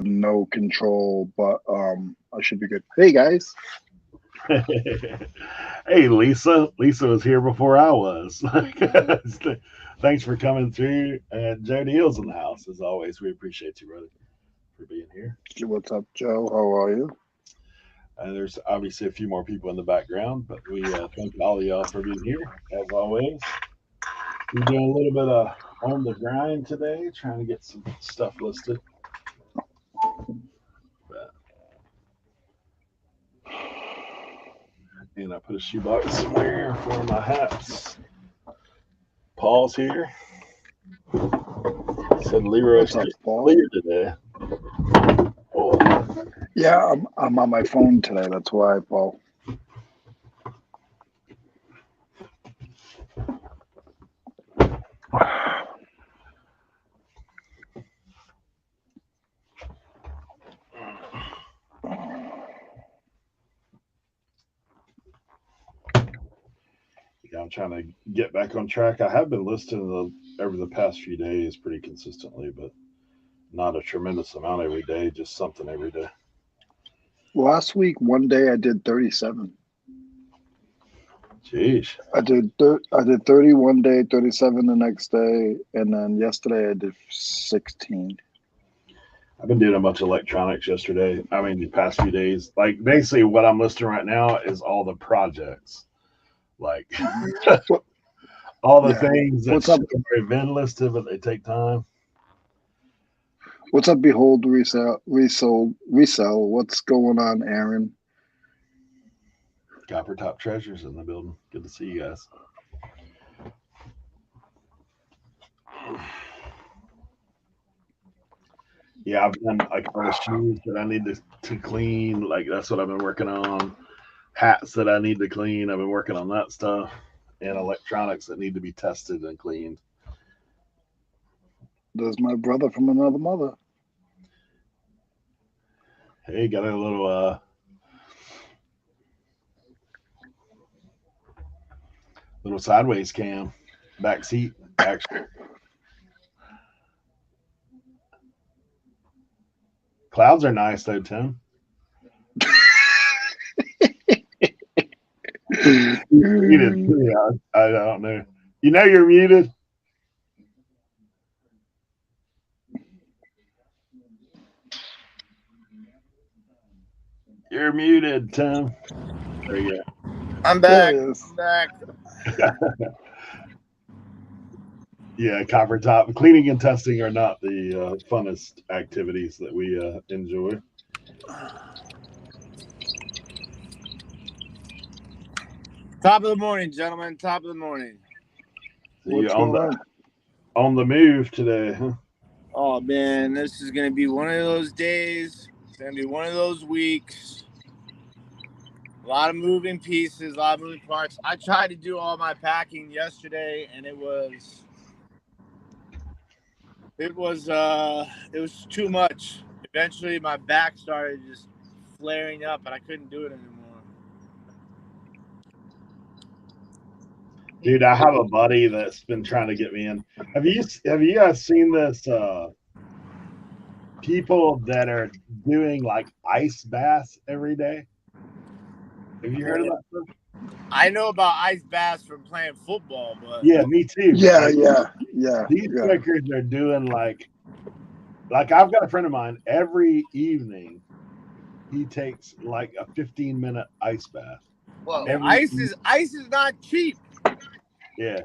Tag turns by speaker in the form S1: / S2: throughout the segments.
S1: no control, but I should be good. Hey guys.
S2: Hey, Lisa. Lisa was here before I was. Thanks for coming through. And Joe Deal's in the house as always. We appreciate you, brother, for being here.
S1: What's up, Joe? How are you?
S2: There's obviously a few more people in the background, but we thank all of y'all for being here as always. We're doing a little bit of on the grind today, trying to get some stuff listed. But, and I put a shoebox somewhere for my hats. Paul's here. Said Leroy's
S1: What's up, Paul?
S2: clear today. Oh.
S1: Yeah, I'm on my phone today. That's why, Paul.
S2: Yeah, I'm trying to get back on track. I have been listing over the past few days pretty consistently, but not a tremendous amount every day, just something every day.
S1: Last week, one day I did 37.
S2: Jeez.
S1: I did 30 one day, 37 the next day, and then yesterday I did 16.
S2: I've been doing a bunch of electronics yesterday. I mean, the past few days. Like, basically, what I'm listing right now is all the projects. Like, all the things that should have been listed, but they take time.
S1: What's up, Behold, Resell? What's going on, Aaron?
S2: Copper Top Treasures in the building. Good to see you guys. Yeah, I've done like all the shoes that I need to clean. Like, that's what I've been working on. Hats that I need to clean. I've been working on that stuff. And electronics that need to be tested and cleaned.
S1: There's my brother from another mother.
S2: Hey, got a little sideways cam, back seat actually. Clouds are nice though, Tim. You're muted. Yeah, I don't know. You know you're muted. You're muted, Tim. There you go.
S3: I'm back. I'm back.
S2: Yeah, copper top cleaning and testing are not the funnest activities that we enjoy.
S3: Top of the morning, gentlemen. Top of the morning.
S2: See, on the move today, huh?
S3: Oh man, this is gonna be one of those days. It's gonna be one of those weeks. A lot of moving pieces, a lot of moving parts. I tried to do all my packing yesterday, and it was too much. Eventually, my back started just flaring up, and I couldn't do it anymore.
S2: Dude, I have a buddy that's been trying to get me in. Have you guys seen this? People that are doing like ice baths every day. Have you heard of that stuff?
S3: I know about ice baths from playing football, but
S2: yeah, me too.
S1: Yeah.
S2: These fuckers are doing like I've got a friend of mine. Every evening, he takes like a 15-minute ice bath.
S3: Well, ice is not cheap.
S2: Yeah.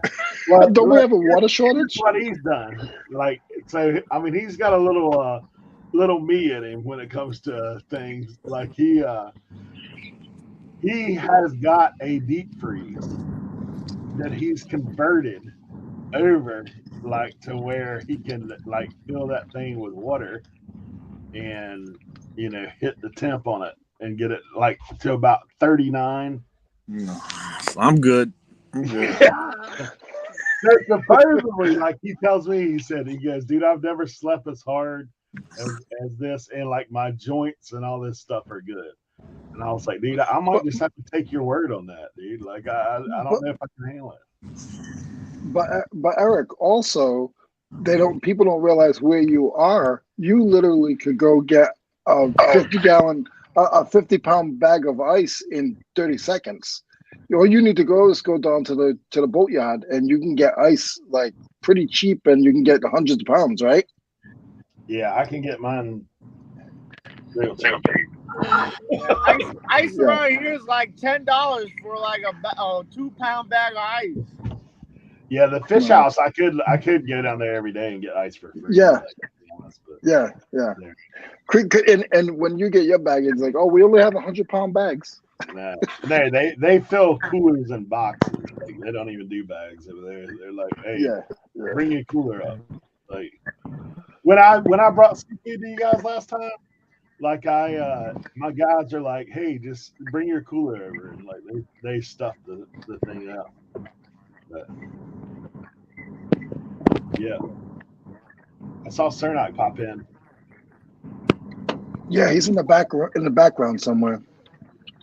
S1: Well, don't we have a water shortage?
S2: What he's done, like, so I mean, he's got a little me in him when it comes to things. Like he has got a deep freeze that he's converted over, like, to where he can like fill that thing with water and hit the temp on it and get it like to about 39.
S3: I'm good.
S2: Supposedly, like he tells me, he goes, dude, I've never slept as hard as this, and like my joints and all this stuff are good. And I was like, dude, I might just have to take your word on that, dude. Like I don't know if I can handle it.
S1: But Eric, also People don't realize where you are. You literally could go get a 50-pound bag of ice in 30 seconds. All you need to go is go down to the boatyard, and you can get ice like pretty cheap, and you can get hundreds of pounds, right?
S2: Yeah, I can get mine real cheap.
S3: Ice around here is like $10 for like a 2-pound bag of ice.
S2: Yeah, the fish house, I could go down there every day and get ice for free.
S1: Yeah.
S2: Honest, but
S1: Yeah. And when you get your bag, it's like, oh, we only have 100-pound bags.
S2: No, they fill coolers and boxes. Like, they don't even do bags over there. They're like, hey, bring your cooler up. Like when I brought CK to you guys last time, like my guys are like, hey, just bring your cooler over, and like they stuff the thing out. But, yeah, I saw Cernoch pop in.
S1: Yeah, he's in the background somewhere.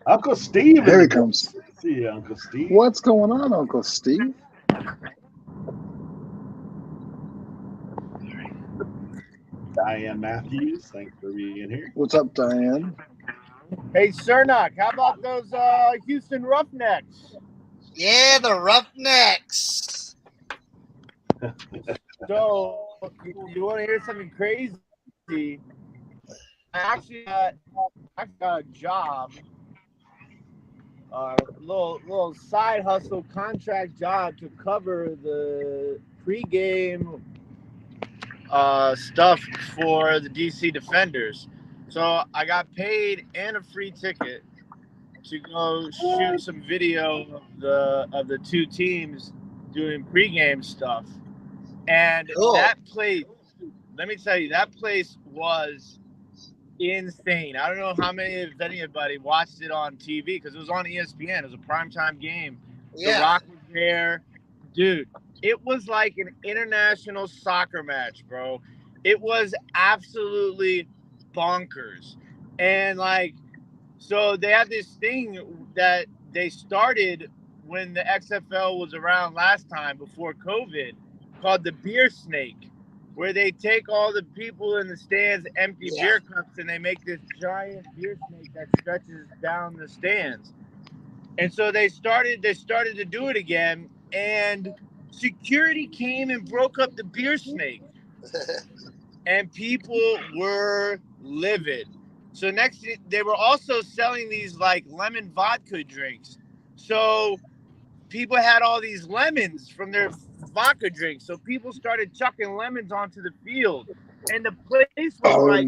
S2: Uncle Steve.
S1: Here he comes.
S2: See you, Uncle Steve.
S1: What's going on, Uncle Steve?
S2: Diane Matthews, thanks for being here.
S1: What's up, Diane?
S3: Hey, Cernoch, how about those Houston Roughnecks?
S4: Yeah, the Roughnecks.
S3: So, you want to hear something crazy? I actually got a job, little side hustle contract job to cover the pregame stuff for the DC Defenders. So I got paid and a free ticket to go shoot some video of the two teams doing pregame stuff. And that place, let me tell you, that place was insane. I don't know how many, if anybody, watched it on TV because it was on ESPN. It was a primetime game. Yeah. The Rock was there. Dude, it was like an international soccer match, bro. It was absolutely bonkers. And like, so they have this thing that they started when the XFL was around last time before COVID called the beer snake, where they take all the people in the stands, empty beer cups, and they make this giant beer snake that stretches down the stands. And so they started to do it again, and security came and broke up the beer snake. And people were livid. So next, they were also selling these like lemon vodka drinks. So people had all these lemons from their vodka drinks. So people started chucking lemons onto the field. And the place was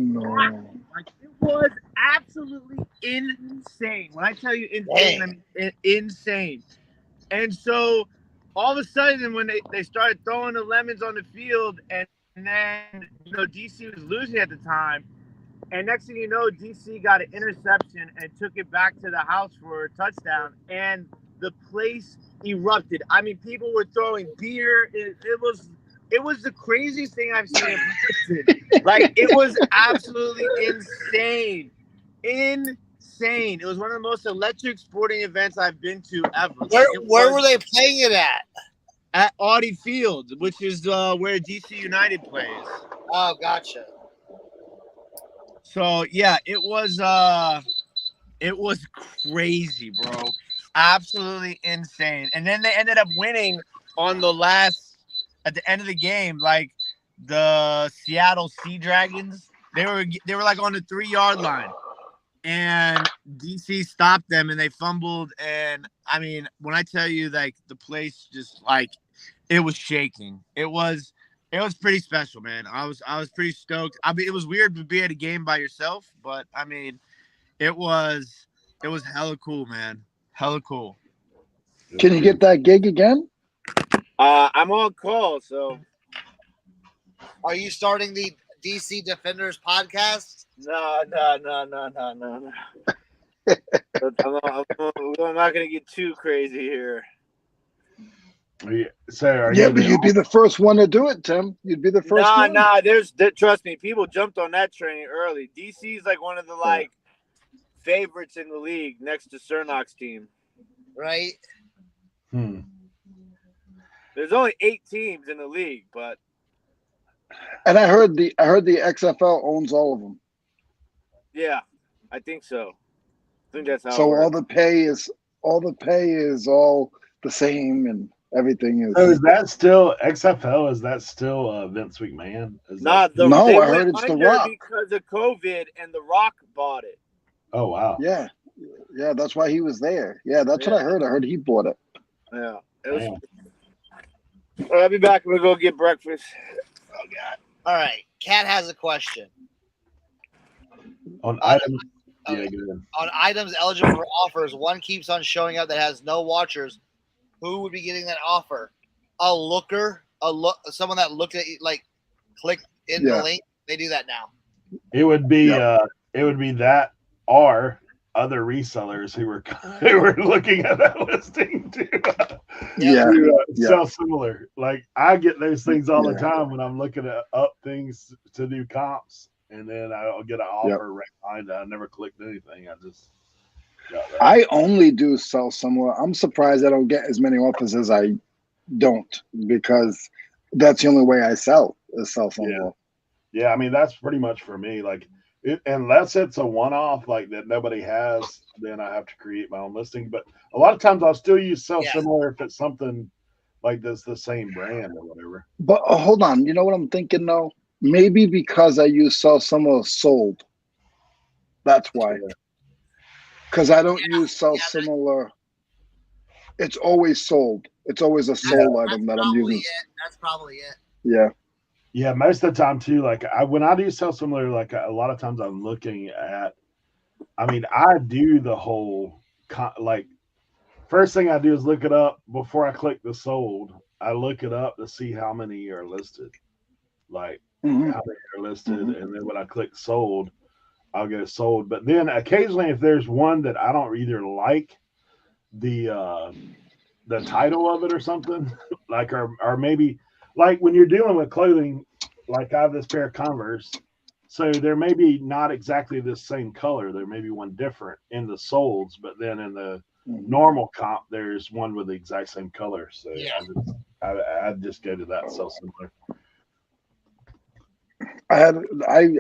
S3: like it was absolutely insane. When I tell you insane, I mean insane. And so all of a sudden, when they started throwing the lemons on the field, and then, you know, DC was losing at the time. And next thing you know, DC got an interception and took it back to the house for a touchdown. And the place erupted. I mean, people were throwing beer. It was the craziest thing I've seen in person. Like, it was absolutely insane. Insane. It was one of the most electric sporting events I've been to ever.
S4: Where were they playing it at?
S3: At Audi Field, which is where DC United plays.
S4: Oh, gotcha.
S3: So yeah, it was crazy, bro. Absolutely insane. And then they ended up winning on at the end of the game, like the Seattle Sea Dragons. They were like on the 3-yard line. And DC stopped them and they fumbled. And I mean, when I tell you, like, the place just like it was shaking. It was pretty special, man. I was pretty stoked. I mean, it was weird to be at a game by yourself, but I mean, it was hella cool, man. Hella cool.
S1: Can you get that gig again?
S3: I'm on call, so.
S4: Are you starting the DC Defenders podcast?
S3: No. I'm not gonna get too crazy here.
S2: So
S1: but you'd be the first one to do it, Tim. You'd be the first one.
S3: Trust me, people jumped on that train early. DC is like one of the favorites in the league next to Cernoch's team.
S4: Right.
S3: There's only 8 teams in the league, but
S1: And I heard the XFL owns all of them.
S3: Yeah, I think so. I think that's how
S1: So
S3: it works.
S1: all the pay is all the same, and everything is.
S2: So is that still XFL? Is that still Vince McMahon? Is
S3: Nah,
S2: that?
S1: No,
S3: they
S1: I
S3: went
S1: heard it's The
S3: under
S1: Rock.
S3: because of COVID, and The Rock bought it.
S2: Oh wow.
S1: Yeah, that's why he was there. Yeah, that's what I heard. I heard he bought it.
S3: Yeah, it was.
S2: Damn.
S3: All right, I'll be back. We'll go get breakfast. Oh God.
S4: All right. Kat has a question.
S2: On items. Yeah,
S4: Okay.
S2: go ahead.
S4: On items eligible for offers, one keeps on showing up that has no watchers. Who would be getting that offer? A looker, someone that looked at like clicked in the link. They do that now.
S2: It would be that or other resellers who were looking at that listing to sell similar. Like I get those things all the time when I'm looking at up things to do comps, and then I'll get an offer right behind it. I never clicked anything. I just got that.
S1: I only do sell somewhere. I'm surprised I don't get as many offers as I don't, because that's the only way I sell is sell somewhere.
S2: Yeah, I mean that's pretty much for me. Like, unless it's a one-off like that nobody has, then I have to create my own listing. But a lot of times I'll still use sell similar if it's something like that's the same brand or whatever.
S1: But hold on, you know what I'm thinking though? Maybe because I use sell similar sold. That's why. Because I don't use sell similar. It's always sold. It's always a sold item that I'm using.
S4: That's probably it.
S1: Yeah.
S2: Yeah, most of the time too. Like when I do sell similar, like a lot of times I'm looking at. I mean, I do the whole like. First thing I do is look it up before I click the sold. I look it up to see how many are listed, like how many are listed, and then when I click sold, I'll get it sold. But then occasionally, if there's one that I don't either like the title of it or something, like or maybe. Like when you're dealing with clothing, like I have this pair of Converse, so there may be not exactly the same color. There may be one different in the solds, but then in the normal comp, there's one with the exact same color. So I just go to that sell similar.
S1: I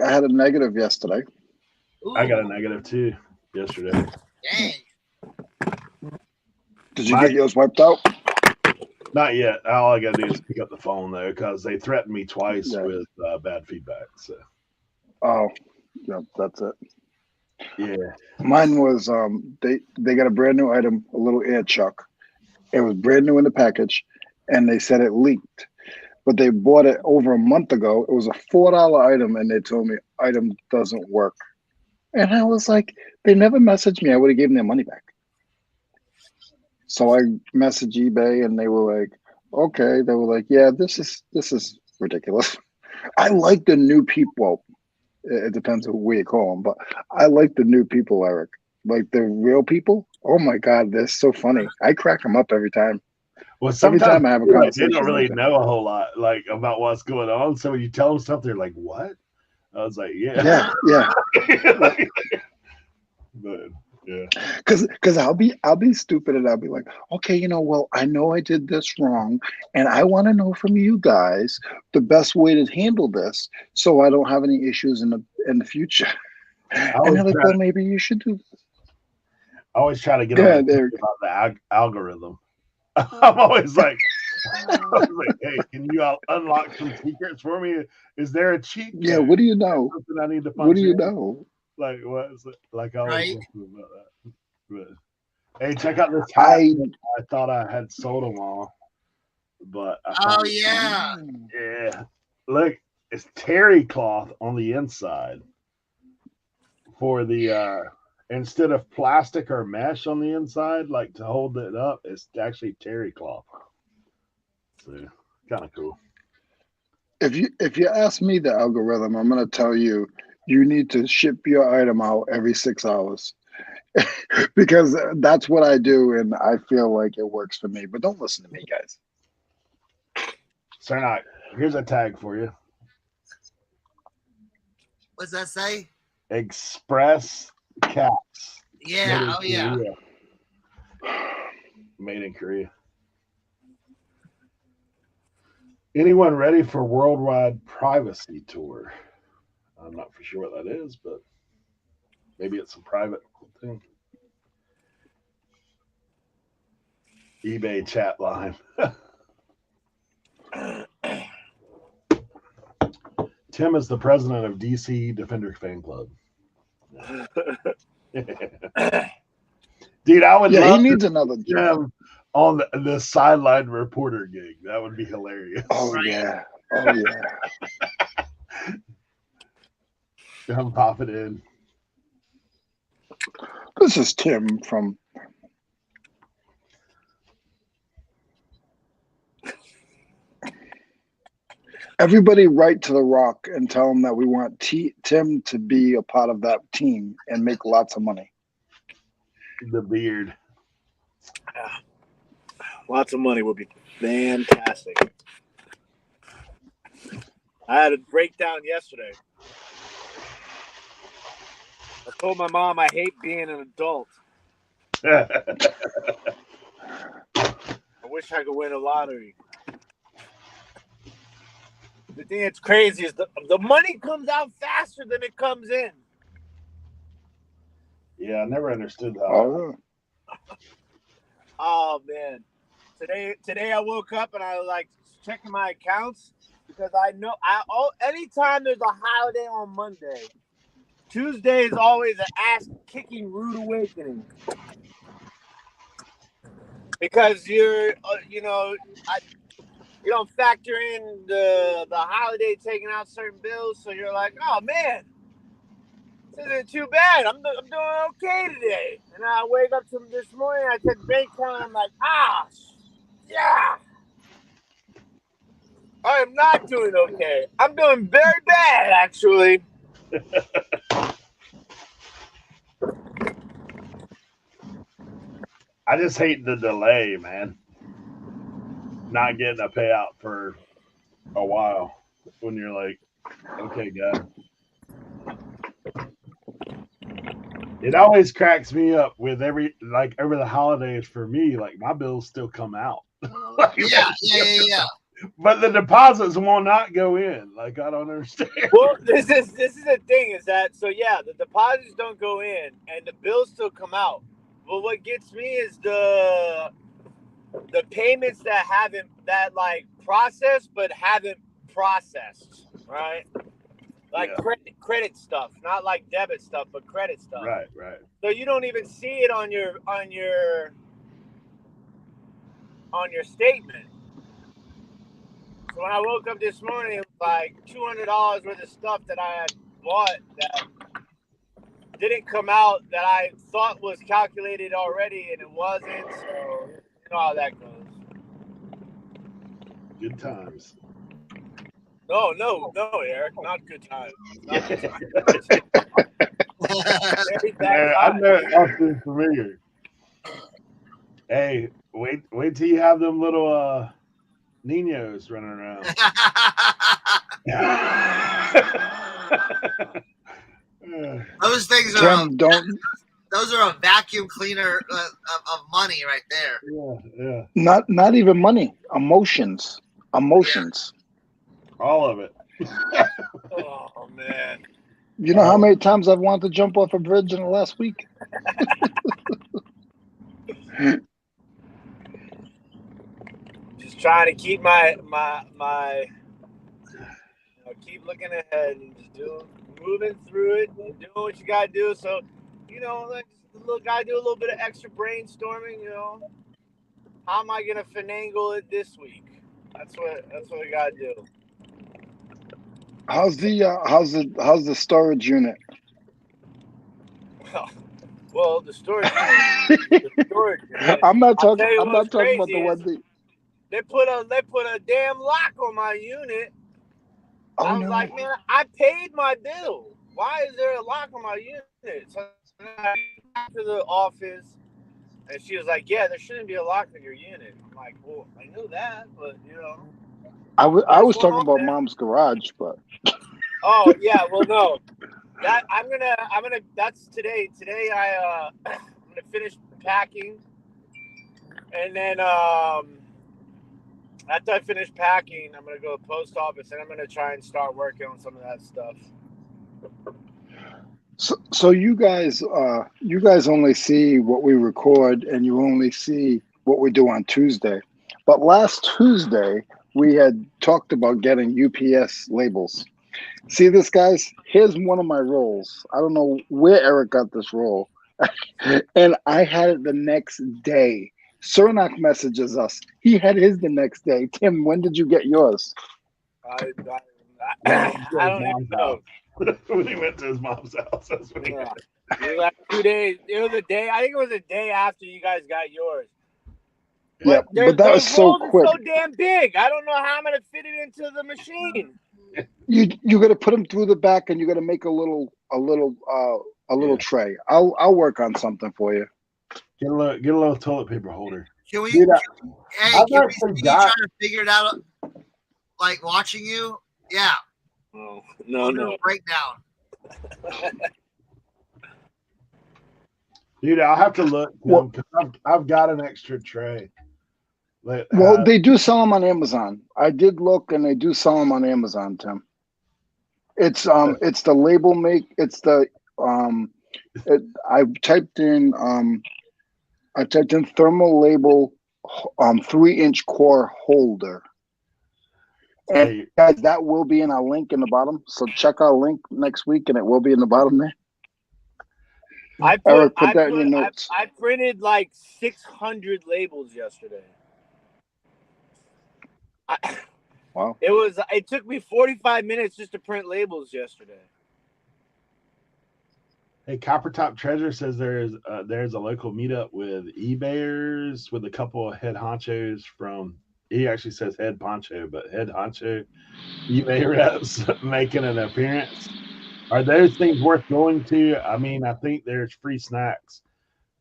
S1: had a negative yesterday.
S4: Ooh.
S2: I got a negative too yesterday.
S4: Dang.
S1: Did you get yours wiped out?
S2: Not yet. All I got to do is pick up the phone though, because they threatened me twice with bad feedback. So.
S1: Oh, yeah, that's it.
S2: Yeah.
S1: Mine was they got a brand new item, a little air chuck. It was brand new in the package, and they said it leaked. But they bought it over a month ago. It was a $4 item, and they told me item doesn't work. And I was like, they never messaged me. I would have given their money back. So I messaged eBay, and they were like, okay. They were like, yeah, this is ridiculous. I like the new people. Well, it depends on who you call them, but I like the new people, Eric. Like the real people. Oh my God, they're so funny. I crack them up every time.
S2: Well, sometimes every
S1: time I have a conversation,
S2: they don't really know a whole lot like about what's going on. So when you tell them stuff, they're like, "What?" I was like, "Yeah, But yeah,
S1: because I'll be stupid and I'll be like, okay, well, I know I did this wrong, and I want to know from you guys the best way to handle this so I don't have any issues in the future. And they're like, well, maybe you should do this.
S2: I always try to get on about the algorithm. I'm always like, hey, can you unlock some secrets for me? Is there a cheat code?
S1: Yeah, what do you know?
S2: Something I need to punch
S1: What do you
S2: in?
S1: know?
S2: Like what is it? Like I always about that. But, hey, check out this hat. I thought I had sold them all, but yeah, look, it's terry cloth on the inside for the instead of plastic or mesh on the inside, like to hold it up. It's actually terry cloth. So kind of cool.
S1: If you ask me the algorithm, I'm gonna tell you need to ship your item out every 6 hours. Because that's what I do, and I feel like it works for me. But don't listen to me, guys.
S2: Cernoch, here's a tag for you.
S4: What's that say?
S2: Express caps.
S4: Yeah. Oh yeah.
S2: Made in Korea. Anyone ready for worldwide privacy tour? I'm not for sure what that is, but maybe it's a private thing. eBay chat line. Tim is the president of DC Defender Fan Club. Dude, I would
S1: Yeah,
S2: love
S1: he needs another
S2: Tim
S1: job.
S2: on the sideline reporter gig. That would be hilarious.
S1: Oh yeah. Oh yeah.
S2: I'm popping in.
S1: This is Tim from. Everybody write to The Rock and tell him that we want Tim to be a part of that team and make lots of money.
S2: The beard.
S5: Lots of money would be fantastic. I had a breakdown yesterday. I told my mom I hate being an adult. I wish I could win a lottery. The thing that's crazy is the money comes out faster than it comes in.
S2: Yeah, I never understood that.
S5: Oh man. Today I woke up and I was like checking my accounts because I know anytime there's a holiday on Monday, Tuesday is always an ass-kicking rude awakening. Because you don't factor in the holiday taking out certain bills, so you're like, oh man, this isn't too bad. I'm doing okay today. And I wake up this morning, I check bank account, and I'm like, yeah, I am not doing okay. I'm doing very bad, actually.
S2: I just hate the delay, man. Not getting a payout for a while when you're like, okay, God. It always cracks me up with over the holidays for me, like my bills still come out.
S4: Yeah.
S2: But the deposits will not go in. Like I don't understand.
S5: Well, this is the thing is that the deposits don't go in and the bills still come out. But what gets me is the payments that processed but haven't processed, right? Like credit stuff, not like debit stuff, but credit stuff.
S2: Right.
S5: So you don't even see it on your statement. So when I woke up this morning, it was like $200 worth of stuff that I had bought that didn't come out that I thought was calculated already, and it wasn't. So you know how that goes.
S2: Good times.
S5: No, Eric, not good times. Not good times.
S2: I know it's familiar. Hey, wait till you have them little Ninos running around.
S4: Those things are those are a vacuum cleaner of money right there.
S2: Yeah.
S1: Not even money. Emotions.
S2: All of it.
S5: Oh man.
S1: You know how many times I've wanted to jump off a bridge in the last week?
S5: Just trying to keep my keep looking ahead and just moving through it and doing what you gotta do. So, like the little guy do a little bit of extra brainstorming, How am I gonna finagle it this week? That's what we gotta do.
S1: How's the storage unit?
S5: Well, the storage.
S1: I'm not talking about the one thing.
S5: They put a damn lock on my unit.
S1: Oh,
S5: I was like, man, I paid my bill. Why is there a lock on my unit? So I went back to the office, and she was like, yeah, there shouldn't be a lock on your unit. I'm like, well, I knew that, but
S1: I was talking about Mom's garage, but.
S5: Oh yeah, well no, that I'm gonna. That's today. Today I'm gonna finish packing, and then I After I finish packing, I'm gonna go to the post office and I'm gonna try and start working on some of that stuff.
S1: So you guys only see what we record, and you only see what we do on Tuesday. But last Tuesday we had talked about getting UPS labels. See this, guys? Here's one of my rolls. I don't know where Eric got this roll, and I had it the next day. Cernoch messages us. He had his the next day. Tim, when did you get yours?
S5: I don't even know.
S2: When he went to his mom's house, that's when he got it.
S5: It was like 2 days. It was a day. I think it was a day after you guys got yours.
S1: Yeah, but that was so quick.
S5: So damn big. I don't know how I'm gonna fit it into the machine.
S1: You got to put them through the back, and you got to make a little tray. I'll work on something for you.
S2: Get a little toilet paper holder.
S4: Can we?
S2: Dude,
S4: Hey, can we see you trying to figure it out? Like watching you? Yeah.
S5: Oh, no.
S4: Breakdown.
S2: Dude, I'll have to look because I've got an extra tray.
S1: Well, they do sell them on Amazon. I did look, and they do sell them on Amazon, Tim. It's the label make. It's the I typed in thermal label 3-inch core holder. And guys, that will be in our link in the bottom. So check our link next week, and it will be in the bottom there. Eric, put that in your notes.
S5: I printed like 600 labels yesterday.
S1: Wow!
S5: It took me 45 minutes just to print labels yesterday.
S2: Hey, Copper Top Treasure says there's a local meetup with eBayers with a couple of head honchos from. He actually says head poncho, but head honcho eBay reps making an appearance. Are those things worth going to? I mean, I think there's free snacks.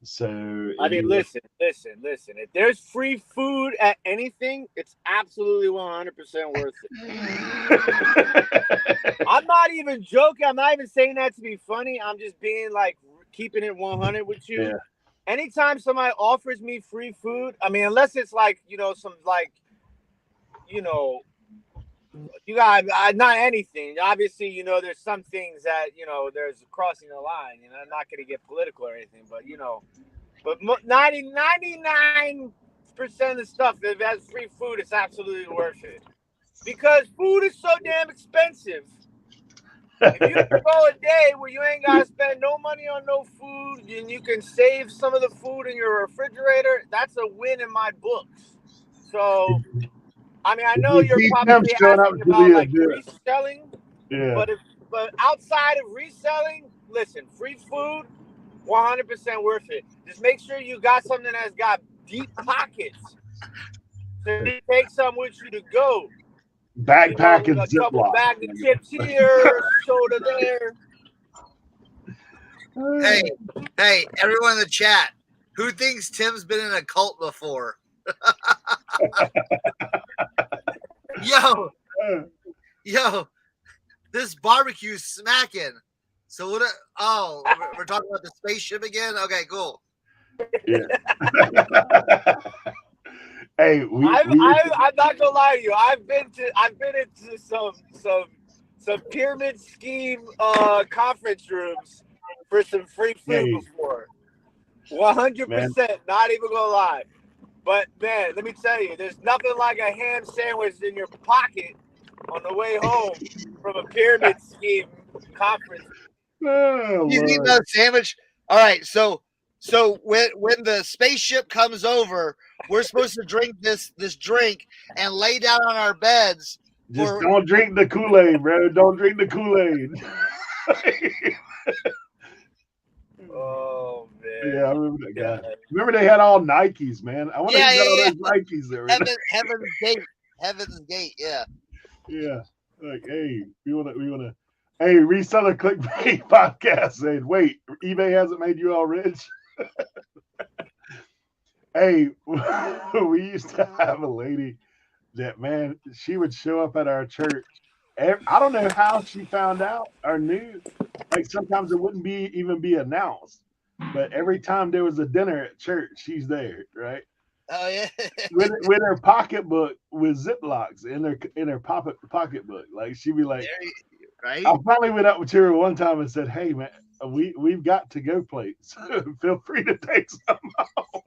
S2: So
S5: I mean, listen. If there's free food at anything, it's absolutely 100% worth it. I'm not even joking. I'm not even saying that to be funny. I'm just being like keeping it 100 with you.
S2: Yeah.
S5: Anytime somebody offers me free food, I mean, unless it's like, some like, you got not anything. Obviously, there's some things that, there's crossing the line. I'm not going to get political or anything, but, but 99% of the stuff, if it has free food, it's absolutely worth it. Because food is so damn expensive. If you can go a day where you ain't got to spend no money on no food and you can save some of the food in your refrigerator, that's a win in my books. So, I mean, I know you're probably asking about like reselling, but outside of reselling, listen, free food, 100% worth it. Just make sure you got something that's got deep pockets. So you take some with you to go.
S2: Backpack and
S5: a couple bags of chips here, soda there.
S4: Hey, everyone in the chat, who thinks Tim's been in a cult before? Yo, this barbecue's smacking. So what? We're talking about the spaceship again. Okay, cool.
S2: Yeah. Hey,
S5: I'm not gonna lie to you. I've been into some pyramid scheme conference rooms for some free food before. 100%, not even gonna lie. But man, let me tell you, there's nothing like a ham sandwich in your pocket on the way home from a pyramid scheme conference.
S4: You need no sandwich. All right, so when the spaceship comes over, we're supposed to drink this drink and lay down on our beds.
S2: Just don't drink the Kool-Aid, bro. Don't drink the Kool-Aid.
S5: Oh man!
S2: Yeah, I remember that guy. Remember they had all Nikes, man. I wonder if got all those Nikes there.
S4: Heaven's Gate, yeah.
S2: Yeah, like hey, we wanna. Hey, Reseller Clickbait podcast said, wait, eBay hasn't made you all rich. Hey, we used to have a lady that, man, she would show up at our church. I don't know how she found out or knew. Like sometimes it wouldn't even be announced. But every time there was a dinner at church, she's there, right?
S4: Oh yeah.
S2: with her pocketbook with Ziplocs in her pocketbook. Like she'd be like,
S4: right?
S2: I finally went up to her one time and said, "Hey man, we've got to go plates. Feel free to take some home."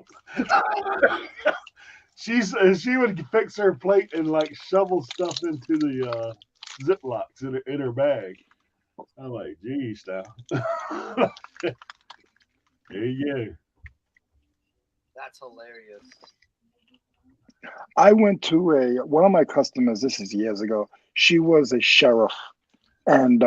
S2: She would fix her plate and like shovel stuff into the Ziplocs in her bag. I'm like, geez, now. There you go.
S4: That's hilarious.
S1: I went to one of my customers. This is years ago. She was a sheriff, and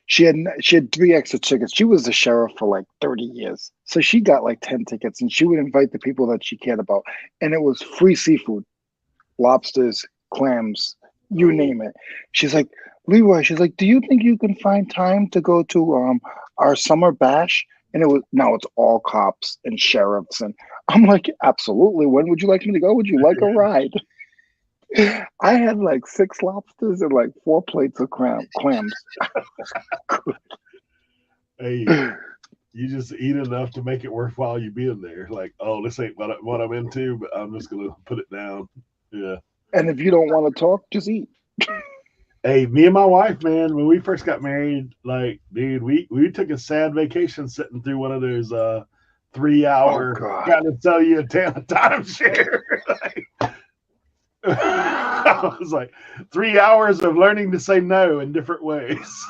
S1: she had 3 extra tickets. She was the sheriff for like 30 years, so she got like 10 tickets, and she would invite the people that she cared about, and it was free seafood, lobsters, clams, you name it. She's like, Leroy. She's like, do you think you can find time to go to our summer bash? And now it's all cops and sheriffs, and I'm like, absolutely. When would you like me to go? Would you like a ride? I had like 6 lobsters and like 4 plates of clams.
S2: Hey, you just eat enough to make it worthwhile you being there. Like, oh, this ain't what I'm into, but I'm just gonna put it down. Yeah.
S1: And if you don't want to talk, just eat.
S2: Hey, me and my wife, man, when we first got married, like, dude, we took a sad vacation sitting through one of those 3-hour trying to sell you a timeshare. I was like 3 hours of learning to say no in different ways.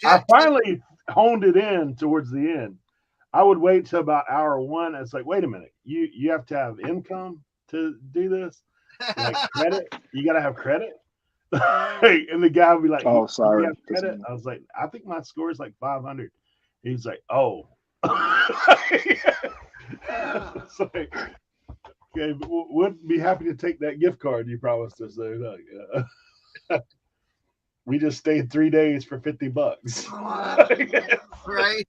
S2: I finally honed it in towards the end. I would wait till about hour 1. It's like, wait a minute, you have to have income to do this, like credit. You got to have credit. And the guy would be like,
S1: "Oh, sorry."
S2: Credit? I was like, I think my score is like 500. He's like, oh. It's like, okay, but we'd be happy to take that gift card you promised us. Though. We just stayed 3 days for $50.
S4: Right.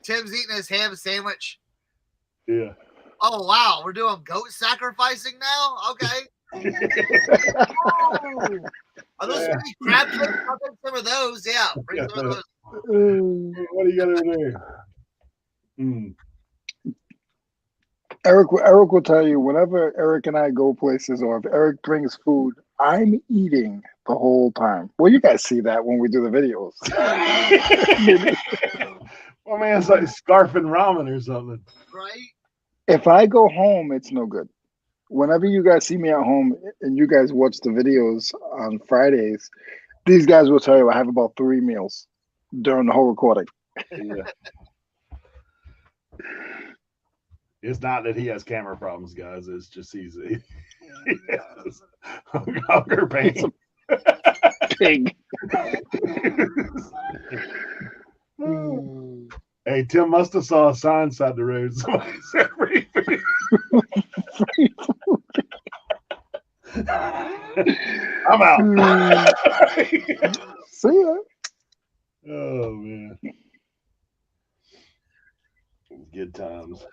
S4: Tim's eating his ham sandwich.
S2: Yeah.
S4: Oh wow, we're doing goat sacrificing now. Okay. Oh. Are those crab cakes? I'll take some of those. Yeah, bring some of those.
S2: What do you got over there?
S1: Eric will tell you whenever Eric and I go places, or if Eric brings food, I'm eating the whole time. Well, you guys see that when we do the videos.
S2: Well, man, it's like scarfing ramen or something.
S4: Right.
S1: If I go home, it's no good. Whenever you guys see me at home and you guys watch the videos on Fridays, these guys will tell you I have about 3 meals during the whole recording.
S2: Yeah. It's not that he has camera problems, guys. It's just he has hunger pain.
S1: Pig.
S2: Hey, Tim must have saw a sign side the road. Somebody said free food. I'm out.
S1: See ya.
S2: Oh man. Good times.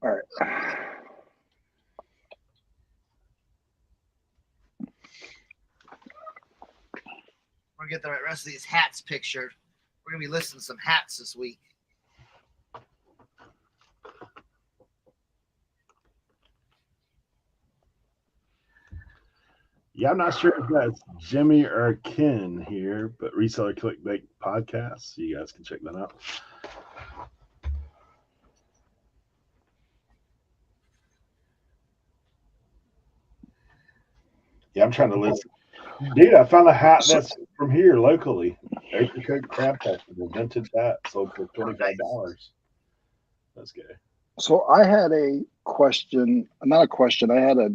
S1: All right.
S4: We're gonna get the rest of these hats pictured. We're gonna be listing some hats this week.
S2: Yeah, I'm not sure if that's Jimmy or Ken here, but Reseller Clickbait Podcast. You guys can check that out. Yeah, I'm trying to listen. Dude, I found a hat that's from here locally. Apricot Crab Festival, vintage hat, sold for $25. That's good.
S1: So I had a question, not a question. I had a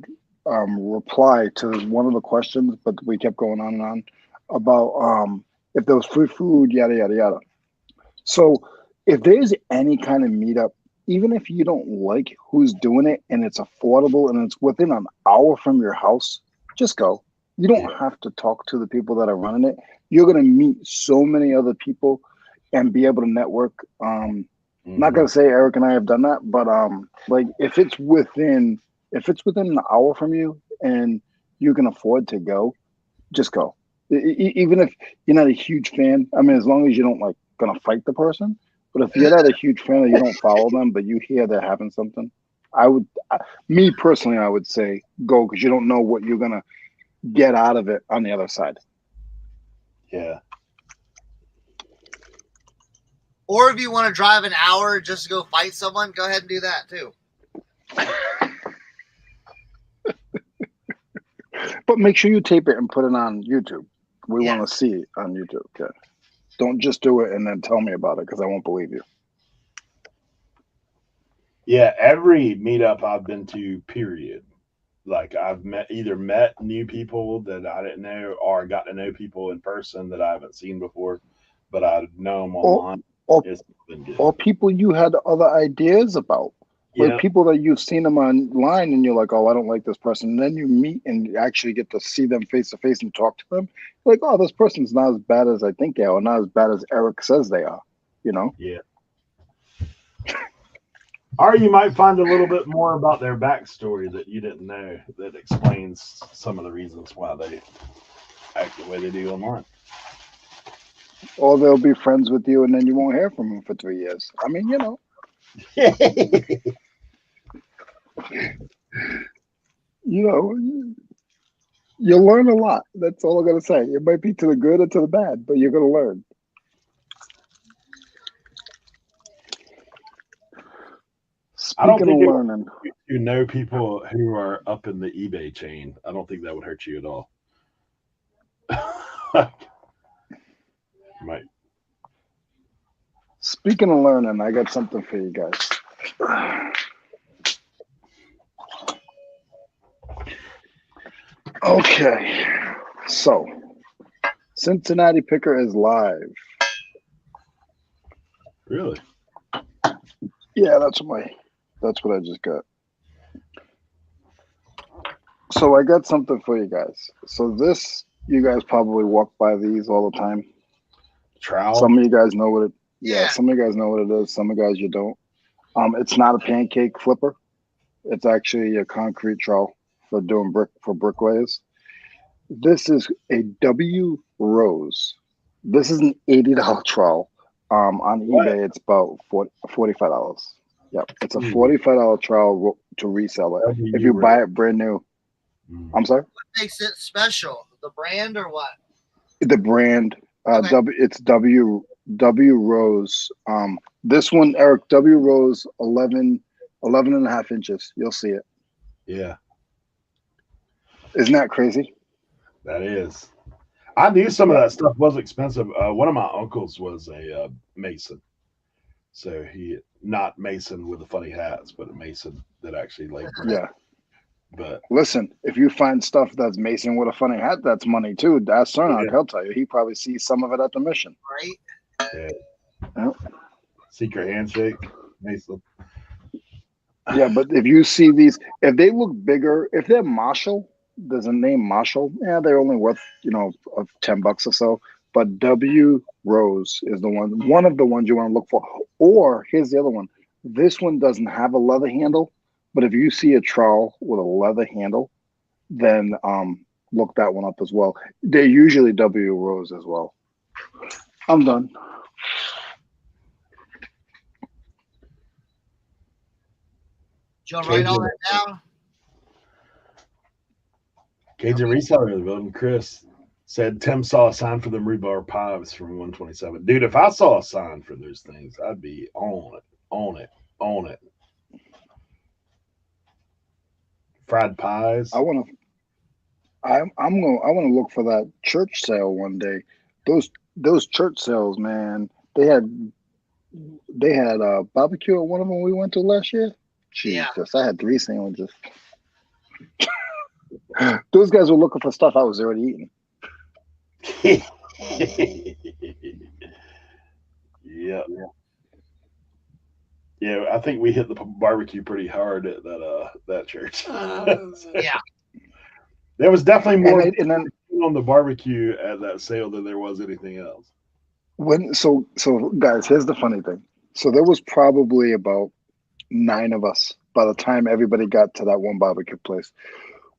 S1: reply to one of the questions, but we kept going on and on about if there was free food, yada yada yada. So if there's any kind of meetup, even if you don't like who's doing it and it's affordable and it's within an hour from your house, just go. You don't have to talk to the people that are running it. You're gonna meet so many other people and be able to network. Not gonna say Eric and I have done that, but like if it's within an hour from you and you can afford to go, just go. Even if you're not a huge fan, I mean, as long as you don't like gonna fight the person. But if you're not a huge fan or you don't follow them, but you hear they're having something, me personally, I would say go, because you don't know what you're gonna get out of it on the other side.
S2: Yeah.
S4: Or if you want to drive an hour just to go fight someone, go ahead and do that too.
S1: But make sure you tape it and put it on YouTube. We
S4: Yeah.
S1: want to see it on YouTube. Okay. Don't just do it and then tell me about it, because I won't believe you.
S2: Yeah, every meetup I've been to, period. Like I've either met new people that I didn't know, or got to know people in person that I haven't seen before, but I know them online. It's been good.
S1: Or people you had other ideas about. Like people that you've seen them online and you're like, oh, I don't like this person. And then you meet and you actually get to see them face to face and talk to them. You're like, oh, this person's not as bad as I think they are, or not as bad as Eric says they are, you know?
S2: Yeah. Or you might find a little bit more about their backstory that you didn't know that explains some of the reasons why they act the way they do online.
S1: Or they'll be friends with you and then you won't hear from them for 3 years. I mean, you know. You know, you'll learn a lot. That's all I'm going to say. It might be to the good or to the bad, but you're going to learn.
S2: I don't think
S1: learning,
S2: you know people who are up in the eBay chain. I don't think that would hurt you at all. Right.
S1: Speaking of learning, I got something for you guys. Okay, so Cincinnati Picker is live.
S2: Really?
S1: Yeah, that's what I just got. So I got something for you guys. So this, you guys probably walk by these all the time.
S2: Trowel.
S1: Some of you guys know what it.
S4: Yeah.
S1: Some of you guys know what it is. Some of you guys you don't. It's not a pancake flipper. It's actually a concrete trowel for doing bricklayers. This is a W Rose. This is an $80 trowel. On eBay, it's about $45. Yep, it's a $45 trowel to resell it. If you buy it brand new. I'm sorry?
S4: What makes it special? The brand or what?
S1: The brand.
S4: Okay.
S1: It's W Rose. This one, Eric, W Rose 11 and a half inches. You'll see it.
S2: Yeah.
S1: Isn't that crazy?
S2: That is. I knew some of that stuff was expensive. One of my uncles was a mason. So he, not mason with the funny hats, but a mason that actually laid brick.
S1: Yeah.
S2: But
S1: listen, if you find stuff that's mason with a funny hat, that's money too. That's Cernoch, he'll tell you. He probably sees some of it at the mission.
S4: Right?
S2: Yeah.
S1: Yep.
S2: Secret handshake, mason.
S1: Yeah, but if you see these, if they look bigger, if they're Marshall, there's a name Marshall. Yeah, they're only worth, of $10 or so. But W Rose is one of the ones you want to look for. Or here's the other one. This one doesn't have a leather handle, but if you see a trowel with a leather handle, then look that one up as well. They're usually W Rose as well. I'm done.
S4: Do you want to write all that down?
S2: Cajun Reseller in the building, Chris, said Tim saw a sign for them rebar pies from 127. Dude, if I saw a sign for those things, I'd be on it. Fried pies.
S1: I want to look for that church sale one day. Those church sales, man. They had barbecue at one of them we went to last year. Jesus, I had 3 sandwiches. Those guys were looking for stuff I was already eating.
S2: Yeah, I think we hit the barbecue pretty hard at that church.
S4: Yeah.
S2: There was definitely more
S1: and
S2: on the barbecue at that sale than there was anything else.
S1: So guys, here's the funny thing. So there was probably about 9 of us by the time everybody got to that one barbecue place.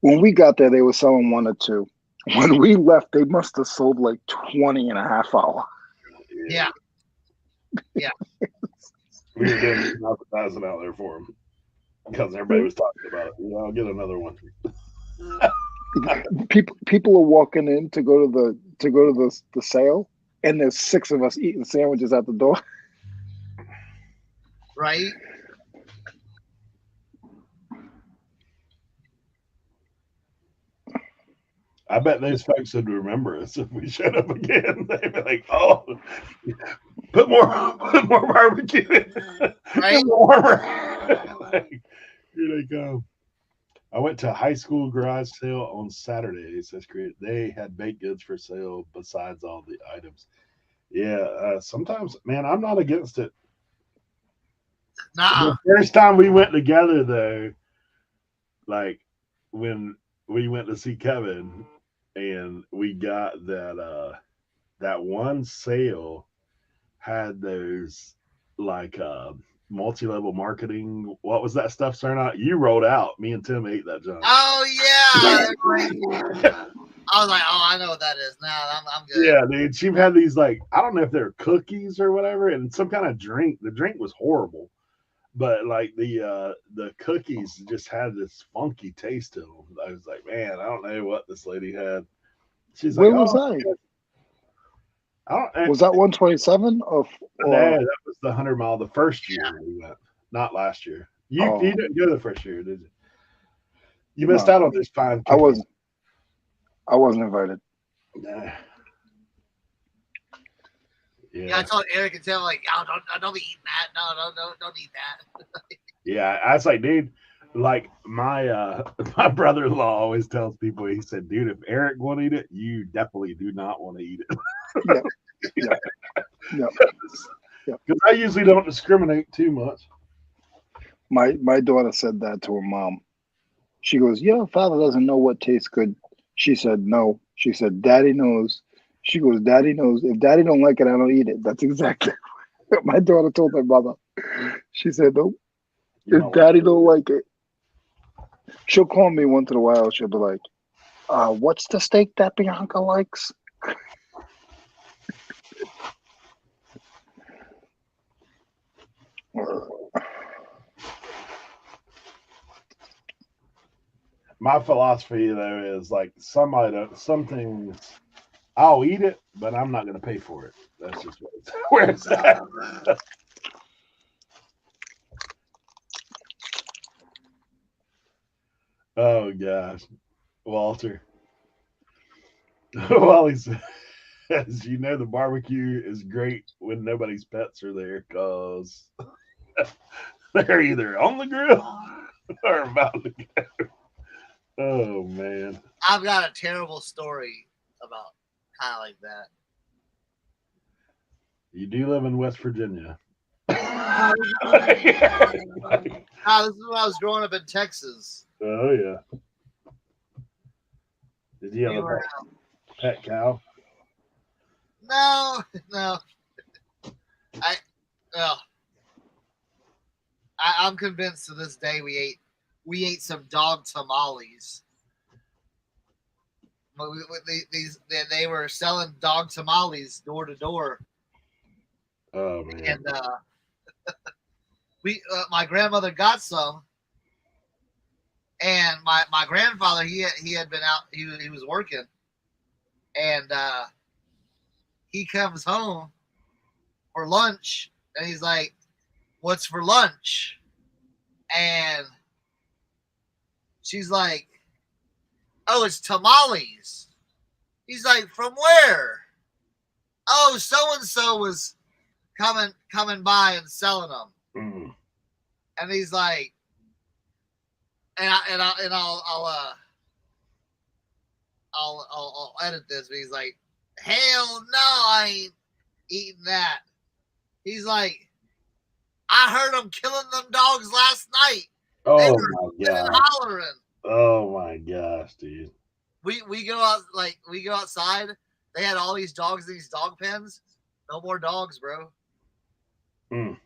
S1: When we got there, they were selling 1 or 2. When we left, they must have sold like 20 in a half hour.
S4: Yeah.
S2: We were getting $1,000 out there for them because everybody was talking about it. I'll get another one.
S1: People are walking in to go to the sale, and there's 6 of us eating sandwiches at the door.
S4: Right?
S2: I bet those folks would remember us if we showed up again. They'd be like, "Oh, put more barbecue in.
S4: Right?
S2: Warmer." Like, here they come. I went to a high school garage sale on Saturdays. That's great. They had baked goods for sale besides all the items. Yeah, sometimes, man, I'm not against it.
S4: Nah.
S2: The first time we went together, though, like when we went to see Kevin, and we got that one sale had those like multi-level marketing. What was that stuff, Cernoch? You rolled out. Me and Tim ate that junk.
S4: Oh yeah. I was like, oh, I know what that is. Now I'm good.
S2: Yeah, dude. She had these like, I don't know if they're cookies or whatever, and some kind of drink. The drink was horrible, but like the cookies just had this funky taste to them. I was like, man, I don't know what this lady had. She's
S1: Where
S2: like,
S1: was
S2: oh,
S1: I? Was that 127 or
S2: no, that was the 100-mile the first year we went, not last year. You didn't go the first year, did you? You missed out on this fine cookies.
S1: I wasn't invited.
S2: Nah.
S4: Yeah, I told Eric and Tim, like, oh, don't be eating that. No, don't eat that.
S2: Yeah, I was like, dude, like my brother-in-law always tells people, he said, dude, if Eric won't eat it, you definitely do not want to eat it.
S1: Yeah.
S2: Because I usually don't discriminate too much.
S1: My daughter said that to her mom. She goes, "Your father doesn't know what tastes good." She said, "No." She said, "Daddy knows." She goes, "Daddy knows. If Daddy don't like it, I don't eat it." That's exactly what my daughter told her mother. She said, "No, if Daddy don't like it." She'll call me once in a while. She'll be like, "What's the steak that Bianca likes?"
S2: My philosophy though is like some things I'll eat it, but I'm not going to pay for it. That's just where it's at. Oh gosh, Walter. Wally says, the barbecue is great when nobody's pets are there because they're either on the grill or about to go. Oh man,
S4: I've got a terrible story about kind of like that.
S2: You do live in West Virginia.
S4: This is when I was growing up in Texas.
S2: Oh yeah. Did you have a pet cow?
S4: No. I'm convinced to this day we ate some dog tamales. They were selling dog tamales door to door.
S2: Oh man!
S4: And my grandmother got some, and my grandfather he had been out. He was working, and he comes home for lunch, and he's like, "What's for lunch?" And she's like, "Oh, it's tamales." He's like, "From where?" "Oh, so and so was coming by and selling them."
S2: Mm.
S4: And he's like, I'll edit this, but he's like, "Hell no, I ain't eating that." He's like, "I heard them killing them dogs last night. They were hollering."
S2: Oh my gosh, dude.
S4: We go out, we go outside. They had all these dogs in these dog pens. No more dogs, bro.
S2: Mm.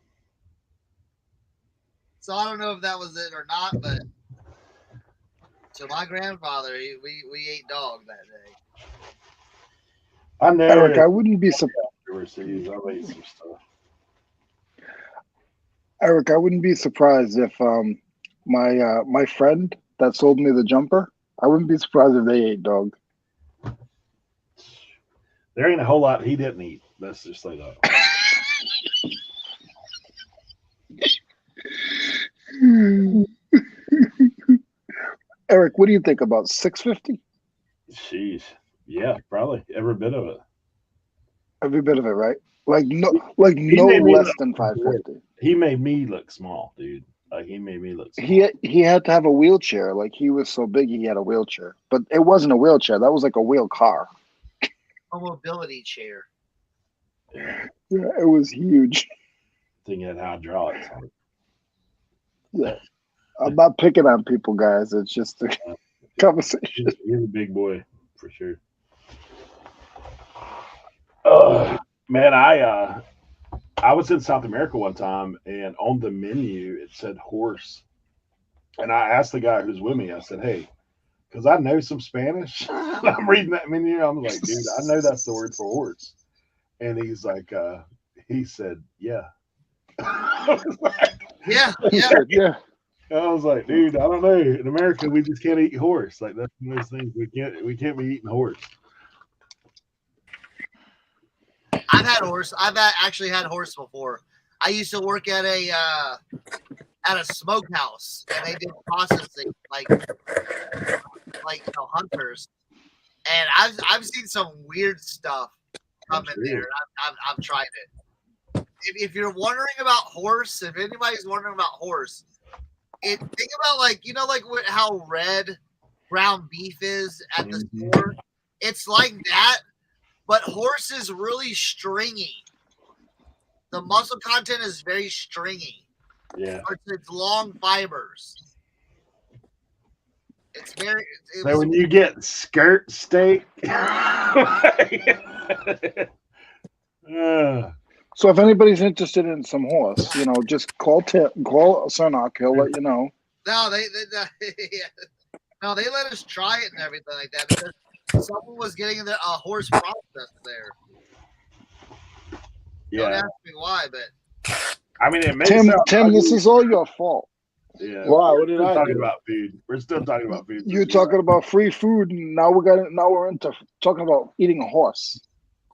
S4: So I don't know if that was it or not, but to my grandfather, we ate dog that day.
S2: I know.
S1: Eric, I wouldn't be surprised.
S2: Overseas, I'll eat some stuff.
S1: Eric, I wouldn't be surprised if my friend that sold me the jumper, I wouldn't be surprised if they ate dog.
S2: There ain't a whole lot he didn't eat. Let's just say that.
S1: Eric, what do you think about 650?
S2: Jeez, yeah, probably every bit of it.
S1: Every bit of it, right? Like no
S2: made me
S1: less
S2: look
S1: than 550.
S2: He made me look small, dude. Like he made me look small.
S1: He had to have a wheelchair. Like he was so big, he had a wheelchair. But it wasn't a wheelchair. That was like a wheel car.
S4: A mobility chair.
S2: Yeah,
S1: Yeah, it was huge.
S2: thing had hydraulics.
S1: Yeah, I'm not picking on people, guys. It's just a conversation.
S2: He's a big boy for sure. Man, I was in South America one time, and on the menu it said horse, and I asked the guy who's with me. I said, "Hey," because I know some Spanish. I'm reading that menu. I'm like, "Dude, I know that's the word for horse," and he's like, he said, "Yeah." I was like,
S4: Yeah.
S1: Yeah.
S2: I was like, dude, I don't know. In America, we just can't eat horse. Like that's one of those things we can't be eating horse.
S4: I've had horse. I've actually had horse before. I used to work at a smokehouse, and they did processing like hunters. And I've seen some weird stuff come in there. I've tried it. If you're wondering about horse, if anybody's wondering about horse, think about like how red ground beef is at the store. It's like that, but horse is really stringy. The muscle content is very stringy.
S2: Yeah.
S4: It's long fibers. It's very.
S2: So when you get skirt steak,
S1: So if anybody's interested in some horse, just call Cernoch. He'll let you know.
S4: No, they let us try it and everything like that because someone was getting a horse processed there.
S2: Yeah.
S4: Don't ask me why, but
S2: I mean, it makes
S1: Tim, this is all your fault.
S2: Yeah.
S5: Why? What did
S2: We're
S5: I
S2: talking
S5: do?
S2: about food. We're still talking about food.
S1: You're talking about free food, and now we're into talking about eating a horse.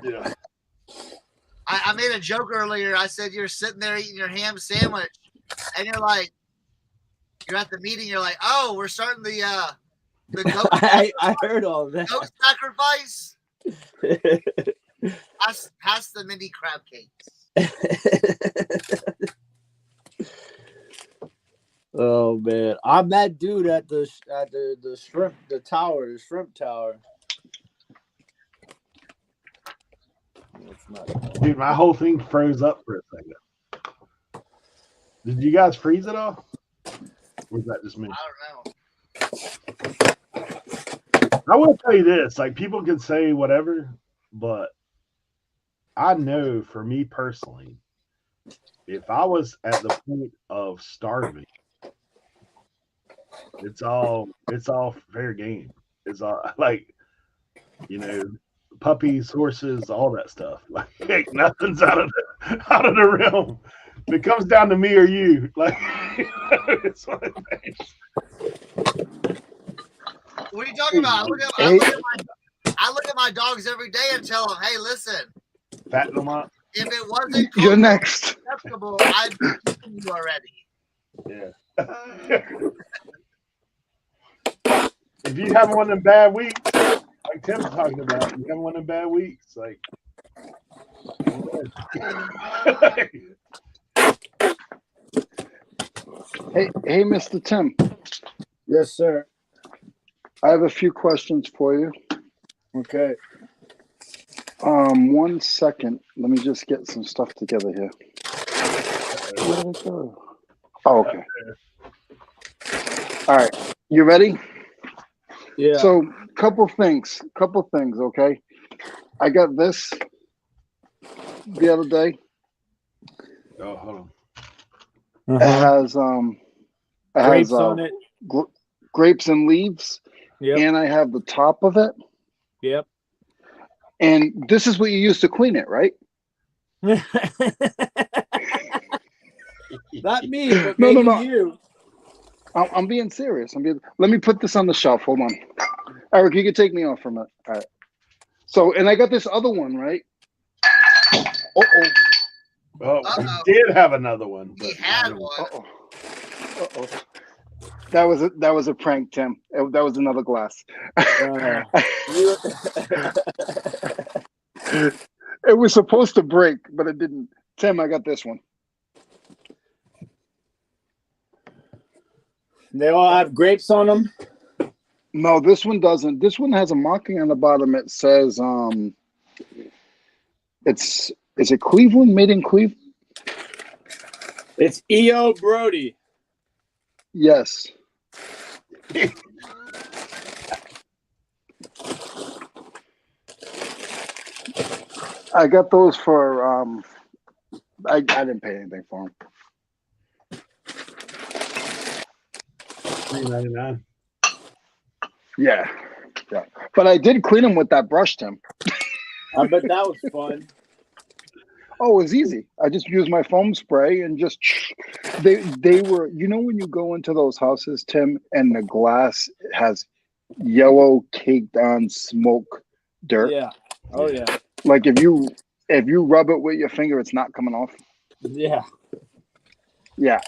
S2: Yeah.
S4: I made a joke earlier. I said you're sitting there eating your ham sandwich, and you're at the meeting. You're like, oh, we're starting the goat.
S5: I heard all that.
S4: Goat sacrifice. Pass the mini crab cakes.
S5: Oh man, I'm that dude at the shrimp tower.
S2: Dude, my whole thing froze up for a second. Did you guys freeze it all? Or was that just me?
S4: I don't know.
S2: I will tell you this, like people can say whatever, but I know for me personally, if I was at the point of starving, it's all fair game. It's all like, puppies, horses, all that stuff. Like nothing's out of the realm. If it comes down to me or you, like it's one of the things.
S4: What are you talking about? I look at my dogs every day and tell them, hey, listen.
S2: Fatten them up.
S4: If it wasn't
S1: You're next.
S4: acceptable, I'd be eating you already.
S2: Yeah. If you have one of them bad weeks, like Tim's talking about, you have one of them bad weeks, like.
S1: Hey, Mr. Tim.
S5: Yes, sir.
S1: I have a few questions for you.
S5: Okay.
S1: 1 second. Let me just get some stuff together here. Where did it go? Oh, okay. All right. You ready?
S5: Yeah.
S1: So, couple things, okay? I got this the other day.
S2: Oh, hold on.
S1: It has
S5: grapes on it.
S1: Grapes and leaves.
S5: Yep.
S1: And I have the top of it.
S5: Yep.
S1: And this is what you use to clean it, right?
S5: Not me, but
S1: No,
S5: maybe
S1: no.
S5: you.
S1: I'm being serious. Let me put this on the shelf. Hold on. Eric, you can take me off from it. All right. So, and I got this other one, right? Uh-oh.
S2: Well, we did have another one.
S4: He had one.
S1: Uh-oh. Uh-oh. That was a prank, Tim. That was another glass. It was supposed to break, but it didn't. Tim, I got this one.
S5: They all have grapes on them.
S1: No, this one doesn't. This one has a marking on the bottom. It says, is it Cleveland? Made in Cleveland?
S5: It's E.O. Brody.
S1: Yes. I got those for, I didn't pay anything for them.
S2: $3.99.
S1: Yeah. But I did clean them with that brush, Tim.
S5: I bet that was fun.
S1: Oh, it was easy. I just used my foam spray and just they were, you know, when you go into those houses, Tim, and the glass has yellow caked on smoke dirt.
S5: Yeah. Oh yeah.
S1: Like if you rub it with your finger, it's not coming off.
S5: Yeah.
S1: Yeah,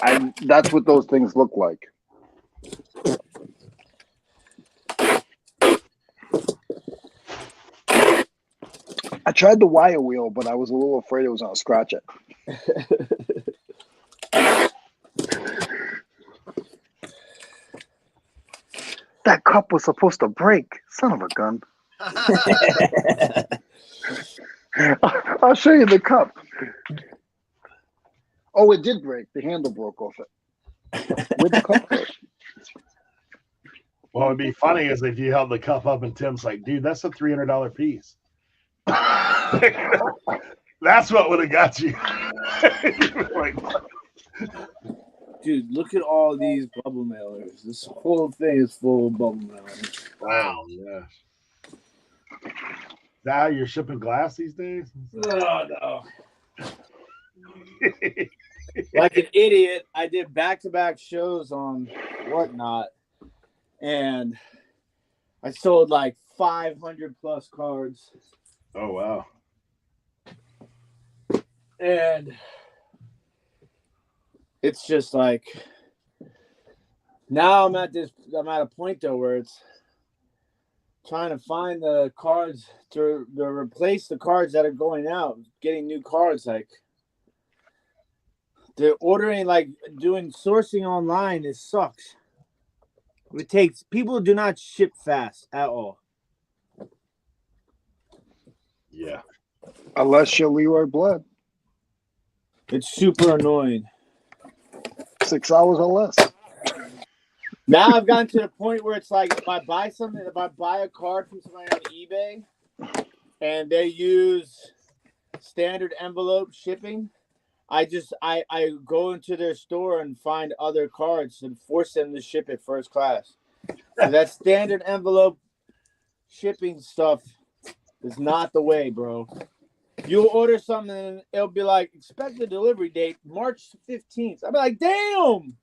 S1: that's what those things look like. I tried the wire wheel, but I was a little afraid it was going to scratch it. That cup was supposed to break. Son of a gun. I'll show you the cup. Oh, it did break. The handle broke off it. Where'd the cup go?
S2: What would be funny is if you held the cup up and Tim's like, dude, that's a $300 piece. That's what would have got you. Like,
S5: Dude, look at all these bubble mailers. This whole thing is full of bubble mailers.
S2: wow. Yeah. Is that how you're shipping glass these days?
S5: Oh, no. Like an idiot, I did back-to-back shows on Whatnot, and I sold like 500 plus cards.
S2: Oh, wow.
S5: And it's just like, now I'm at a point though where it's trying to find the cards to replace the cards that are going out, getting new cards. Like, they're ordering, like, doing sourcing online. It sucks. It takes, people do not ship fast at all.
S2: Yeah.
S1: Unless you're Leroy Blood.
S5: It's super annoying.
S1: 6 hours or less.
S5: Now I've gotten to the point where it's like, if I buy a card from somebody on eBay and they use standard envelope shipping, I go into their store and find other cards and force them to ship it first class. So that standard envelope shipping stuff is not the way, bro. You'll order something and it'll be like, expected delivery date March 15th. I'll be like, damn!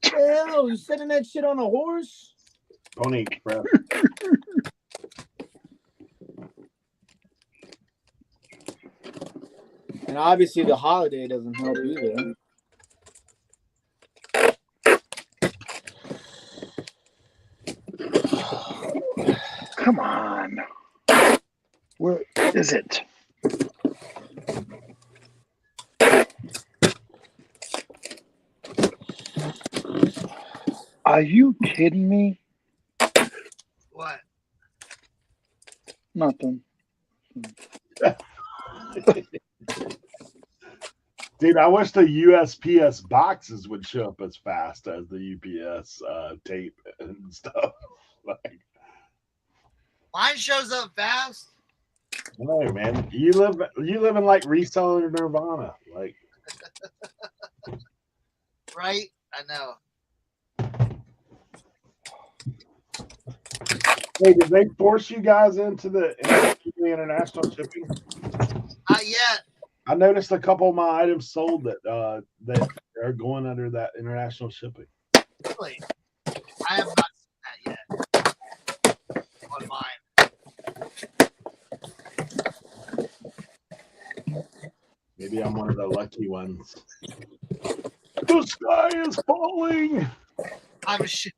S5: Hell, you sending that shit on a horse?
S2: Pony Express.
S5: And obviously the holiday doesn't help either.
S1: Come on. Where is it? Are you kidding me?
S4: What?
S1: Nothing.
S2: Dude, I wish the USPS boxes would show up as fast as the UPS tape and stuff. Like,
S4: Mine shows up fast.
S2: hey man, you live in like reseller nirvana, like.
S4: Right? I know.
S2: Hey, did they force you guys into the international shipping?
S4: Not yet.
S2: I noticed a couple of my items sold that are going under that international shipping.
S4: Really? I have not seen that yet on mine.
S2: Maybe I'm one of the lucky ones. The sky is falling.
S4: I'm sure.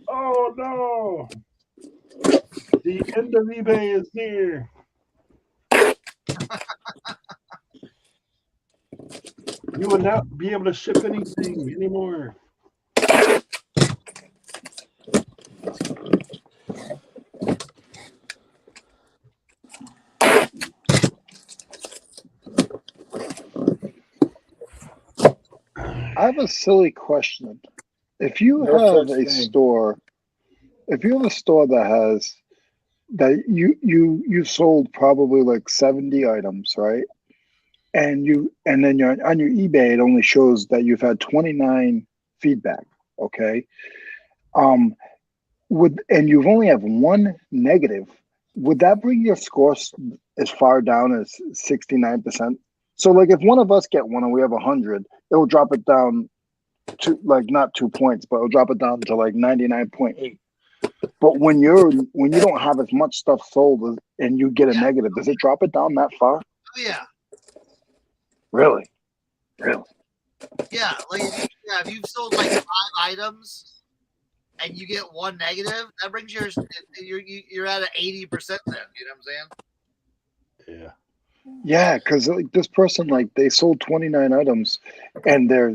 S2: Oh no! The end of eBay is near. You will not be able to ship anything anymore.
S1: I have a silly question. If you
S3: No
S1: have
S3: such
S1: a
S3: thing.
S1: store, if you have a store that has that you sold probably like 70 items, right? And then you're on your eBay, it only shows that you've had 29 feedback. Okay. And you've only have one negative, would that bring your score as far down as 69%? So like if one of us get one and we have 100, it will drop it down to like not 2 points, but it'll drop it down to like 99.8. But when you don't have as much stuff sold and you get a negative, does it drop it down that far?
S4: Oh, yeah.
S1: Really?
S4: Yeah. Like, if you've sold like 5 items and you get one negative, that brings you're at an 80% then. You know what I'm saying?
S2: Yeah.
S1: Yeah, because like this person, like they sold 29 items, and their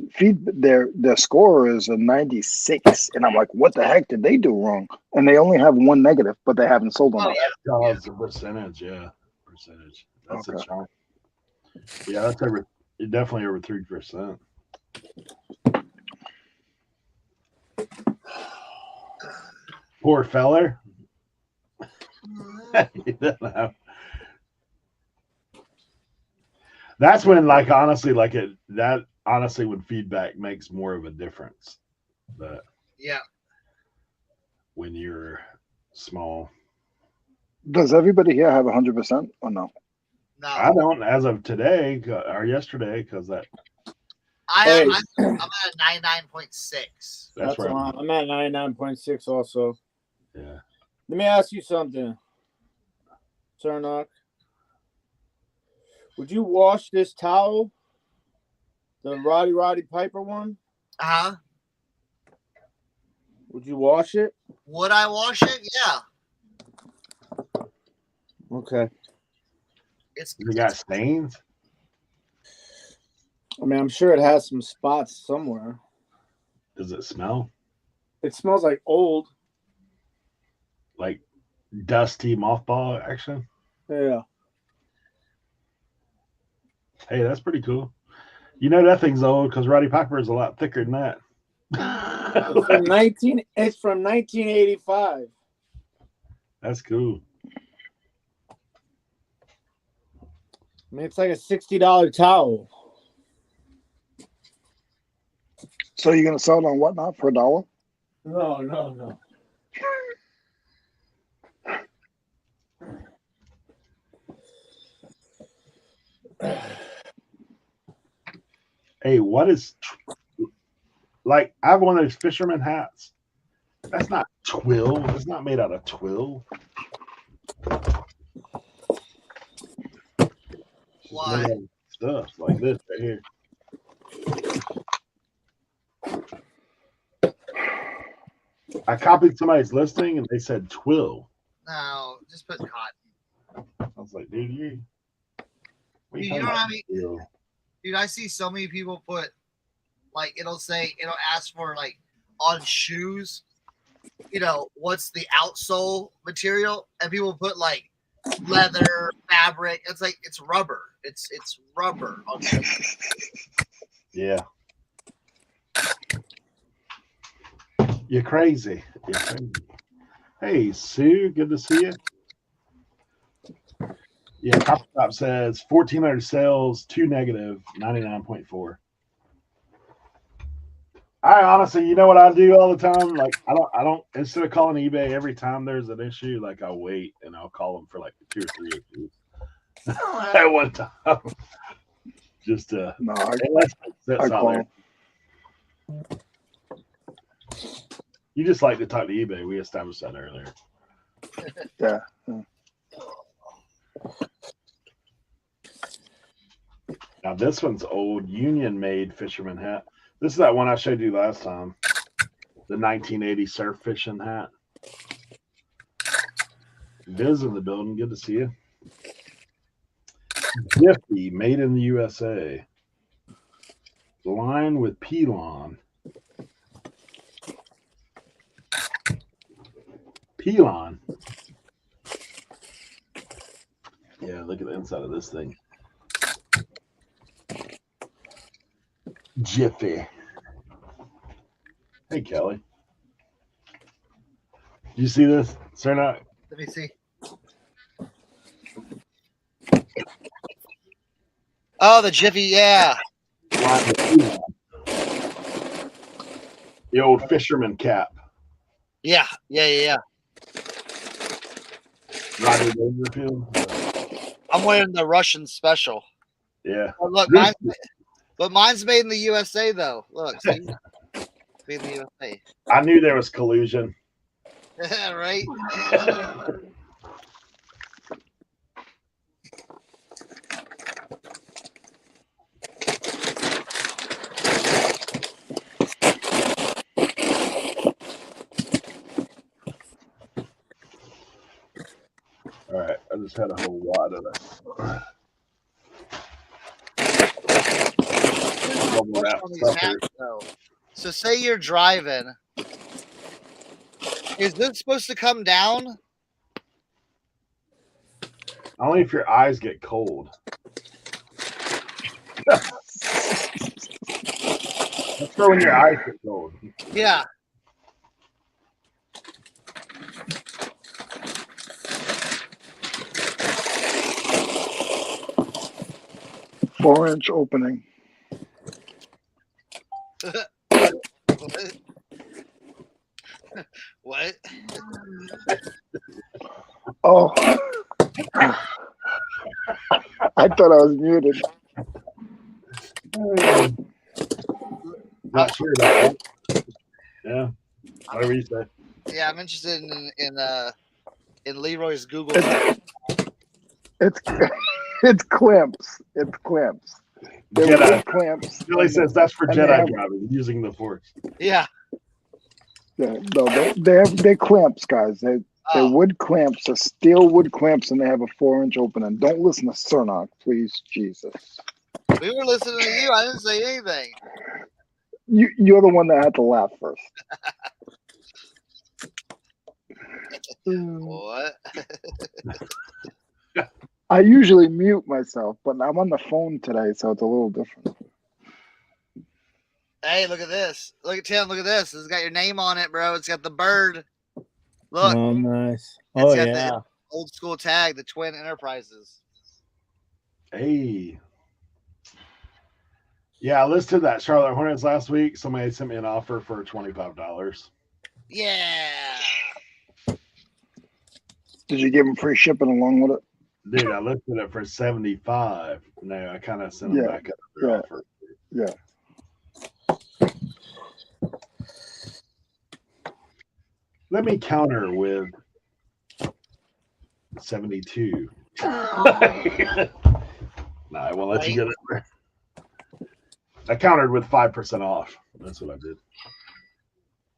S1: score is a 96, and I'm like, what the heck did they do wrong? And they only have one negative, but they haven't sold enough.
S2: That's a percentage, yeah. Percentage. That's a chunk. Yeah, that's definitely over 3%. Poor feller. He doesn't have. That's when, like, honestly, when feedback makes more of a difference. But
S4: yeah,
S2: when you're small,
S1: Does everybody here have 100% or no?
S4: no,
S2: I don't as of today or yesterday because that.
S4: I'm at 99.6.
S2: That's where
S3: I'm at 99.6 also.
S2: Yeah.
S3: Let me ask you something, Cernoch. Would you wash this towel? The Roddy Piper one?
S4: Uh-huh.
S3: Would you wash it?
S4: Would I wash it? Yeah.
S3: Okay.
S2: It got stains?
S3: I mean, I'm sure it has some spots somewhere.
S2: Does it smell?
S3: It smells like old.
S2: Like dusty mothball action?
S3: Yeah.
S2: Hey, that's pretty cool. You know that thing's old because Roddy Piper is a lot thicker than that.
S3: It's from 1985.
S2: That's cool.
S3: I mean, it's like a $60 towel.
S1: So you're gonna sell it on Whatnot for $1?
S3: No.
S2: Hey, what is like? I have one of those fisherman hats. That's not twill. It's not made out of twill.
S4: Why?
S2: Stuff like this right here. I copied somebody's listing and they said twill.
S4: No, just put cotton.
S2: I was like, dude, you
S4: don't have any. Dude, I see so many people put like it'll ask for like on shoes, what's the outsole material, and people put like leather, fabric. It's like it's rubber. It's rubber on shoes.
S2: Yeah. You're crazy. Hey, Sue, good to see you. Yeah, Copper Top says 1,400 sales, 2 negative, 99.4. I honestly, you know what I do all the time? Like I don't instead of calling eBay every time there's an issue, like I'll wait and I'll call them for like 2 or 3 issues at one time. Just
S1: No,
S2: that's
S1: I
S2: all
S1: call
S2: there. You just like to talk to eBay. We established that earlier.
S1: Yeah.
S2: Now this one's old Union-made fisherman hat. This is that one I showed you last time. The 1980 surf fishing hat. Viz in the building. Good to see you. Jiffy, made in the USA. Line with Pelon. Pelon. Yeah, look at the inside of this thing. Jiffy. Hey, Kelly. Did you see this? Cernoch?
S4: Let me see. Oh, the Jiffy, yeah.
S2: The old fisherman cap.
S4: Yeah.
S2: Rodney Dangerfield.
S4: I'm wearing the Russian special.
S2: Yeah.
S4: Oh, look, mine's made in the USA though. Look, see? Made in the USA.
S2: I knew there was collusion.
S4: Right?
S2: All right, I just had a whole wad of it.
S4: So say you're driving. Is this supposed to come down?
S2: Only if your eyes get cold. That's for when your eyes get cold.
S4: Yeah.
S1: Four-inch opening.
S4: What?
S1: Oh. I thought I was muted.
S2: Not sure about that. Yeah. Whatever you say.
S4: Yeah, I'm interested in Leroy's Google.
S1: It's clamps. It's clamps. They're wood clamps.
S2: Billy says that's for Jedi driving, using the Force.
S4: Yeah.
S1: Yeah, no, they're clamps, guys. They're wood clamps. They're steel wood clamps, and they have a 4-inch opening. Don't listen to Cernoch, please, Jesus.
S4: We were listening to you. I didn't say anything.
S1: You're the one that had to laugh first.
S4: What?
S1: I usually mute myself, but I'm on the phone today, so it's a little different.
S4: Hey, look at this. Look at Tim. Look at this. It's got your name on it, bro. It's got the bird. Look.
S5: Oh, nice.
S4: It's got the old school tag, the Twin Enterprises.
S2: Hey. Yeah, I listed that Charlotte Hornets last week. Somebody sent me an offer for $25.
S4: Yeah.
S1: Did you give them free shipping along with it?
S2: Dude, I listed it for $75. No, I kind of sent them back up their offer.
S1: Yeah.
S2: Let me counter with 72. No, I won't let you get it there. I countered with 5% off. That's what I did.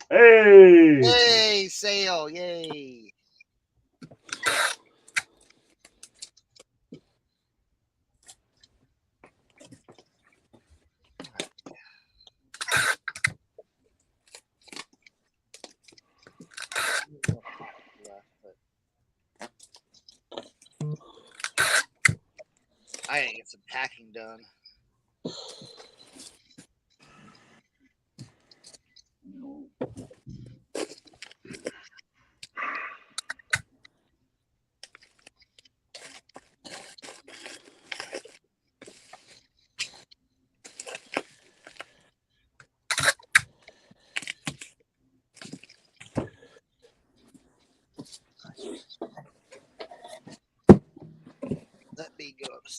S2: Hey!
S4: Hey, sale. Yay. I gotta get some packing done.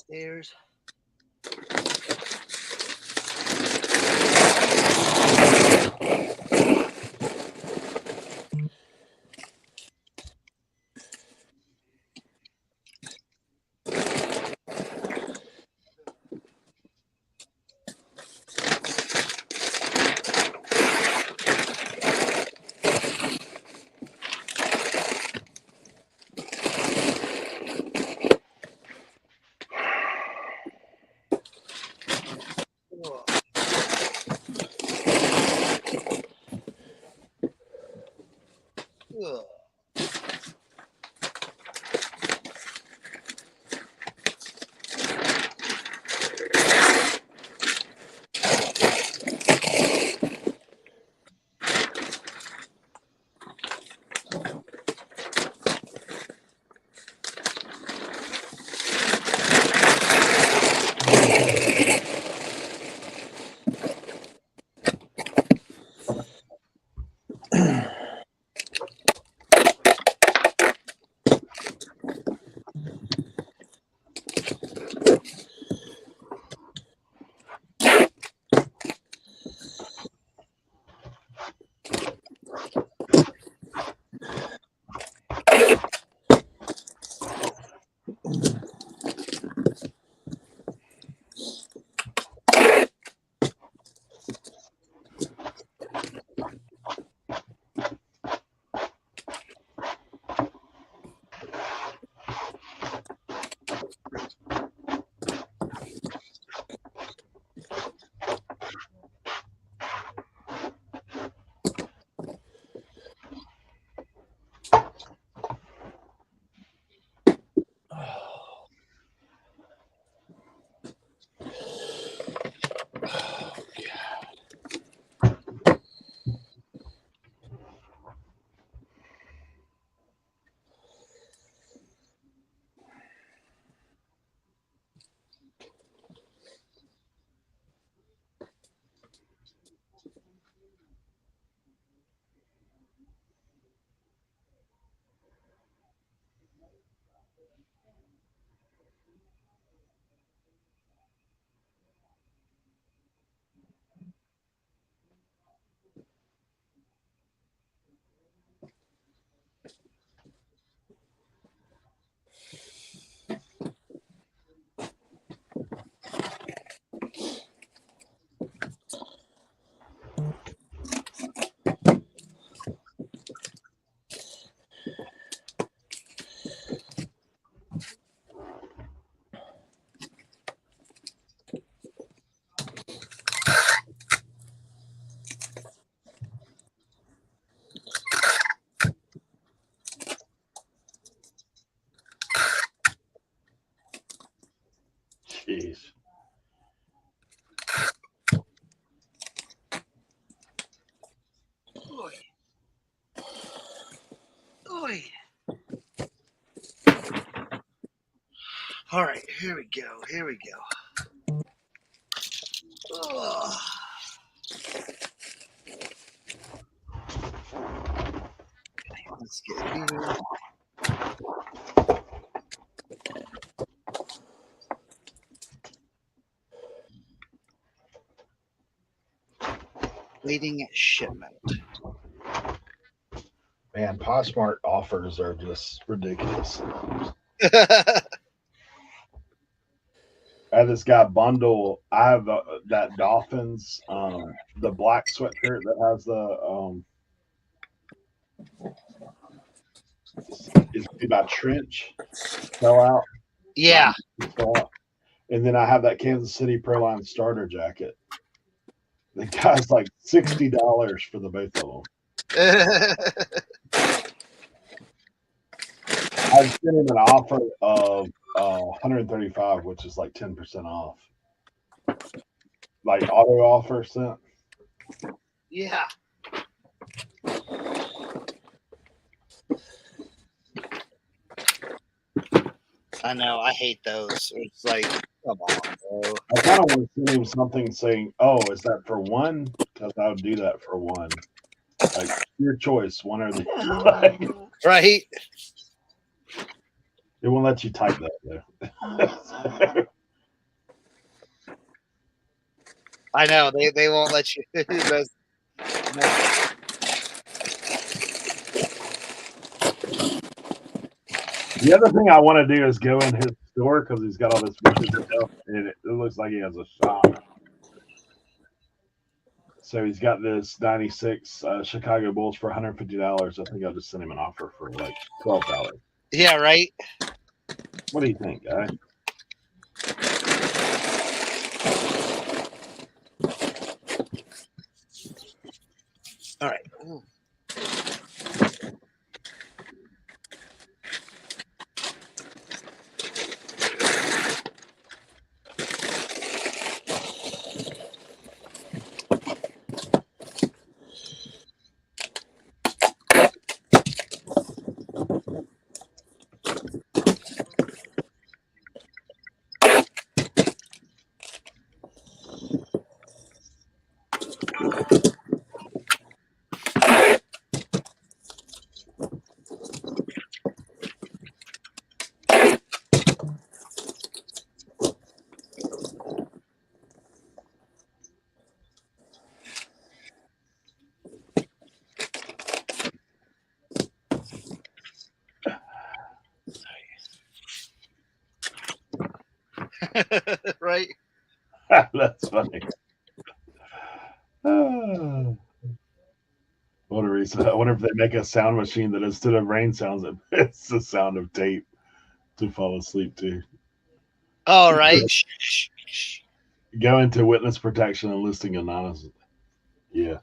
S4: Stairs. Ugh.
S2: Jeez.
S4: Oy. Oy. All right, here we go. Here we go. Ugh. Let's get here. Waiting shipment.
S2: Man, Poshmark offers are just ridiculous. I had this guy bundle. I have that Dolphins, the black sweatshirt that has the it's made by Trench fell out.
S4: Yeah.
S2: And then I have that Kansas City Proline starter jacket. The guy's like $60 for the both of them. I've sent him an offer of 135, which is like 10% off. Like auto offer sent.
S4: Yeah. I know. I hate those. It's like, come on, bro.
S2: I kind of want to send him something saying, "Oh, is that for one?" Because I would do that for one. Like your choice, one or the like,
S4: Right.
S2: it won't let you type that though.
S4: I know they won't let you. Those-
S2: The other thing I want to do is go in his store because he's got all this vintage stuff, and it looks like he has a shop. So he's got this '96 Chicago Bulls for $150. I think I'll just send him an offer for like $12.
S4: Yeah, right.
S2: What do you think, guy?
S4: All right. Ooh. Right.
S2: That's funny. I wonder if they make a sound machine that instead of rain sounds, it's the sound of tape to fall asleep to.
S4: All right.
S2: Go into witness protection and listing anonymous. Yeah.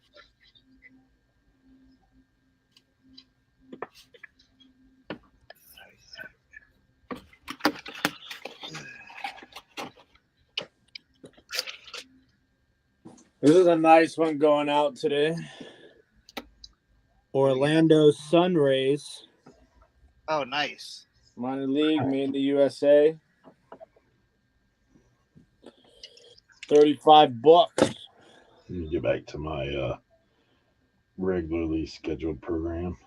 S5: This is a nice one going out today. Orlando Sun Rays.
S4: Oh, nice.
S5: Minor league, made in the USA. $35.
S2: Let me get back to my regularly scheduled program.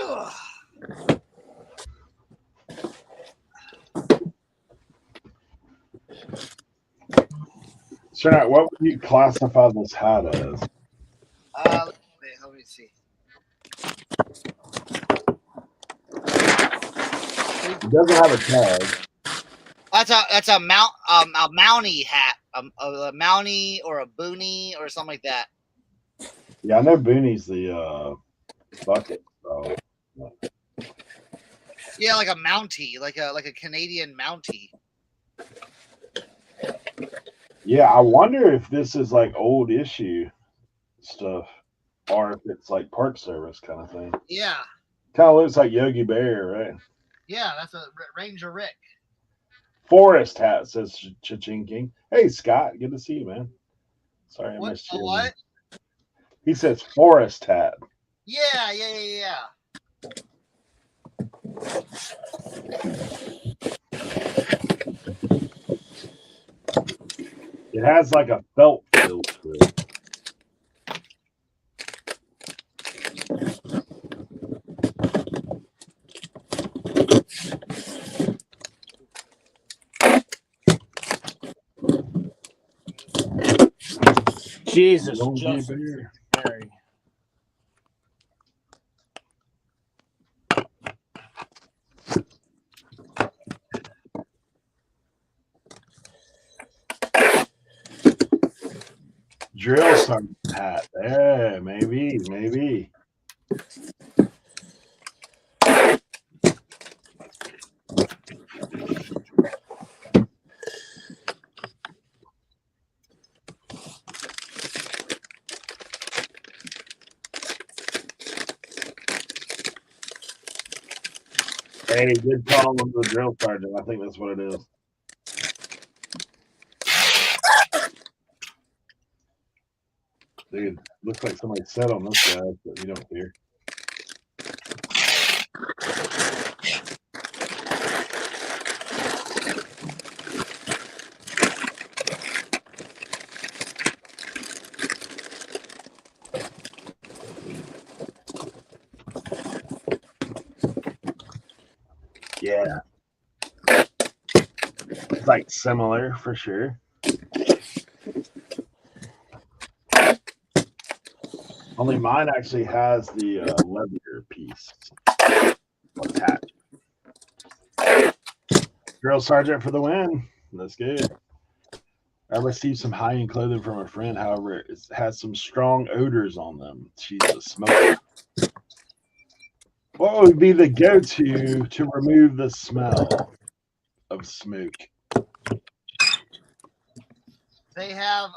S4: Ugh.
S2: Cernoch, what would you classify this hat as?
S4: Let me see.
S2: It doesn't have a tag.
S4: That's a mountie hat, a mountie or a boonie or something like that.
S2: Yeah, I know Booney's the bucket. So.
S4: Yeah, like a mountie, like a Canadian mountie.
S2: Yeah, I wonder if this is like old issue stuff, or if it's like Park Service kind of thing.
S4: Yeah.
S2: Kind of looks like Yogi Bear, right?
S4: Yeah, that's a Ranger Rick.
S2: Forest hat, says Cha-Ching King. Hey, Scott, good to see you, man. Sorry I missed you.
S4: What?
S2: He says forest hat.
S4: Yeah.
S2: It has like a felt feel to it.
S5: Jesus,
S2: Yogi
S5: Justin.
S2: Bear.
S5: Mary.
S2: Drill sergeant hat. Yeah, maybe. Hey, good call on the drill sergeant. I think that's what it is. Dude, looks like somebody sat on this guy, but you don't care. Yeah. It's like similar for sure. Only mine actually has the leather piece attached. Drill Sergeant for the win. That's good. I received some high-end clothing from a friend. However, it has some strong odors on them. She's a smoker. What would be the go-to to remove the smell of smoke?
S4: They have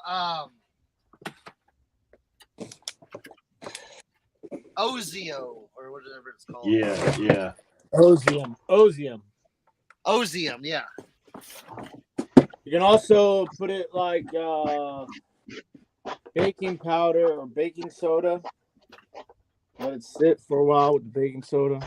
S4: Ozio or whatever it's called.
S2: Yeah.
S5: Ozium.
S4: Ozium, yeah.
S5: You can also put it like baking powder or baking soda. Let it sit for a while with the baking soda.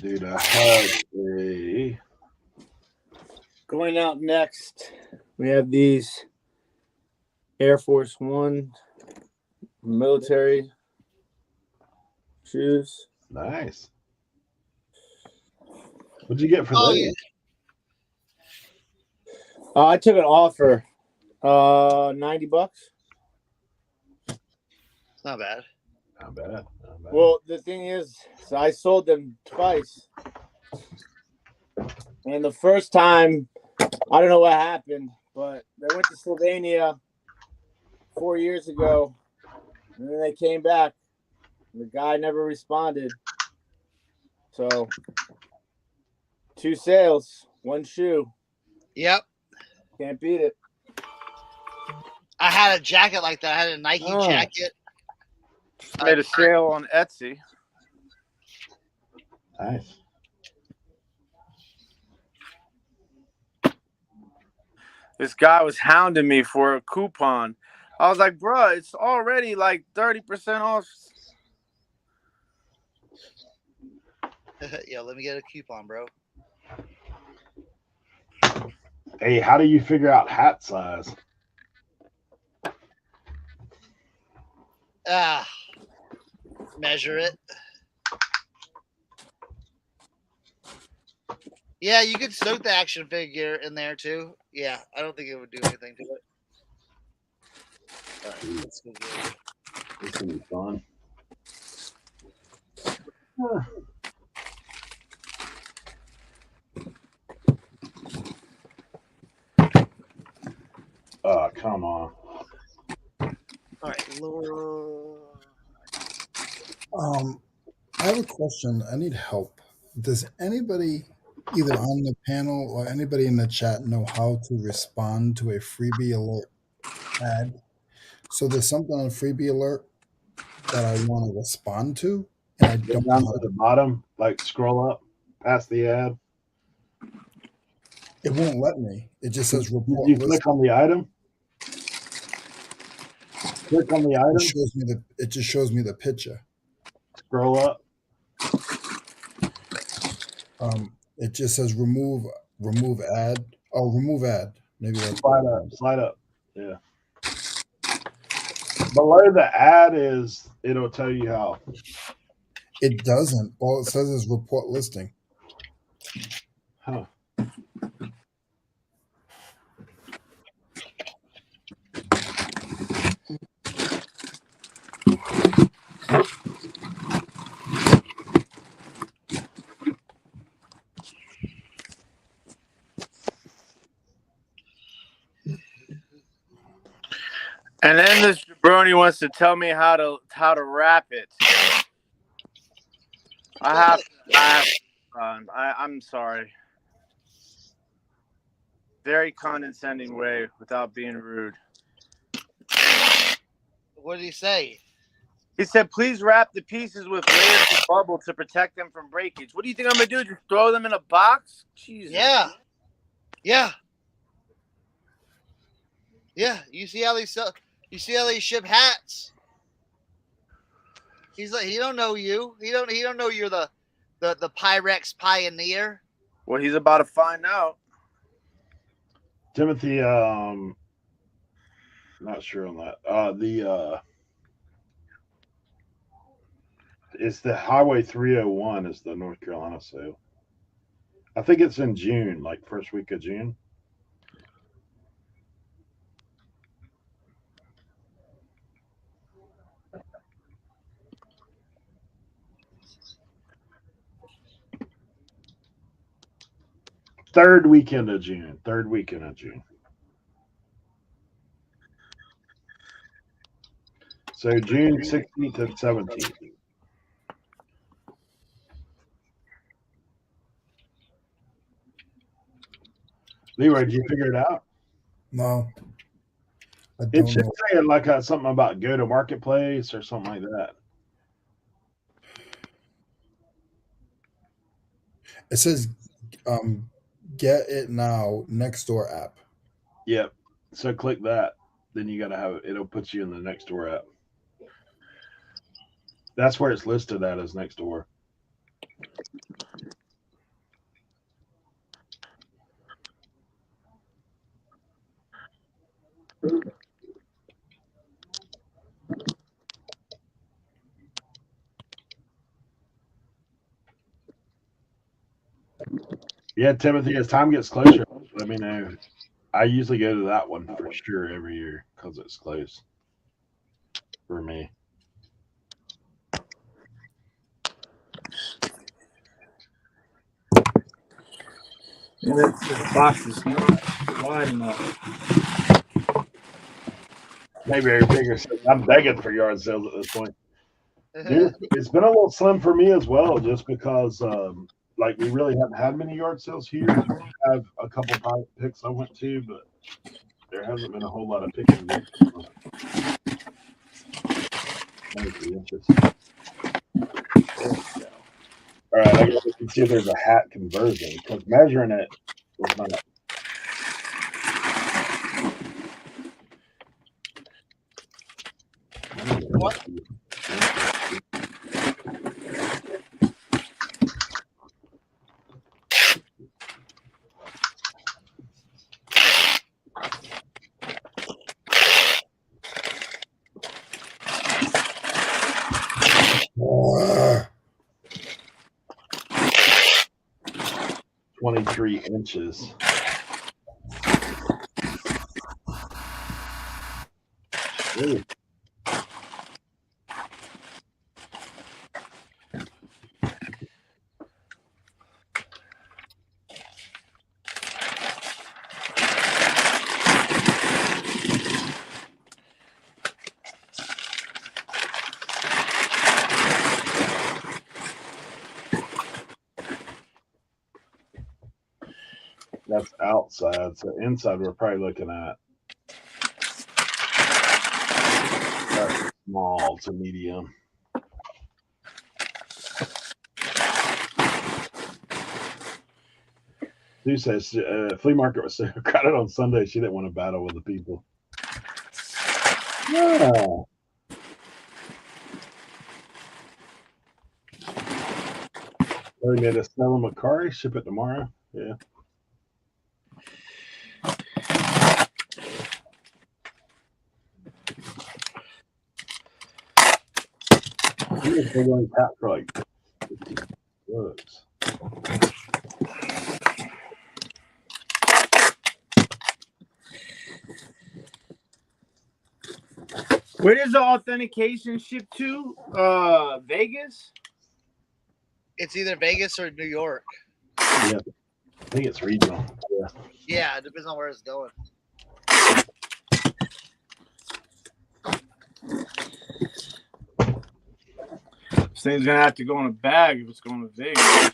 S2: Dude, I have a...
S5: Going out next, we have these Air Force One military shoes.
S2: Nice. What'd you get for those?
S4: Yeah.
S5: I took an offer, $90.
S4: It's not bad.
S2: Not bad.
S5: Well, the thing is, so I sold them twice. And the first time, I don't know what happened, but they went to Slovenia 4 years ago, and then they came back. The guy never responded. So, 2 sales, 1 shoe.
S4: Yep.
S5: Can't beat it.
S4: I had a jacket like that. I had a Nike jacket.
S3: Made a sale on Etsy.
S2: Nice.
S3: This guy was hounding me for a coupon. I was like, bro, it's already like 30% off.
S4: Yo, let me get a coupon, bro.
S2: Hey, how do you figure out hat size?
S4: Measure it. Yeah, you could soak the action figure in there too. Yeah, I don't think it would do anything to it. All right, let's go get it.
S2: This is gonna be fun. Oh, come on.
S4: All right, Laura.
S6: I have a question. I need help. Does anybody, either on the panel or anybody in the chat, know how to respond to a freebie alert ad? So there's something on freebie alert that I want to respond to, and I
S2: Go
S6: don't
S2: down
S6: know.
S2: to the bottom, like scroll up past the ad.
S6: It won't let me. It just says report
S2: You
S6: list.
S2: click on the item. Click on the
S6: It
S2: item.
S6: shows me it just shows me the picture.
S2: Scroll up.
S6: It just says remove ad. Oh, remove ad. Maybe that's
S2: Slide up. Yeah. Below the ad it'll tell you how.
S6: It doesn't. All it says is report listing.
S2: Huh.
S3: And then this jabroni wants to tell me how to wrap it. I'm sorry. Very condescending way without being rude.
S4: What did he say?
S3: He said, please wrap the pieces with layers of bubble to protect them from breakage. What do you think I'm going to do? Just throw them in a box? Jesus.
S4: Yeah. Yeah, you see how they sell. You see how they ship hats. He's like, he don't know you. He don't know you're the Pyrex pioneer.
S3: Well, he's about to find out.
S2: Timothy, not sure on that. It's the Highway 301 is the North Carolina sale. I think it's in June, like first week of June. Third weekend of June. So June 16th and 17th. Leroy, did you figure it out?
S6: No.
S2: It should say like something about go to marketplace or something like that.
S6: It says get it now Nextdoor app.
S2: Yep. So click that. Then you gotta have it. It'll put you in the Nextdoor app. That's where it's listed at as Nextdoor. Yeah, Timothy, as time gets closer, let me know. I usually go to that one for sure every year because it's close for me.
S5: And this box is not wide enough.
S2: Maybe a bigger. I'm begging for yard sales at this point. Dude, it's been a little slim for me as well, just because like we really haven't had many yard sales here. We have a couple private picks I went to, but there hasn't been a whole lot of picking. 23 inches. All right, I guess we can see if there's a hat conversion because measuring it was not.
S4: What?
S6: More.
S2: 23 inches. Ooh. That's outside. So inside, we're probably looking at small to medium. Sue says flea market was so crowded on Sunday, she didn't want to battle with the people. Yeah. We made a Stella McCarry, ship it tomorrow. Yeah. They're going to tap for like 50 bucks.
S5: Where does the authentication ship to? Vegas?
S4: It's either Vegas or New York.
S2: Yeah. I think it's regional. Yeah.
S4: Yeah, it depends on where it's going.
S5: This thing's gonna have to go in a bag if it's going to Vegas.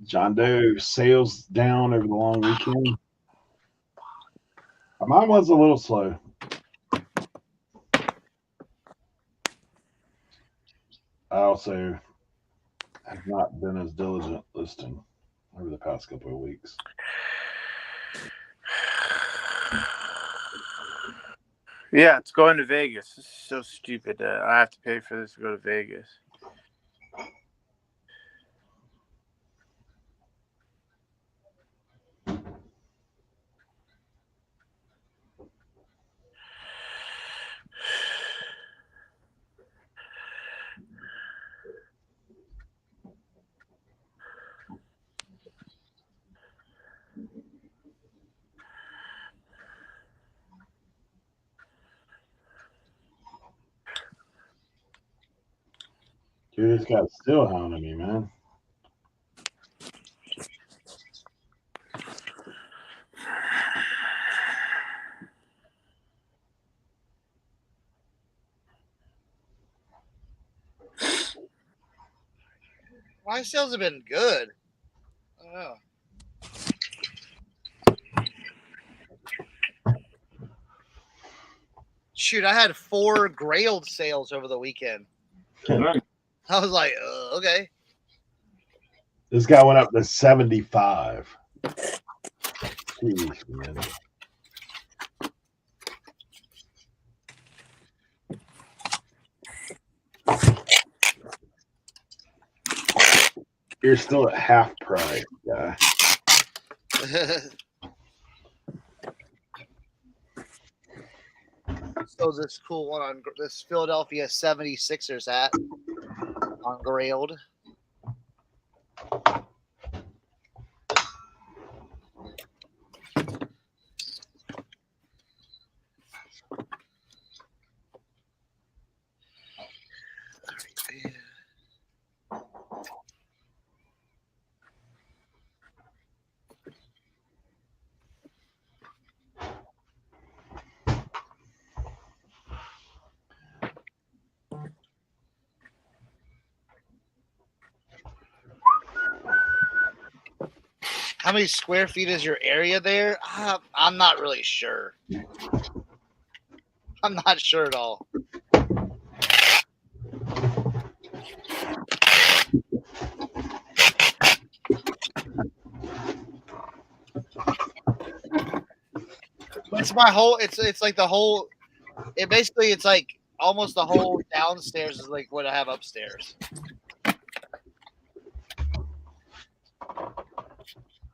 S2: John Doe sales down over the long weekend. Mine was a little slow. I also have not been as diligent listing over the past couple of weeks.
S3: Yeah, it's going to Vegas. This is so stupid. I have to pay for this to go to Vegas.
S2: Dude, this guy's still hounding me, man.
S4: My sales have been good. I don't know. Shoot, I had 4 Grailed sales over the weekend. I was like, okay.
S2: This guy went up to 75. Jeez, man. You're still at half price, guy.
S4: So this cool one on this Philadelphia 76ers hat on Grailed. How many square feet is your area there? I'm not really sure. I'm not sure at all. It's my whole. It's like the whole. It basically it's like almost the whole downstairs is like what I have upstairs.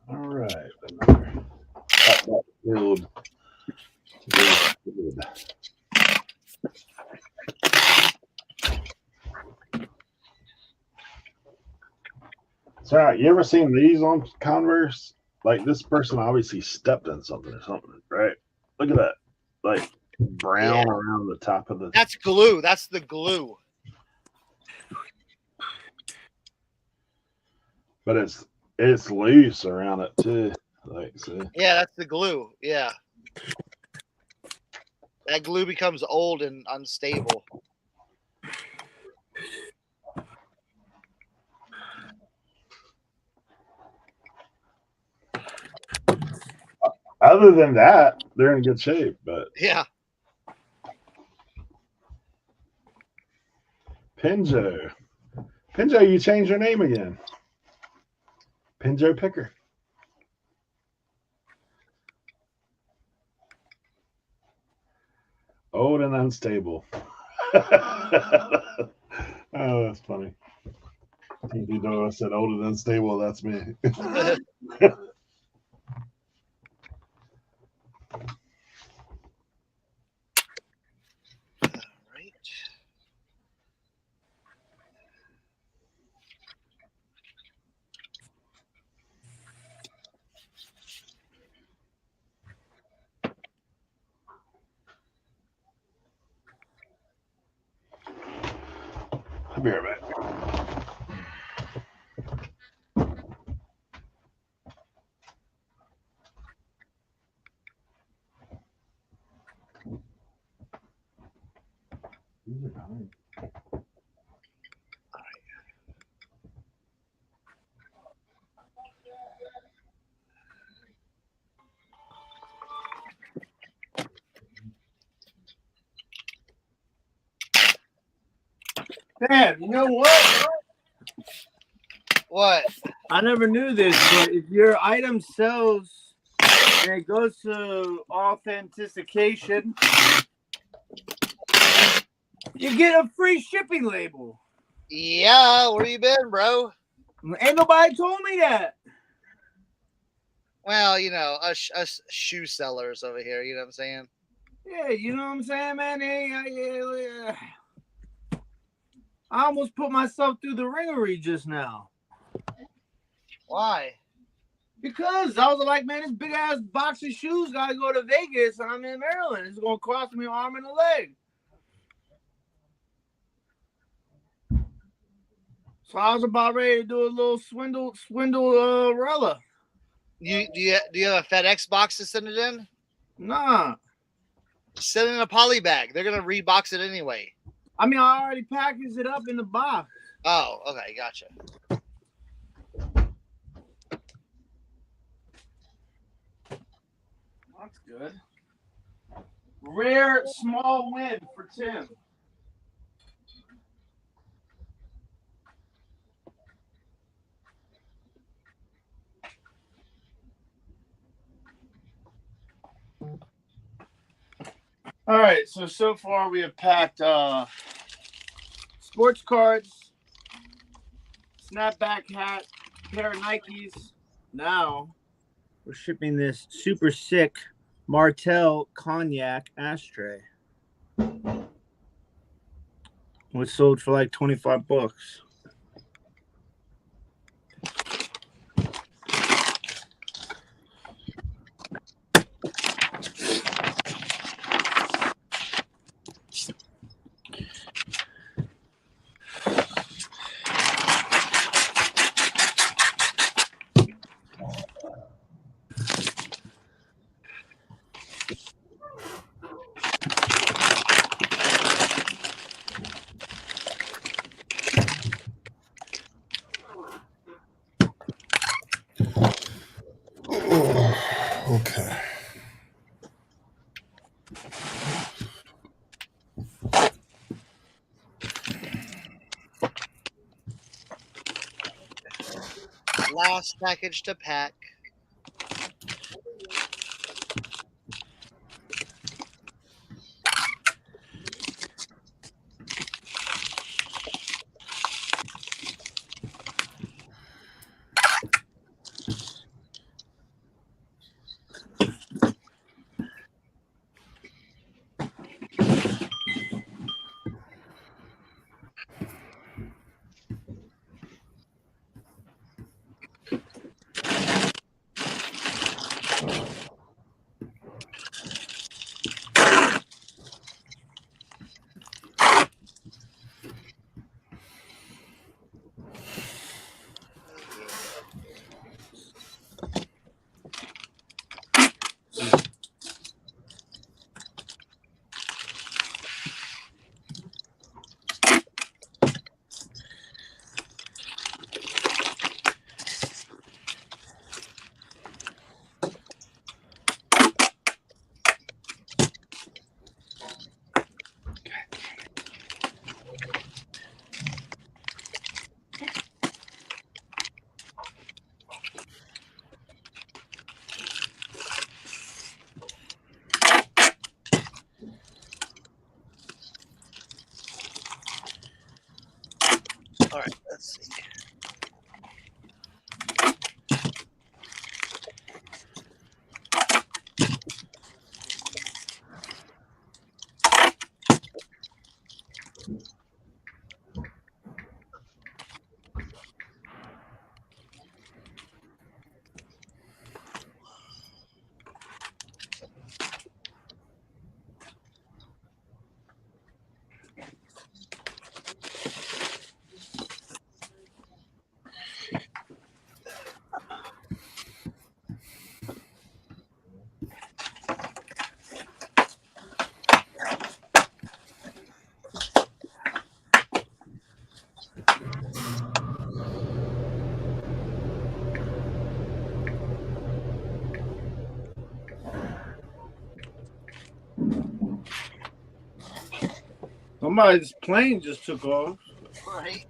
S2: All right. Build. So, you ever seen these on Converse? Like, this person obviously stepped in something or something, right? Look at that. Like, brown around the top of the...
S4: That's glue. That's the glue.
S2: But it's loose around it, too. Like, see?
S4: Yeah, that's the glue. Yeah. That glue becomes old and unstable.
S2: Other than that, they're in good shape, but...
S4: Yeah.
S2: Pinjo. Pinjo, you changed your name again. Pinjo Picker. Old and unstable. Oh, that's funny. You know, I said old and unstable. That's me. I'll be right back.
S5: Damn, you know what?
S4: What?
S5: I never knew this, but if your item sells and it goes to authentication, you get a free shipping label.
S4: Yeah, where you been, bro?
S5: Ain't nobody told me that.
S4: Well, you know, us shoe sellers over here, you know what I'm saying?
S5: Yeah, you know what I'm saying, man? I almost put myself through the ringery just now.
S4: Why?
S5: Because I was like, man, this big ass box of shoes got to go to Vegas and I'm in Maryland. It's going to cost me an arm and a leg. So I was about ready to do a little swindle-rella.
S4: Do you have a FedEx box to send it in?
S5: Nah.
S4: Send it in a poly bag. They're gonna rebox it anyway.
S5: I mean, I already packaged it up in the box.
S4: Oh, okay, gotcha.
S5: That's good. Rare small win for Tim. All right, so far we have packed sports cards, snapback hat, pair of Nikes. Now we're shipping this super sick Martell cognac ashtray, which sold for like $25.
S6: Okay.
S4: Last package to pack. All right, let's see.
S5: Somebody's plane just took off.
S4: Right.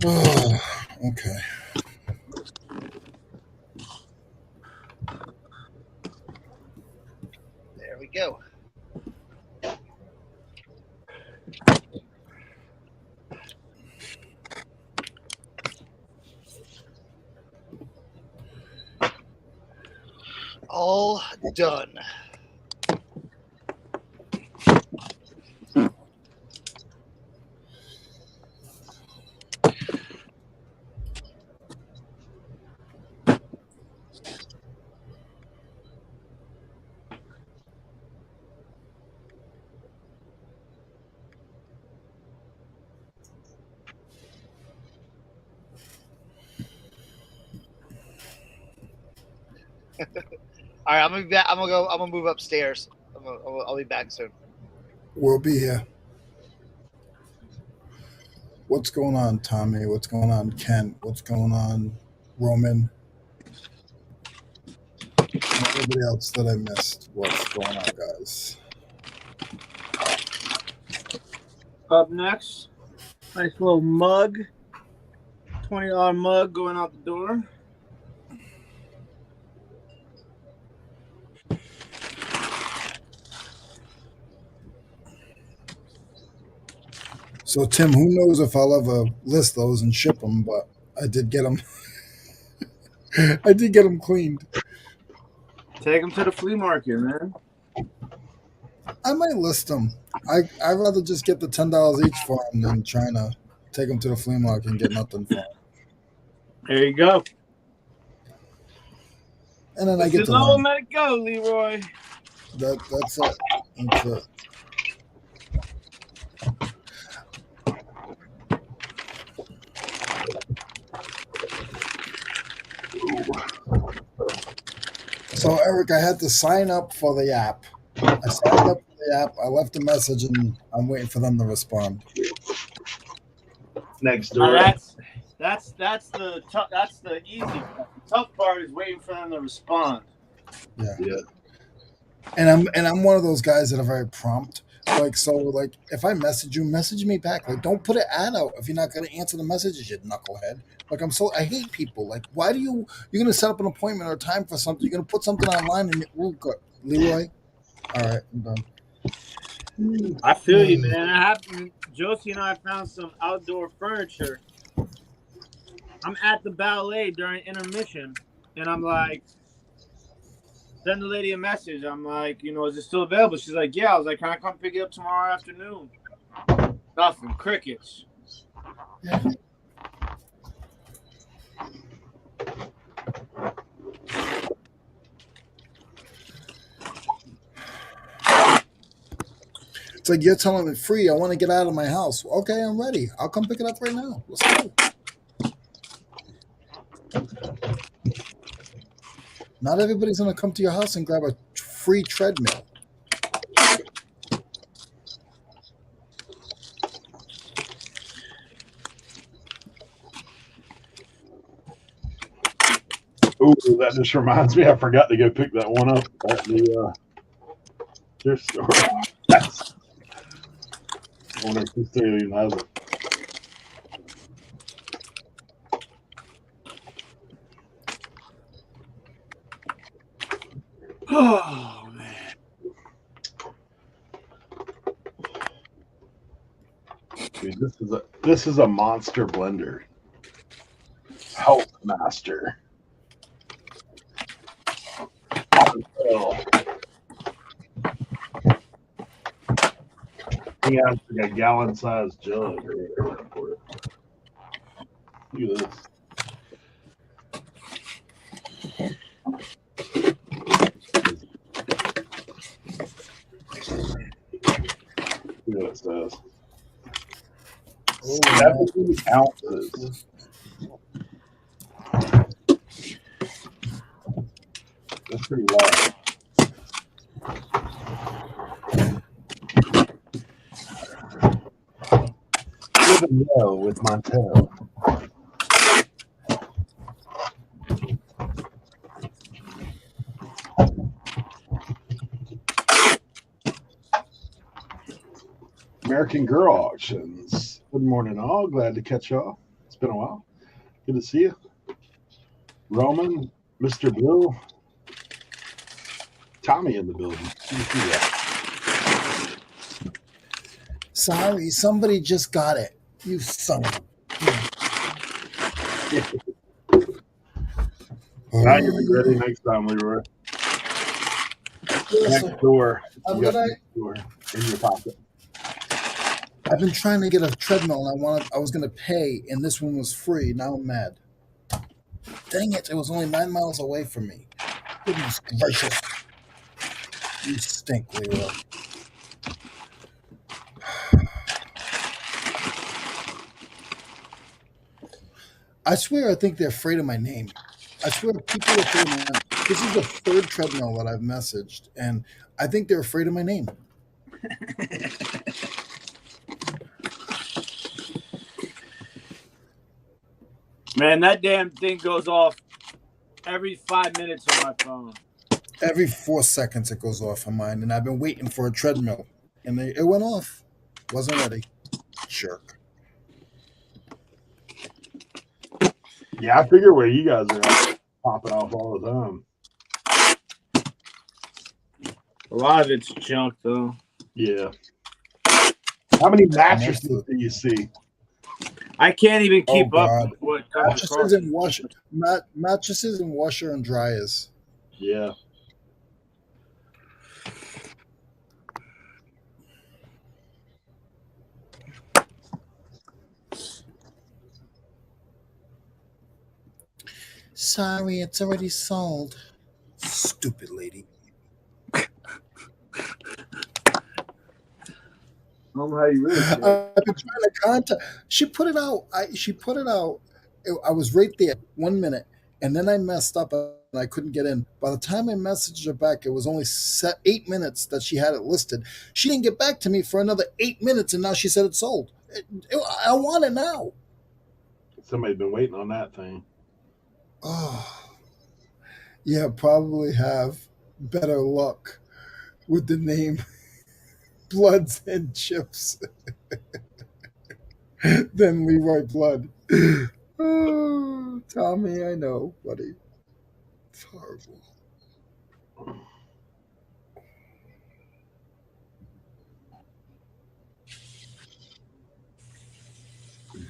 S6: Oh, okay.
S4: There we go. All done. All right, I'm gonna be back. I'm gonna move upstairs. I'll be back soon.
S6: We'll be here. What's going on, Tommy? What's going on, Kent? What's going on, Roman? Anybody else that I missed? What's going on, guys?
S5: Up next, nice little mug, $20 mug going out the door.
S6: So, Tim, who knows if I'll ever list those and ship them, but I did get them. I did get them cleaned.
S5: Take them to the flea market, man.
S6: I might list them. I'd rather just get the $10 each for them than trying to take them to the flea market and get nothing for them.
S5: There you go.
S6: And then I get to
S5: learn.
S6: learn.
S5: Let it go, Leroy.
S6: That's it. That's it. So, Eric, I had to sign up for the app. I signed up for the app. I left a message, and I'm waiting for them to respond.
S2: Next door.
S5: That's the easy part. The tough part is waiting for them to respond.
S6: Yeah. And I'm one of those guys that are very prompt. Like, if I message you, message me back. Like, don't put an ad out if you're not going to answer the messages, you knucklehead. Like, I hate people. Like, why you're going to set up an appointment or time for something? You're going to put something online and we're good. Leroy? All right, I'm done.
S5: I feel you, man. Josie and I found some outdoor furniture. I'm at the ballet during intermission. And I'm like, send the lady a message. I'm like, is it still available? She's like, yeah. I was like, can I come pick it up tomorrow afternoon? Nothing. Crickets.
S6: Yeah. It's like you're telling me free. I want to get out of my house. Okay, I'm ready. I'll come pick it up right now. Let's go. Not everybody's going to come to your house and grab a free treadmill.
S2: Ooh, that just reminds me. I forgot to go pick that one up at the thrift store. That's. I wonder if this still even has it.
S5: Oh man.
S2: Dude, this is a monster blender. Health Master. Oh. Yeah, it's like a gallon-sized jug. Look at this. See what it says. 70 ounces. That's pretty low. Living low with Montel. American Girl Auctions. Good morning, all. Glad to catch y'all. It's been a while. Good to see you. Roman, Mr. Bill, Tommy in the building.
S6: Sorry, somebody just got it. You son of
S2: Now you'll be ready next time, Leroy. Next door. You got next door in your pocket.
S6: I've been trying to get a treadmill and I was going to pay, and this one was free. Now I'm mad. Dang it, it was only 9 miles away from me. Goodness gracious. You stink, Leroy. I swear I think they're afraid of my name. I swear people are afraid of my name. This is the third treadmill that I've messaged, and I think they're afraid of my name.
S5: Man, that damn thing goes off every 5 minutes on my phone.
S6: Every 4 seconds it goes off on mine, and I've been waiting for a treadmill, and it went off. Wasn't ready. Jerk.
S2: Yeah, I figure where you guys are at, popping off all the time.
S5: A lot of it's junk, though.
S2: Yeah. How many mattresses do you see?
S5: I can't even keep up with what comes across.
S6: Mattresses and washer and dryers.
S2: Yeah.
S6: Sorry, it's already sold. Stupid lady.
S5: How you really
S6: I've been trying to contact. She put it out. I was right there 1 minute, and then I messed up and I couldn't get in. By the time I messaged her back, it was only 8 minutes that she had it listed. She didn't get back to me for another 8 minutes, and now she said it's sold. I want it now.
S2: Somebody's been waiting on that thing.
S6: Oh, yeah, probably have better luck with the name Bloods and Chips than Leroy Blood. Oh, Tommy, I know, buddy. It's horrible.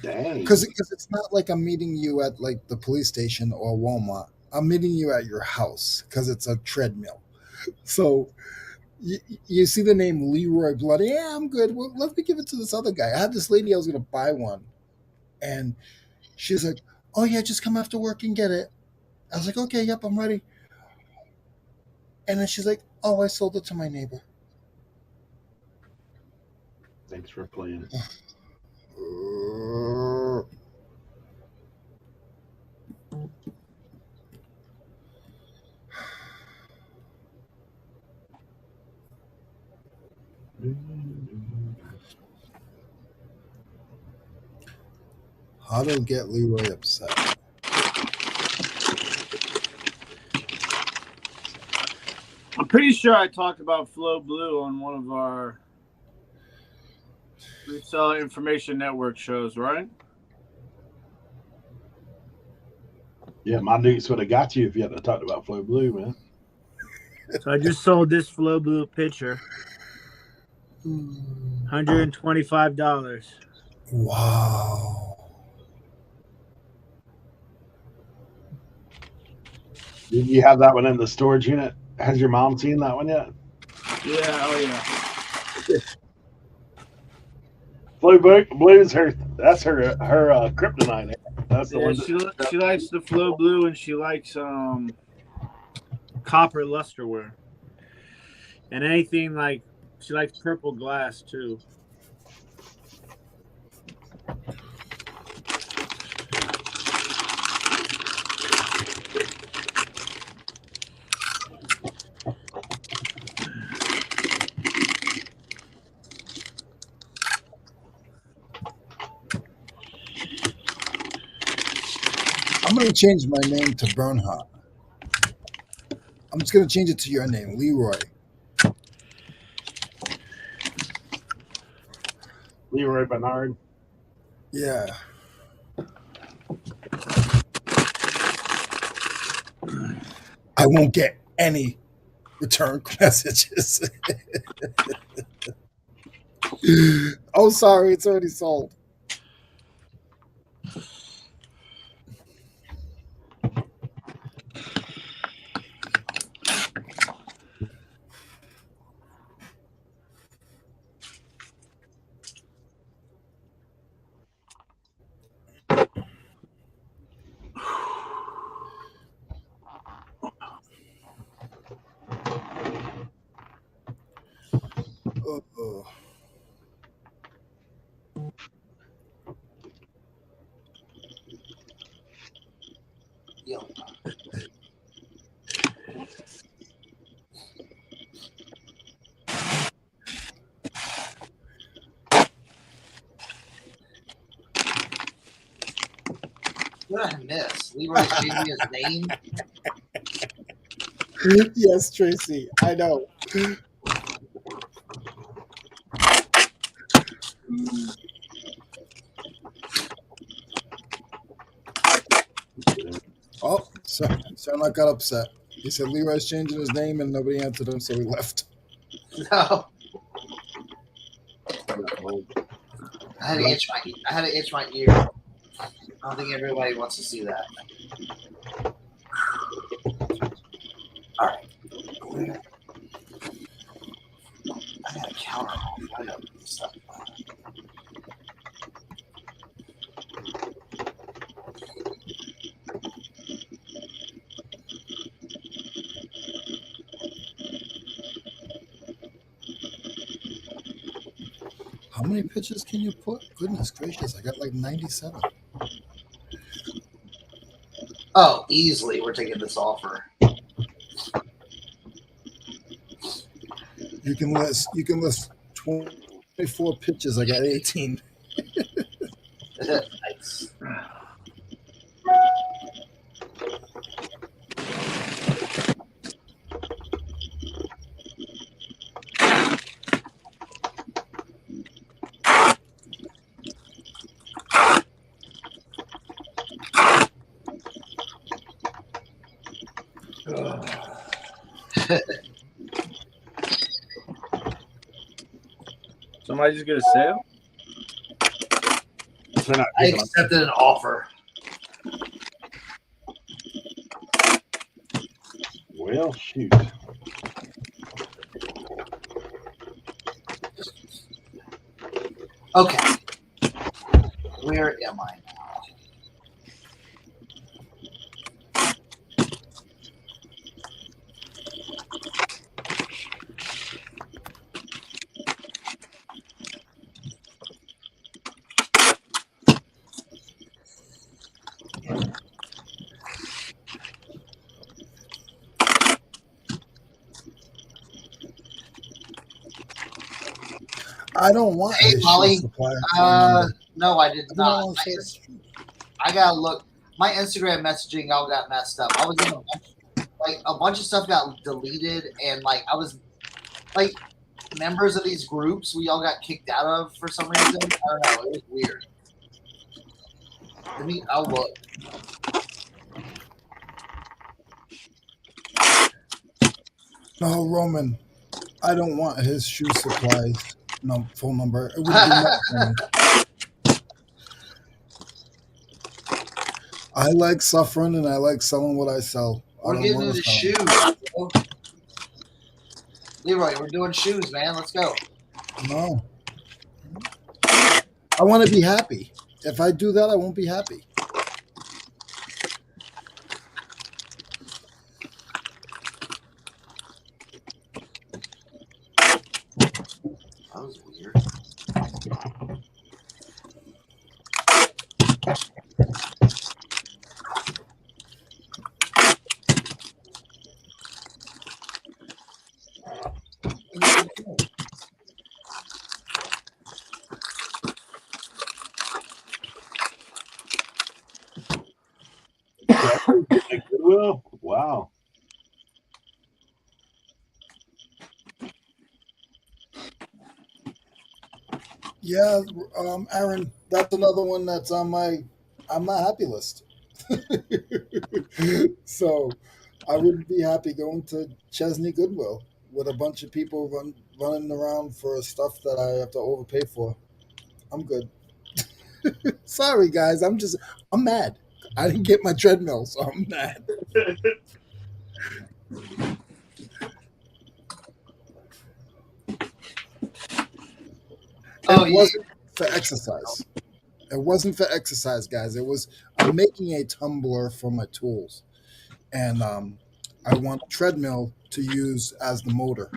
S2: Dang.
S6: Because it's not like I'm meeting you at like the police station or Walmart. I'm meeting you at your house because it's a treadmill. So you see the name Leroy Blood. Yeah, I'm good. Well, let me give it to this other guy. I had this lady I was going to buy one. And she's like, oh, yeah, just come after work and get it. I was like, okay, yep, I'm ready. And then she's like, oh, I sold it to my neighbor.
S2: Thanks for playing.
S6: How to get Leroy upset.
S5: I'm pretty sure I talked about Flow Blue on one of our Reseller Information Network shows, right?
S2: Yeah, my nukes would have got you if you hadn't talked about Flow Blue, man.
S5: So I just sold this Flow Blue pitcher. $125.
S6: Wow.
S2: Did you have that one in the storage unit? Has your mom seen that one yet?
S5: Yeah, oh yeah.
S2: Flow Blue's that's her kryptonite. That's the one.
S5: She likes the Flow Blue, and she likes copper lusterware, and anything like she likes purple glass too.
S6: I'm going to change my name to Bernhardt. I'm just going to change it to your name, Leroy.
S2: Leroy Bernard.
S6: Yeah. I won't get any return messages. Oh, sorry. It's already sold.
S4: What did I miss? Leroy's changing his name.
S6: Yes, Tracy. I know. Oh, Cernoch got upset. He said Leroy's changing his name, and nobody answered him, so he left.
S4: No. I had to itch my ear. I don't think everybody wants to see that. All right. I got a counter off. I got stuff.
S6: How many pitches can you put? Goodness gracious, I got like 97.
S4: Oh, easily. We're taking this offer.
S6: You can list 24 pitches. I got 18.
S4: Nice.
S5: Somebody just get a sale?
S4: I accepted an offer.
S2: Well, shoot.
S4: Okay. Where am I now?
S6: I don't want
S4: Hey,
S6: his
S4: Molly.
S6: shoe supplier phone number.
S4: No, I did
S6: I don't
S4: not.
S6: want to say his shoe.
S4: I gotta look. My Instagram messaging all got messed up. I was in a bunch of stuff got deleted, and like I was like members of these groups we all got kicked out of for some reason. I don't know. It was weird. I'll look.
S6: No, Roman, I don't want his shoe supplies phone number. It would be much for me. I like suffering and I like selling what I sell.
S4: We're getting into shoes. Bro. Leroy, we're doing shoes, man. Let's go.
S6: No. I want to be happy. If I do that, I won't be happy.
S4: That was weird.
S2: Goodwill? Wow.
S6: Yeah, Aaron, that's another one that's on my I'm not happy list. So I wouldn't be happy going to Chesney Goodwill with a bunch of people running around for stuff that I have to overpay for. I'm good. Sorry, guys. I'm mad. I didn't get my treadmill, so I'm mad. It wasn't for exercise. It wasn't for exercise, guys. I'm making a tumbler for my tools, and I want a treadmill to use as the motor.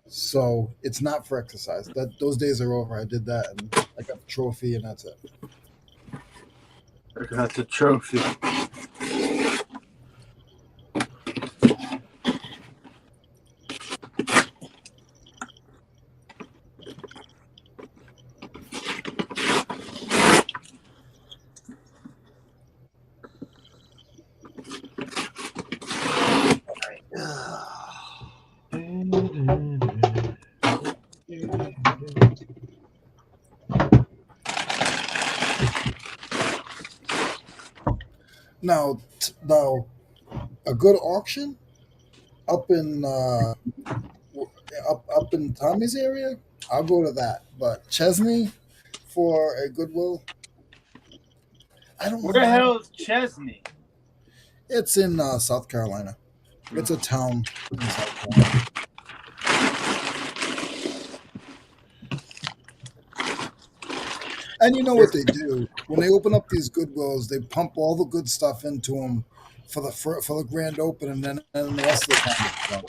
S6: So it's not for exercise. Those days are over. I did that, and I got the trophy, and that's it.
S3: I got the trophy.
S6: Now, a good auction up in up in Tommy's area, I'll go to that. But Chesney for a Goodwill, I don't know.
S5: Where the hell is Chesney?
S6: It's in South Carolina. It's a town in South Carolina. And you know what they do when they open up these Goodwills? They pump all the good stuff into them for the grand opening, and then the rest of the time it's done.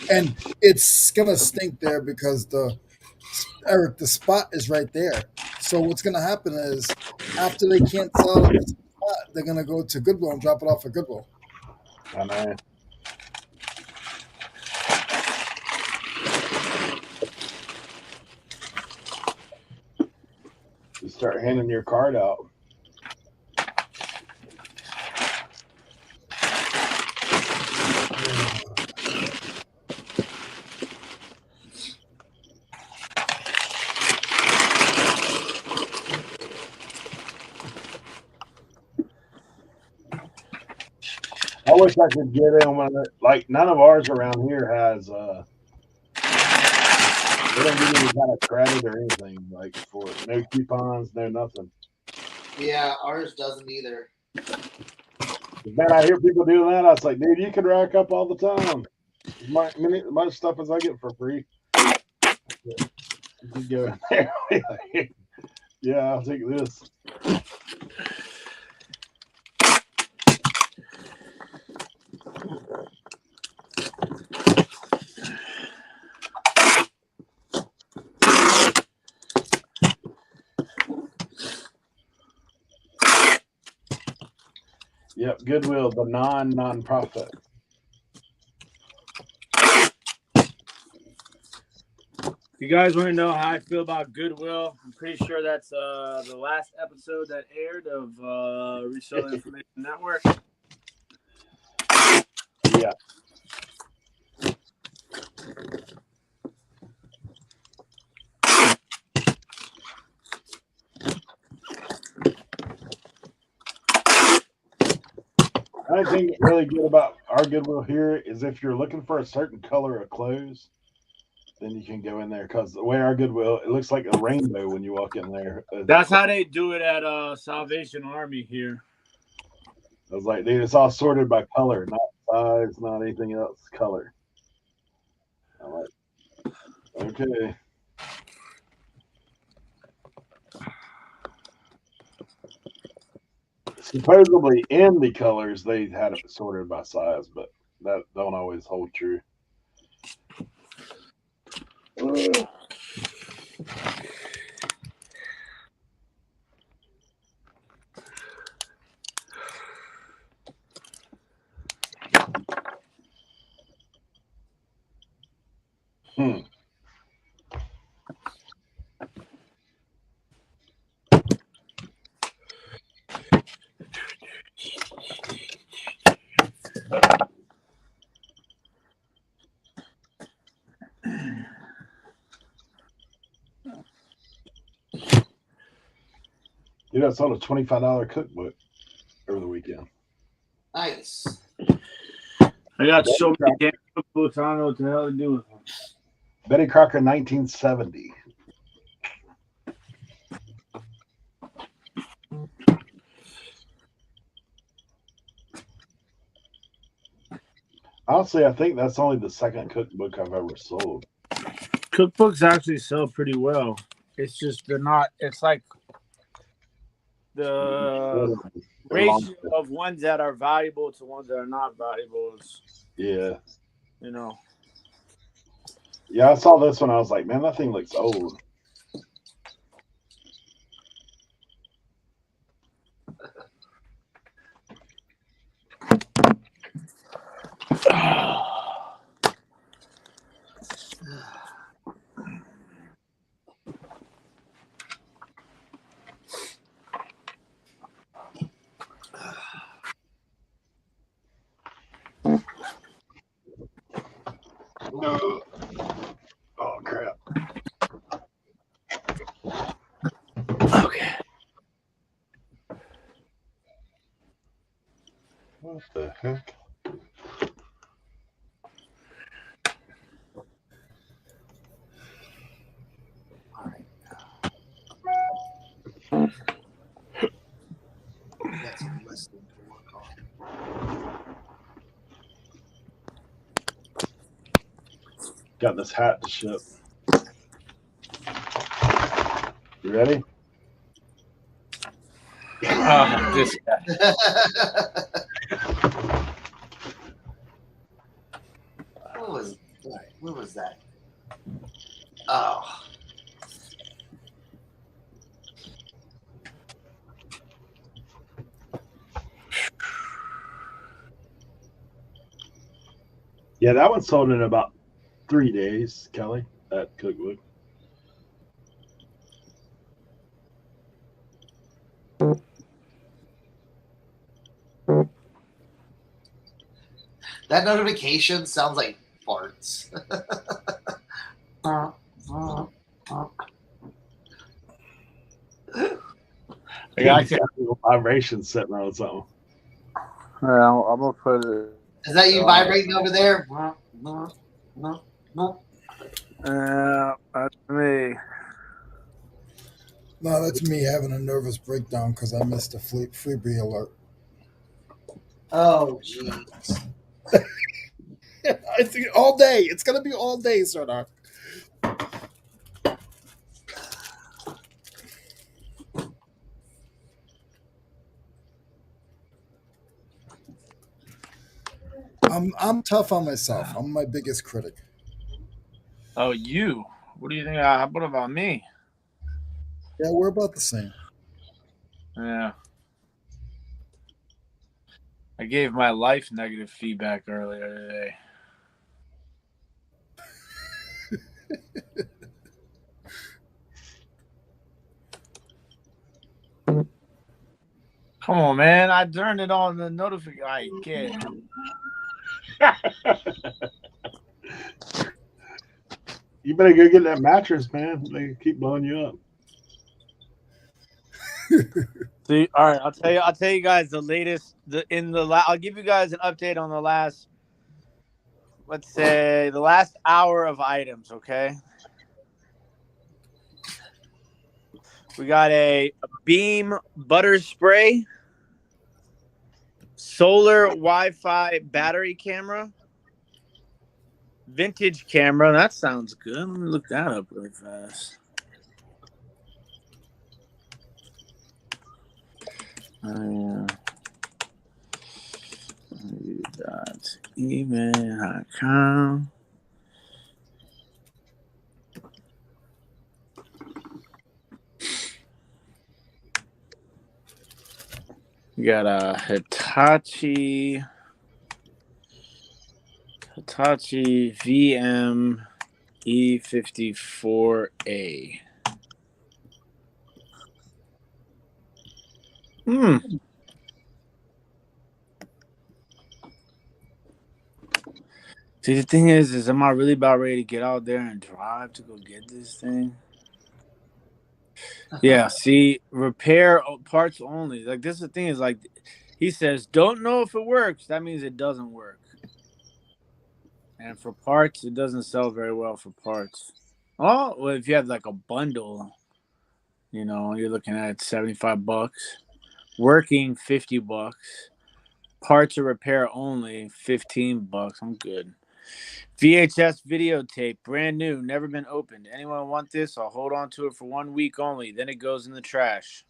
S6: And it's gonna stink there because Eric, the spot is right there. So what's gonna happen is after they can't sell it at the spot, they're gonna go to Goodwill and drop it off at Goodwill.
S2: I know. You start handing your card out. I wish I could get in on it. Like none of ours around here has they don't give any kind of credit or anything, like for no coupons, no nothing.
S4: Yeah, ours doesn't either.
S2: Man, I hear people doing that. I was like, dude, you can rack up all the time. Much stuff as I get for free. You go in there. Yeah, I'll take this. Yep, Goodwill, the non-profit.
S5: If you guys want to know how I feel about Goodwill, I'm pretty sure that's the last episode that aired of Reseller Information Network.
S2: Yeah. I think really good about our Goodwill here is if you're looking for a certain color of clothes, then you can go in there, because the way our Goodwill, it looks like a rainbow when you walk in there.
S5: That's how they do it at Salvation Army here.
S2: I was like, dude, it's all sorted by color, not size, not anything else. Color. I'm like, okay. Supposedly in the colors they had it sorted by size, but that don't always hold true. Dude, I sold a $25 cookbook over the weekend.
S4: Nice.
S5: I got so many damn cookbooks. I don't know what the hell to do with them.
S2: Betty Crocker, 1970. Honestly, I think that's only the second cookbook I've ever sold.
S5: Cookbooks actually sell pretty well. It's just they're not. It's like the ratio of ones that are valuable to ones that are not valuable is,
S2: yeah,
S5: you know.
S2: Yeah, I saw this one. I was like, man, that thing looks old. No. Oh, crap.
S5: Okay.
S2: What the heck?
S4: All right. Got some listening to work on.
S2: Got this hat to ship. You ready?
S5: This guy.
S4: What was that? Oh.
S2: Yeah, that one sold in about 3 days, Kelly, that cookbook.
S4: That notification sounds like farts.
S2: I got a little vibration sitting on something.
S5: Well, I'm gonna put it.
S4: Is that you vibrating over there?
S5: That's me.
S6: No, that's me having a nervous breakdown because I missed a freebie alert.
S4: Oh, jeez.
S6: I think all day. It's gonna be all day, Cernoch. I'm tough on myself. I'm my biggest critic.
S3: Oh, you? What do you think? What about me?
S6: Yeah, we're about the same.
S3: Yeah. I gave my life negative feedback earlier today. Come on, man. I turned it on the notification. I get it.
S2: You better go get that mattress, man. They keep blowing you up.
S3: See, all right. I'll tell you guys the latest. I'll give you guys an update on the last. Let's say the last hour of items. Okay. We got a Beam butter spray, solar Wi-Fi battery camera, vintage camera. That sounds good. Let me look that up really fast. Email.com. You got a Hitachi VM E54A. See, the thing is am I really about ready to get out there and drive to go get this thing? Yeah, see, repair parts only. Like, this is the thing is, like, he says, don't know if it works. That means it doesn't work. And for parts, it doesn't sell very well for parts. Oh, well, if you have, like, a bundle, you know, you're looking at $75. Working, $50. Parts or repair only, $15. I'm good. VHS videotape, brand new, never been opened. Anyone want this? I'll hold on to it for 1 week only. Then it goes in the trash.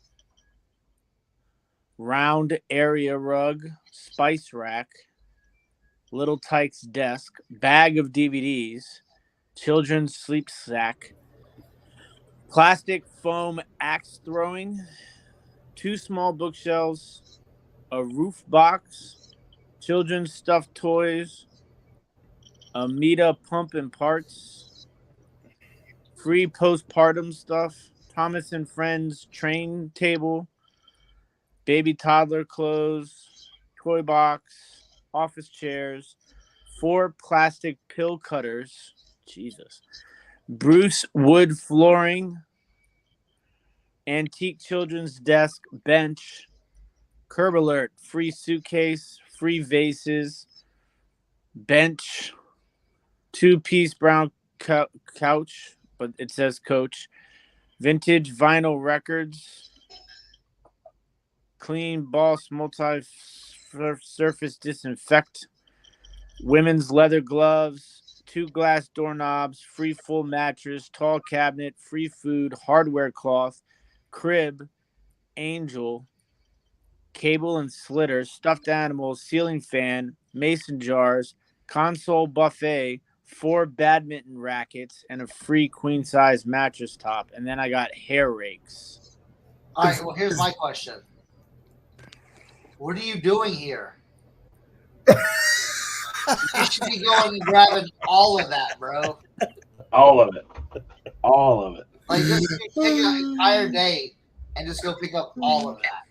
S3: Round area rug, spice rack, Little Tyke's desk, bag of DVDs, children's sleep sack, plastic foam axe throwing, 2 small bookshelves, a roof box, children's stuffed toys, a Mita pump and parts, free postpartum stuff, Thomas and Friends train table, baby toddler clothes, toy box, office chairs, 4 plastic pill cutters, Jesus, Bruce wood flooring, antique children's desk, bench, curb alert, free suitcase, free vases, bench, 2-piece brown couch, but it says coach, vintage vinyl records, clean boss multi-surface disinfect, women's leather gloves, 2 glass doorknobs, free full mattress, tall cabinet, free food, hardware cloth, crib, angel, cable and slitter, stuffed animals, ceiling fan, mason jars, console buffet, 4 badminton rackets, and a free queen size mattress top. And then I got hair rakes.
S4: All right, well, here's my question. What are you doing here? You should be going and grabbing all of that, bro.
S2: All of it. All of it.
S4: Like, just take an entire day and just go pick up all of that.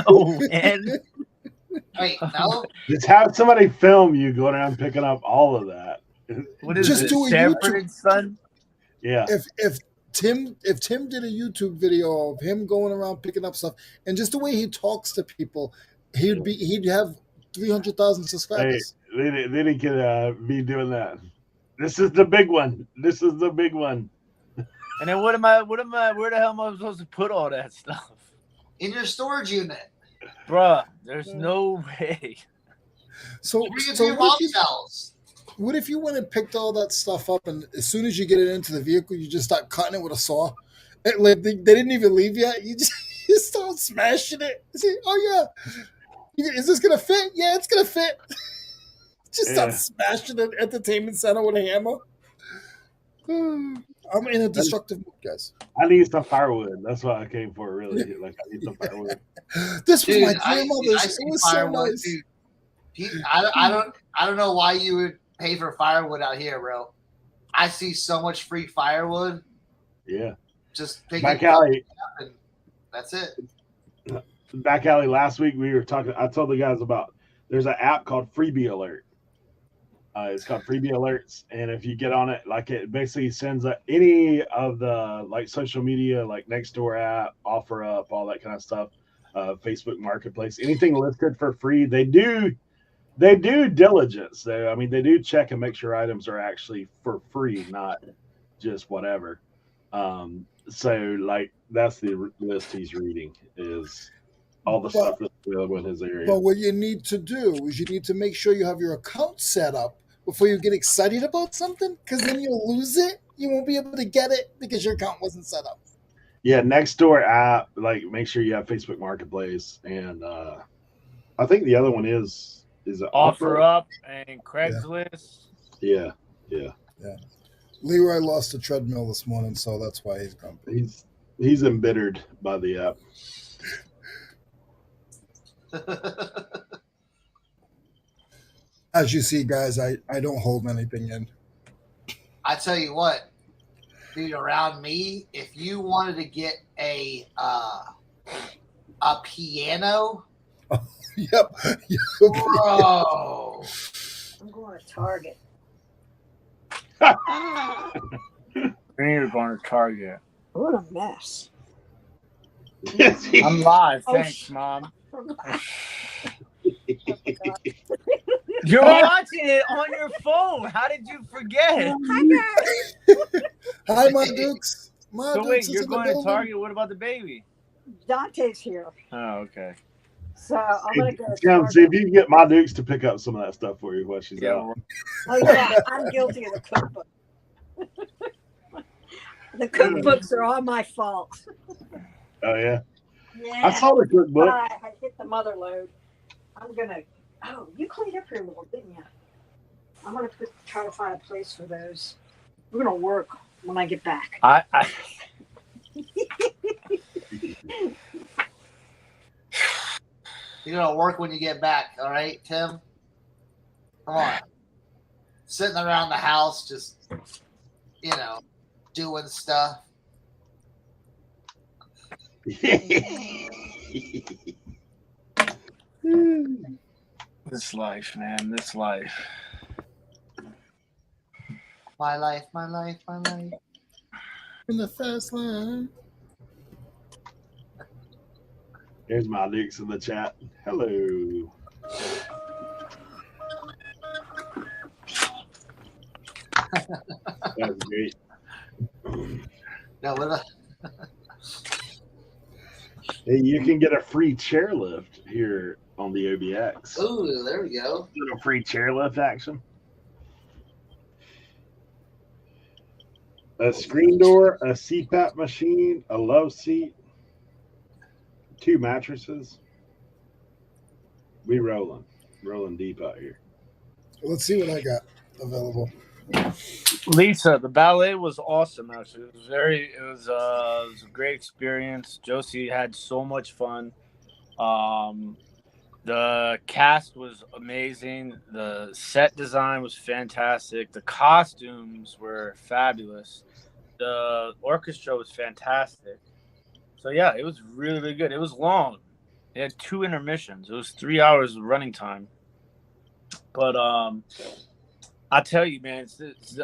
S3: Oh, man.
S4: Wait, no?
S2: Just have somebody film you going around picking up all of that.
S3: What is
S6: Just
S3: it,
S6: do a
S3: Sanford
S6: YouTube.
S3: and Son?
S2: Yeah.
S6: If Tim did a YouTube video of him going around picking up stuff, and just the way he talks to people, he'd have 300,000 subscribers.
S2: Hey, then he could be doing that. This is the big one. This is the big one.
S3: And then where the hell am I supposed to put all that stuff?
S4: In your storage unit.
S3: Bruh, There's no way.
S6: So what if you went and picked all that stuff up, and as soon as you get it into the vehicle, you just start cutting it with a saw? Like they didn't even leave yet. You just you start smashing it. See, oh yeah, is this gonna fit? Yeah, it's gonna fit. Just start smashing an entertainment center with a hammer. I'm in a destructive mood, guys.
S2: I need some firewood. That's what I came for, really. Like, I need some firewood.
S6: This was my grandmother's. It was so nice.
S4: I don't know why you would pay for firewood out here, bro. I see so much free firewood.
S2: Yeah.
S4: Just pick
S2: Back alley.
S4: And that's it.
S2: Back alley last week we were talking. I told the guys about there's an app called Freebie Alert. It's called Freebie Alerts, and if you get on it, like it basically sends any of the like social media, like Nextdoor app, OfferUp, all that kind of stuff, Facebook Marketplace, anything listed for free. They do diligence. I mean, they do check and make sure items are actually for free, not just whatever. So like that's the list he's reading is all the stuff that's available in his area.
S6: But what you need to do is you need to make sure you have your account set up before you get excited about something, because then you'll lose it. You won't be able to get it because your account wasn't set up.
S2: Yeah, Nextdoor app, like make sure you have Facebook Marketplace, and I think the other one is it
S3: OfferUp and Craigslist.
S2: Yeah.
S6: Leroy lost a treadmill this morning, so that's why he's grumpy.
S2: He's embittered by the app.
S6: As you see, guys, I don't hold anything in.
S4: I tell you what, dude, around me, if you wanted to get a piano,
S6: Yep.
S4: bro,
S7: I'm going to Target.
S3: You're going to Target.
S7: What a mess.
S3: I'm live. Thanks, Mom. You're watching it on your phone. How did you forget?
S7: Hi, guys.
S6: Hi, my Dukes.
S3: So wait, you're going to Target. What about the baby?
S7: Dante's here.
S3: Oh, okay.
S7: So I'm going to go to
S2: Tim,
S7: Target.
S2: see if you can get my Dukes to pick up some of that stuff for you while she's out.
S7: Oh, yeah, I'm guilty of the cookbook. The cookbooks are all my fault.
S2: Oh, yeah?
S7: Yeah.
S2: I saw the cookbook.
S7: I hit the mother load. I'm going to... Oh, you cleaned up here a little, didn't you? I'm going to try to find a place for those. We're going to work when I get back.
S4: you're gonna work when you get back, all right, Tim? Come on. Sitting around the house, just doing stuff.
S3: This life, man. This life.
S4: My life, my life, my life.
S6: In the fast line.
S2: Here's my Luke's in the chat. Hello. That's great.
S4: No, what
S2: Hey, you can get a free chairlift here on the OBX.
S4: Ooh, there we go.
S2: Little free chairlift action. A screen door, a CPAP machine, a love seat, 2 mattresses. We rolling deep out here.
S6: Let's see what I got available.
S3: Lisa, the ballet was awesome. Actually, it was a great experience. Josie had so much fun. The cast was amazing. The set design was fantastic. The costumes were fabulous. The orchestra was fantastic. So yeah, it was really, really good. It was long. It had 2 intermissions. It was 3 hours of running time. But I tell you, man,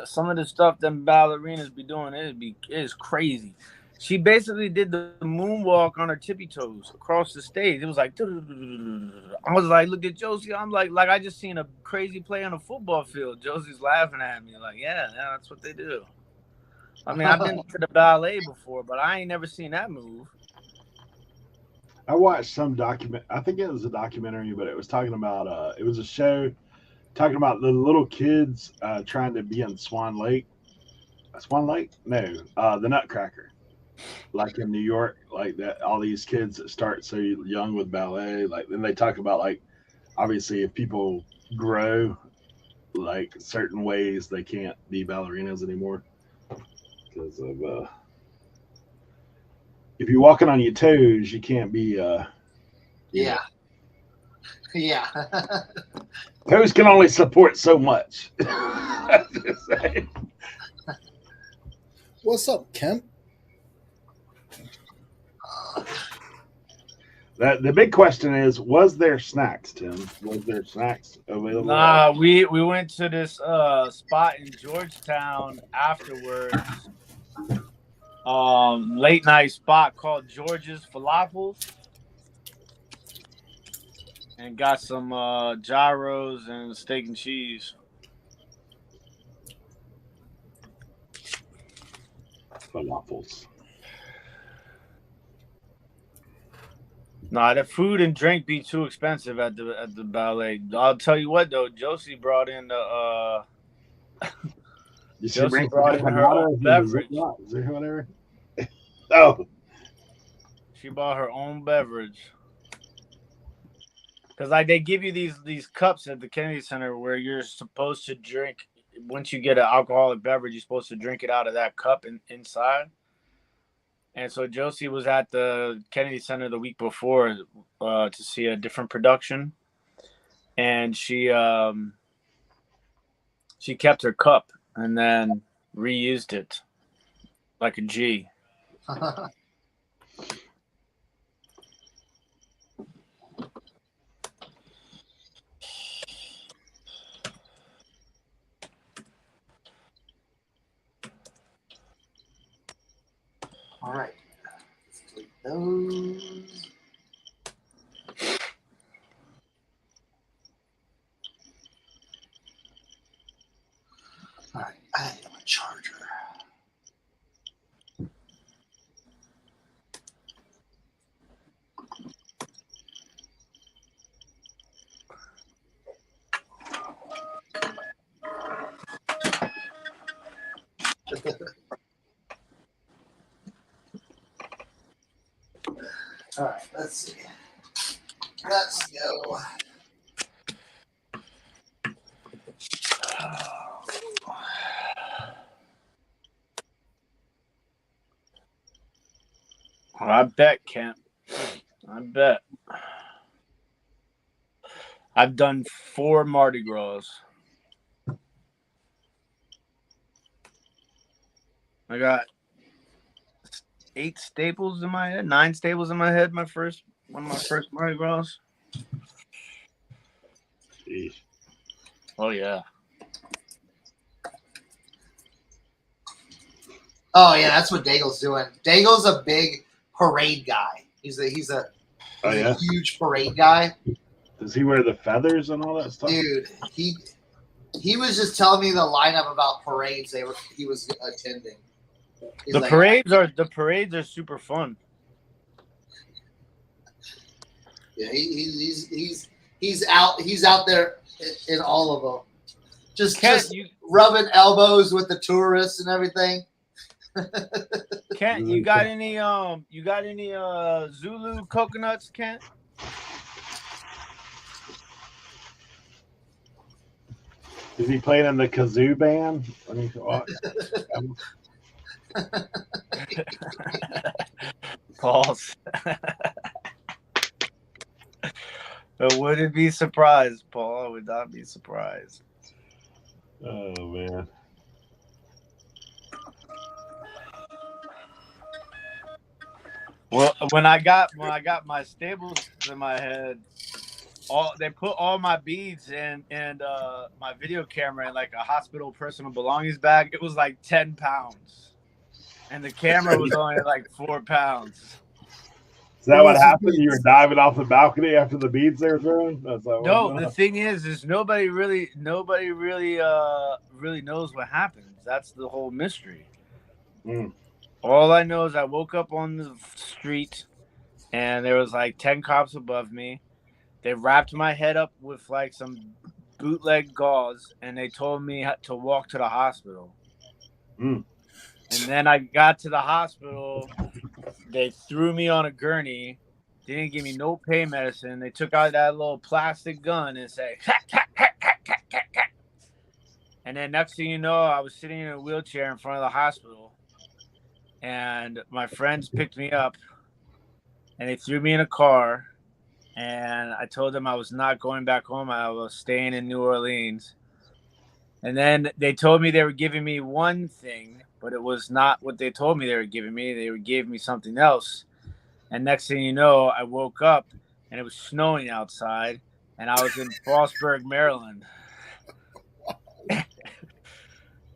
S3: some of the stuff them ballerinas be doing, it is crazy. She basically did the moonwalk on her tippy toes across the stage. It was like, I was like, look at Josie. I'm like I just seen a crazy play on a football field. Josie's laughing at me like, yeah, that's what they do. I mean, I've been to the ballet before, but I ain't never seen that move.
S2: I watched some document. I think it was a documentary, but it was talking about. It was a show talking about the little kids trying to be in Swan Lake. Swan Lake? No, the Nutcracker. Like in New York, like that. All these kids that start so young with ballet. Like then they talk about like obviously if people grow like certain ways, they can't be ballerinas anymore because of if you're walking on your toes, you can't be.
S4: Yeah. Yeah.
S2: Toes can only support so much.
S6: What's up, Kemp?
S2: The big question is: was there snacks, Tim? Was there snacks available?
S5: Nah, we went to this spot in Georgetown afterwards. Late night spot called George's Falafels, and got some gyros and steak and cheese.
S2: Falafels.
S5: Nah, the food and drink be too expensive at the ballet. I'll tell you what though, Josie brought in the Josie brought in her own beverage.
S2: Is there whatever? Oh,
S5: she bought her own beverage. Because like they give you these cups at the Kennedy Center where you're supposed to drink. Once you get an alcoholic beverage, you're supposed to drink it out of that cup inside. And so Josie was at the Kennedy Center the week before to see a different production, and she kept her cup and then reused it like a G.
S4: All right. Let's take those. All right. I have a charger. All right, let's see. Let's go.
S5: I bet, Kent. I bet. I've done 4 Mardi Gras. I got 8 staples in my head, 9 staples in my head. One of my first Mardi Gras.
S2: Jeez.
S5: Oh yeah.
S4: Oh yeah, that's what Daigle's doing. Daigle's a big parade guy. He's a huge parade guy.
S2: Does he wear the feathers and all that stuff?
S4: Dude, he was just telling me the lineup about parades he was attending. He's
S5: The parades are super fun.
S4: Yeah, he's out there in all of them. Just rubbing elbows with the tourists and everything.
S5: Kent, you got any Zulu coconuts, Kent?
S2: Is he playing in the kazoo band?
S5: Pause. I wouldn't be surprised, Paul. I would not be surprised.
S2: Oh man.
S5: Well, when I got my staples in my head, they put all my beads and my video camera in like a hospital personal belongings bag. It was like 10 pounds, and the camera was only like 4 pounds.
S2: Is that what happened? You were diving off the balcony after the beads they were throwing?
S5: No, the thing is nobody really knows what happens. That's the whole mystery.
S2: Mm.
S5: All I know is I woke up on the street
S3: and there was like 10 cops above me. They wrapped my head up with like some bootleg gauze, and they told me to walk to the hospital.
S2: Mm.
S3: And then I got to the hospital. They threw me on a gurney. They didn't give me no pain medicine. They took out that little plastic gun and said, hack, hack, hack, hack, hack, hack, hack. And then next thing you know, I was sitting in a wheelchair in front of the hospital. And my friends picked me up, and they threw me in a car. And I told them I was not going back home. I was staying in New Orleans. And then they told me they were giving me one thing, but it was not what they told me they were giving me. They gave me something else. And next thing you know, I woke up and it was snowing outside, and I was in Frostburg, Maryland.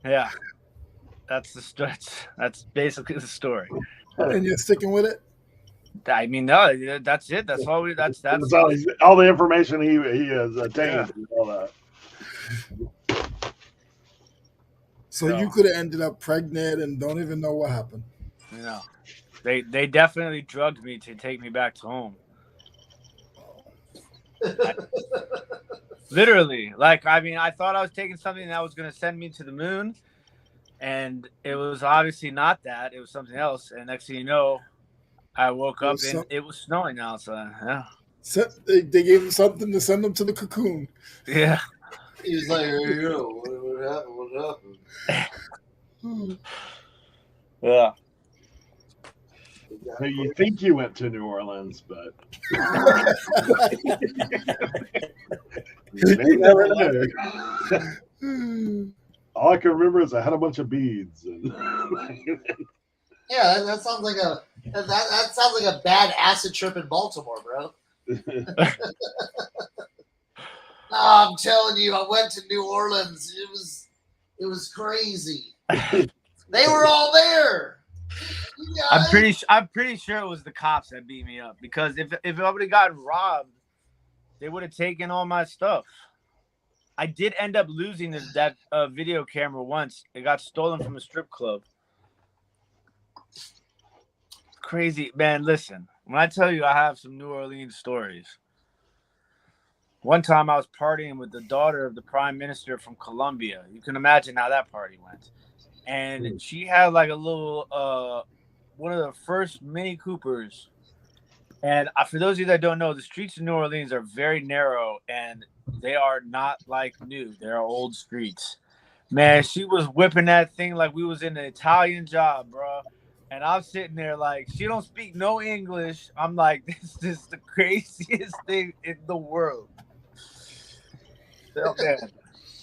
S3: Yeah, that's the story. That's basically the story.
S6: And you're sticking with it?
S3: I mean, no, that's it. That's all we. That's
S2: all the information he has attained. Yeah. All that.
S6: So you could have ended up pregnant and don't even know what happened.
S3: You know, they definitely drugged me to take me back to home. Literally, like, I mean, I thought I was taking something that was going to send me to the moon, and it was obviously not that. It was something else. And next thing you know, I woke up and it was snowing outside. Yeah.
S6: So they gave him something to send him to the cocoon.
S3: Yeah.
S8: He was like, "Here you go. What happened? What happened?"
S3: Yeah.
S2: So you think you went to New Orleans, but you may never know. All I can remember is I had a bunch of beads. And
S4: yeah, that sounds like that sounds like a bad acid trip in Baltimore, bro. No, I'm telling you, I went to New Orleans. It was crazy. They were all there.
S3: I'm pretty sure it was the cops that beat me up, because if I would have gotten robbed, they would have taken all my stuff. I did end up losing that video camera once. It got stolen from a strip club. Crazy, man. Listen, when I tell you I have some New Orleans stories. One time I was partying with the daughter of the prime minister from Colombia. You can imagine how that party went. And she had like a little, one of the first Mini Coopers. And for those of you that don't know, the streets of New Orleans are very narrow, and they are not like new. They're old streets. Man, she was whipping that thing like we was in an Italian job, bro. And I'm sitting there like, she don't speak no English. I'm like, this is the craziest thing in the world. So, man,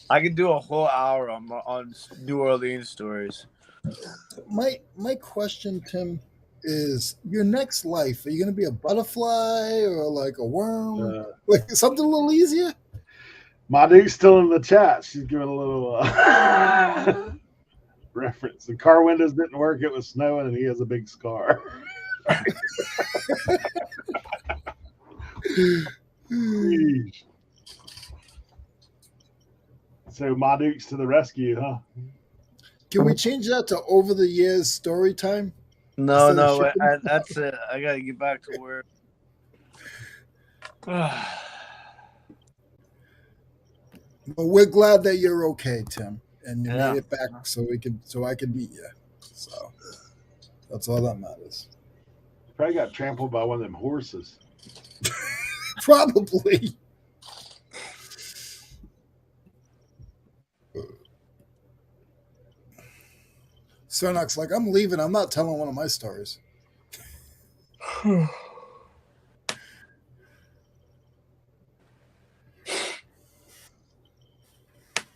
S3: I can do a whole hour on New Orleans stories.
S6: My question, Tim, is your next life, are you going to be a butterfly or like a worm? Like something a little easier?
S2: Madu's still in the chat. She's giving a little reference. The car windows didn't work. It was snowing, and he has a big scar. So Madu's to the rescue, huh?
S6: Can we change that to over the years story time?
S3: No, that's it. I gotta get back to work.
S6: Well, we're glad that you're okay, Tim, and you made it back so I could meet you. So that's all that matters.
S2: Probably got trampled by one of them horses.
S6: Probably. Cernoch's like, I'm leaving. I'm not telling one of my stories.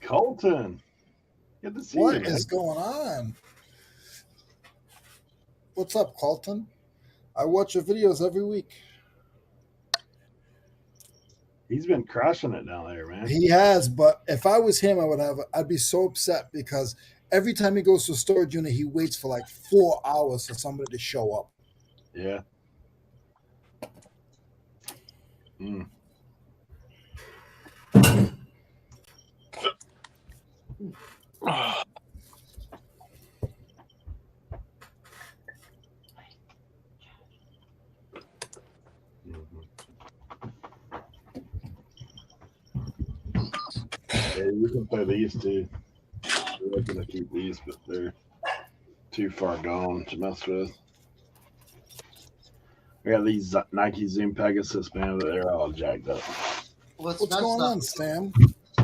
S2: Colton, good to see you.
S6: What is going on? What's up, Colton? I watch your videos every week.
S2: He's been crushing it down there, man.
S6: He has, but if I was him, I'd be so upset because every time he goes to a storage unit, he waits for like 4 hours for somebody to show up.
S2: Yeah. Mm. Yeah, you can play these too. We're looking to keep these, but they're too far gone to mess with. We got these Nike Zoom Pegasus, man, but they're all jacked up.
S6: What's going on, Sam?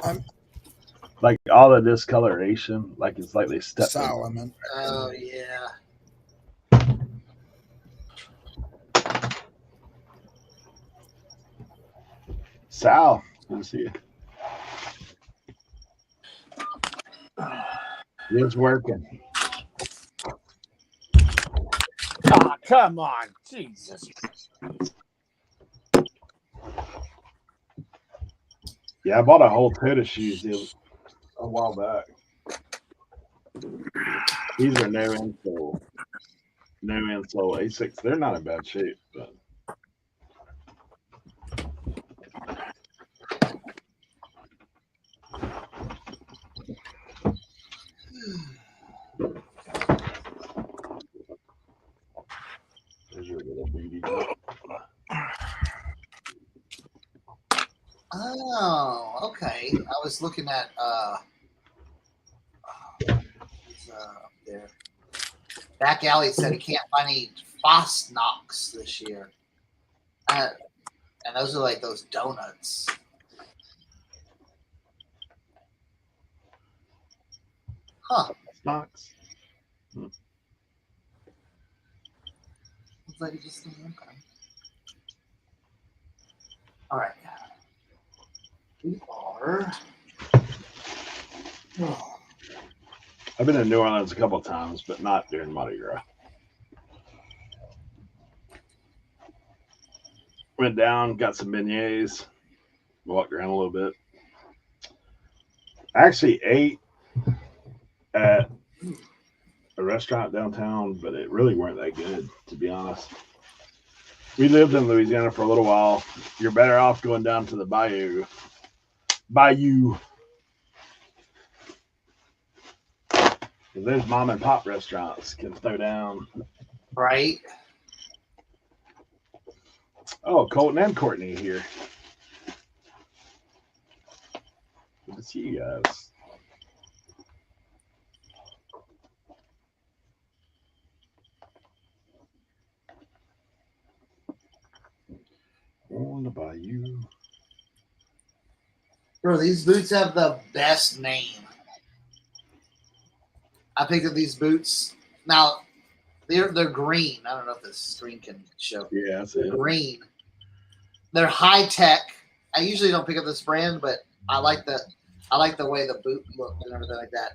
S6: I'm
S2: Like all the discoloration, like it's like they stepped in.
S6: Solomon.
S4: Oh yeah.
S2: Sal, good to see you. It's working.
S5: Oh, come on. Jesus.
S2: Yeah, I bought a whole tote of shoes a while back. These are no insole A6. They're not in bad shape, but there's your little beauty.
S4: Oh, okay. I was looking at up there. Back Alley said he can't find any Cernochs this year. And those are like those donuts. Huh.
S2: Cernochs.
S4: Looks like it just okay. All right. We are. Oh.
S2: I've been in New Orleans a couple of times, but not during Mardi Gras. Went down, got some beignets, walked around a little bit. I actually ate at a restaurant downtown, but it really weren't that good, to be honest. We lived in Louisiana for a little while. You're better off going down to the bayou. There's mom and pop restaurants can throw down.
S4: Right.
S2: Oh, Colton and Courtney here. Good to see you guys. On the bayou.
S4: Bro, these boots have the best name. I picked up these boots. Now, they're green. I don't know if this screen can show.
S2: Yeah, that's
S4: They're
S2: it.
S4: green. They're high tech. I usually don't pick up this brand, but I like the way the boot looked and everything like that.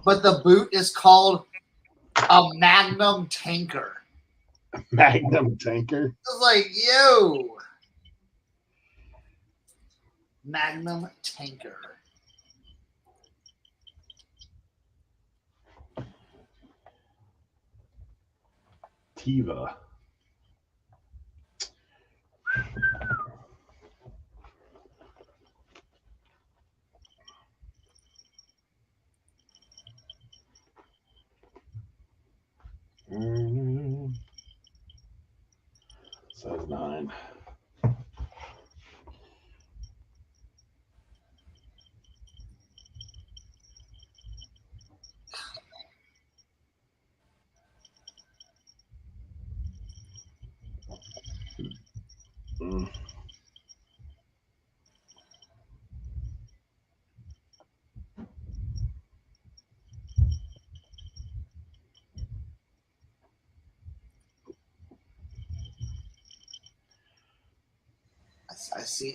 S4: But the boot is called a Magnum Tanker.
S2: Magnum Tanker.
S4: It's like, yo, Magnum Tanker.
S2: Tiva. Size 9.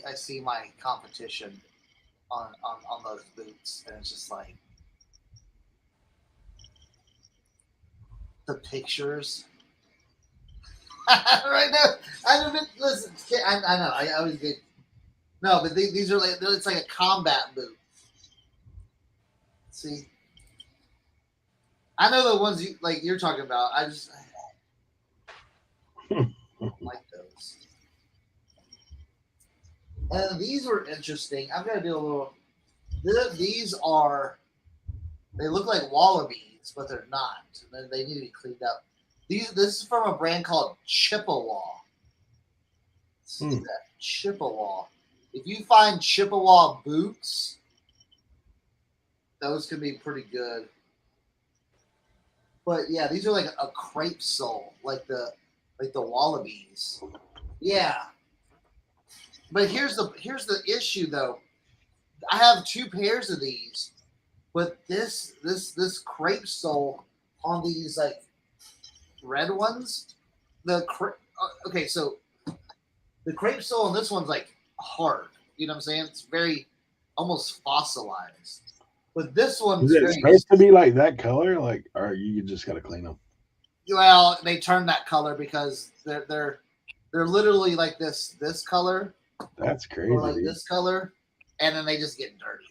S4: I see my competition on those boots, and it's just like the pictures. Right now, I don't listen. I know. I always get no, but these are like it's like a combat boot. See, I know the ones you're talking about. I just don't like those. And these were interesting. I'm gonna do a little. These are. They look like wallabies, but they're not. They need to be cleaned up. This is from a brand called Chippewa. See that Chippewa. If you find Chippewa boots, Those could be pretty good. But yeah, these are like a crepe sole, like the wallabies. Yeah. But here's the issue though. I have 2 pairs of these, but this crepe sole on these like red ones, okay, so the crepe sole on this one's like hard. You know what I'm saying? It's very almost fossilized. But this one's
S2: Is it supposed to be like that color? Like, or you just gotta clean them?
S4: Well, they turn that color because they're literally like this color.
S2: That's crazy.
S4: Or like this color, and then they just get dirty.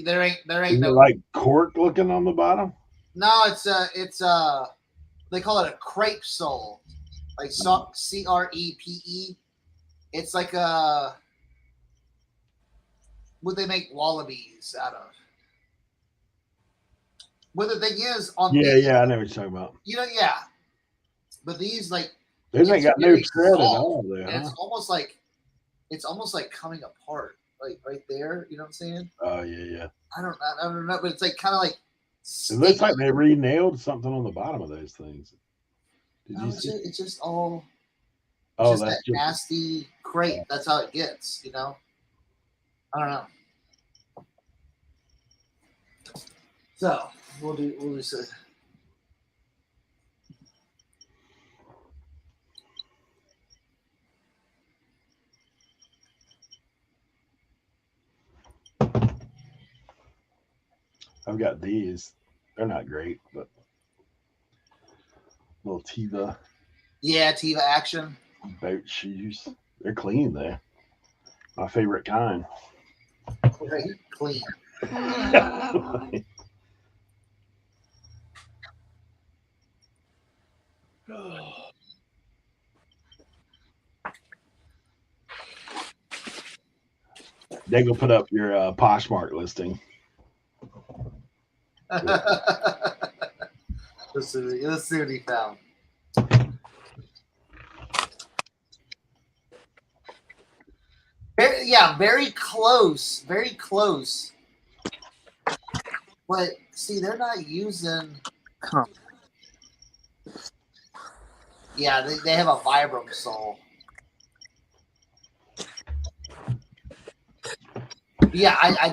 S4: There ain't
S2: Is
S4: no
S2: it like cork looking on the bottom.
S4: No, it's they call it a crepe sole, like CREPE. It's like what they make wallabies out of. But the thing is, on
S2: yeah,
S4: these,
S2: I know what you're talking about.
S4: You know, yeah. But these like
S2: these ain't got no shred at all there.
S4: And
S2: huh?
S4: it's almost like coming apart, like right there. You know what I'm saying?
S2: Oh yeah.
S4: I don't know, but it's like kind of like.
S2: It looks like they re-nailed something on the bottom of those things. Did you see?
S4: It's just all.
S2: Oh,
S4: just
S2: that's
S4: that nasty crepe. That's how it gets. You know. I don't know. So we'll do so.
S2: I've got these. They're not great, but little Tiva.
S4: Yeah, Tiva Action.
S2: Boat shoes. They're clean there. My favorite kind.
S4: Right, clean.
S2: They go put up your Poshmark listing.
S4: Let's see what he found. Very close. Very close. But see, they're not using. Yeah, they have a Vibram sole. Yeah, I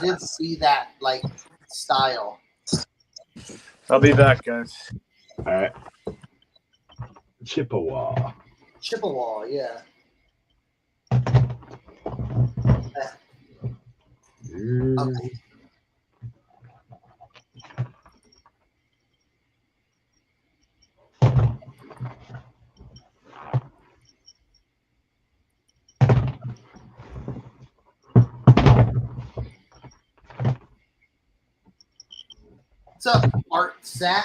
S4: did see that like style.
S5: I'll be back, guys.
S2: All right. Chippewa,
S4: yeah. Okay. What's up, Art Sack?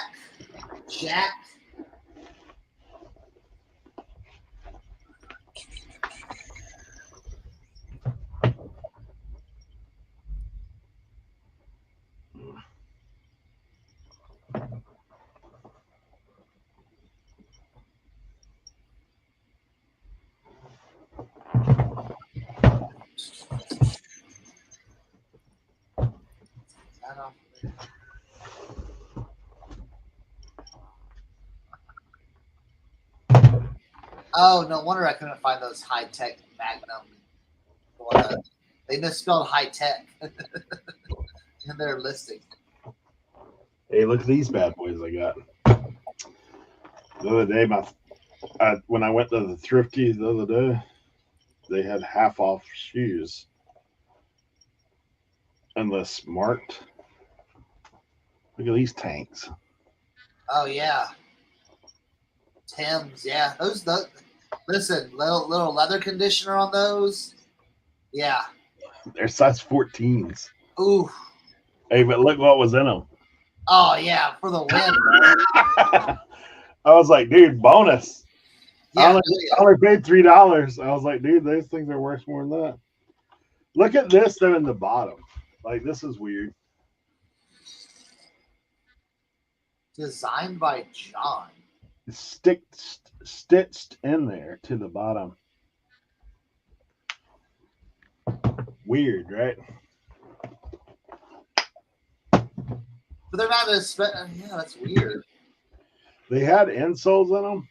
S4: Jack? Oh, no wonder I couldn't find those high-tech Magnum. They misspelled high-tech in their listing.
S2: Hey, look at these bad boys I got. The other day, when I went to the Thrifty the other day, they had half off shoes. Unless marked. Look at these tanks.
S4: Oh, yeah. Tim's, yeah. Listen, little leather conditioner on those. Yeah.
S2: They're size 14s.
S4: Ooh.
S2: Hey, but look what was in them.
S4: Oh, yeah, for the win.
S2: I was like, dude, bonus.
S4: Yeah,
S2: I only paid $3. I was like, dude, those things are worth more than that. Look at this, though, in the bottom. Like, this is weird.
S4: Designed by John.
S2: It's stitched in there to the bottom. Weird, right?
S4: But they're not as. Yeah, that's weird.
S2: They had insoles in them,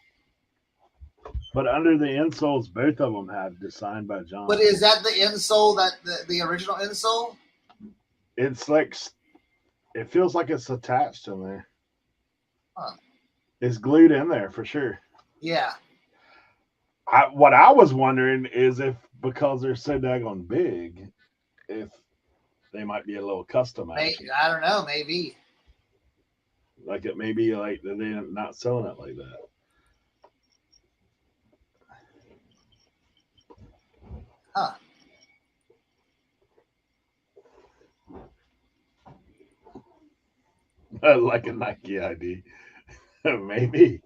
S2: but under the insoles, both of them had designed by John.
S4: But is that the insole, that the original insole?
S2: It's like, it feels like it's attached in there.
S4: Huh.
S2: It's glued in there for sure.
S4: Yeah.
S2: What I was wondering is if, because they're so daggone big, if they might be a little customized.
S4: I don't know. Maybe.
S2: Like it may be like they're not selling it like that.
S4: Huh.
S2: Like a Nike ID. Maybe.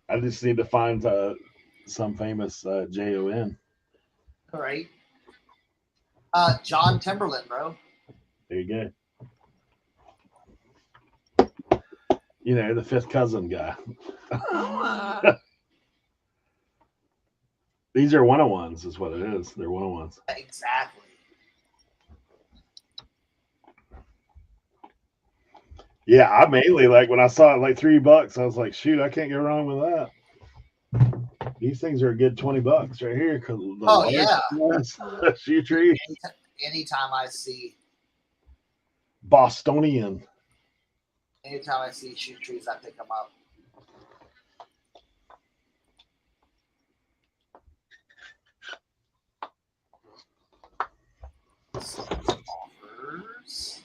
S2: I just need to find some famous JON.
S4: All right. John Timberland, bro.
S2: There you go. You know, the fifth cousin guy. These are 101s, is what it is. They're 101s.
S4: Exactly.
S2: Yeah, I mainly like when I saw it like $3, I was like, shoot, I can't go wrong with that. These things are a good $20 right here.
S4: Yeah.
S2: Shoe tree.
S4: Anytime I see
S2: Bostonian.
S4: Anytime I see shoe trees, I pick them up. Offers.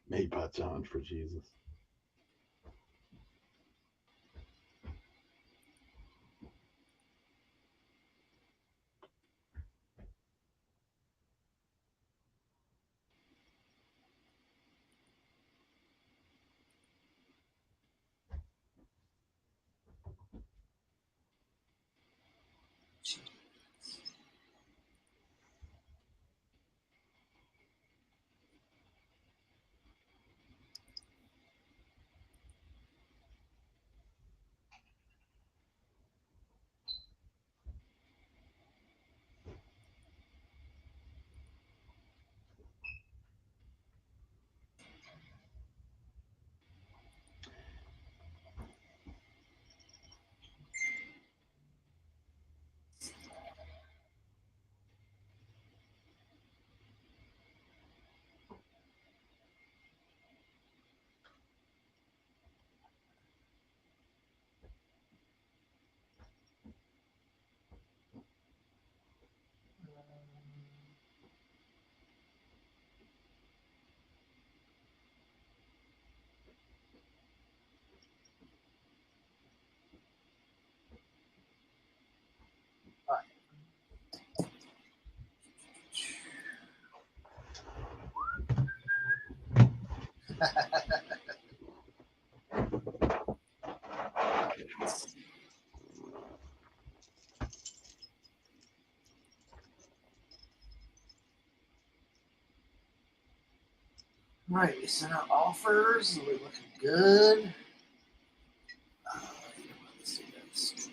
S2: Made by John, for Jesus.
S4: Right, we sent out offers. We're looking good. Let's do this.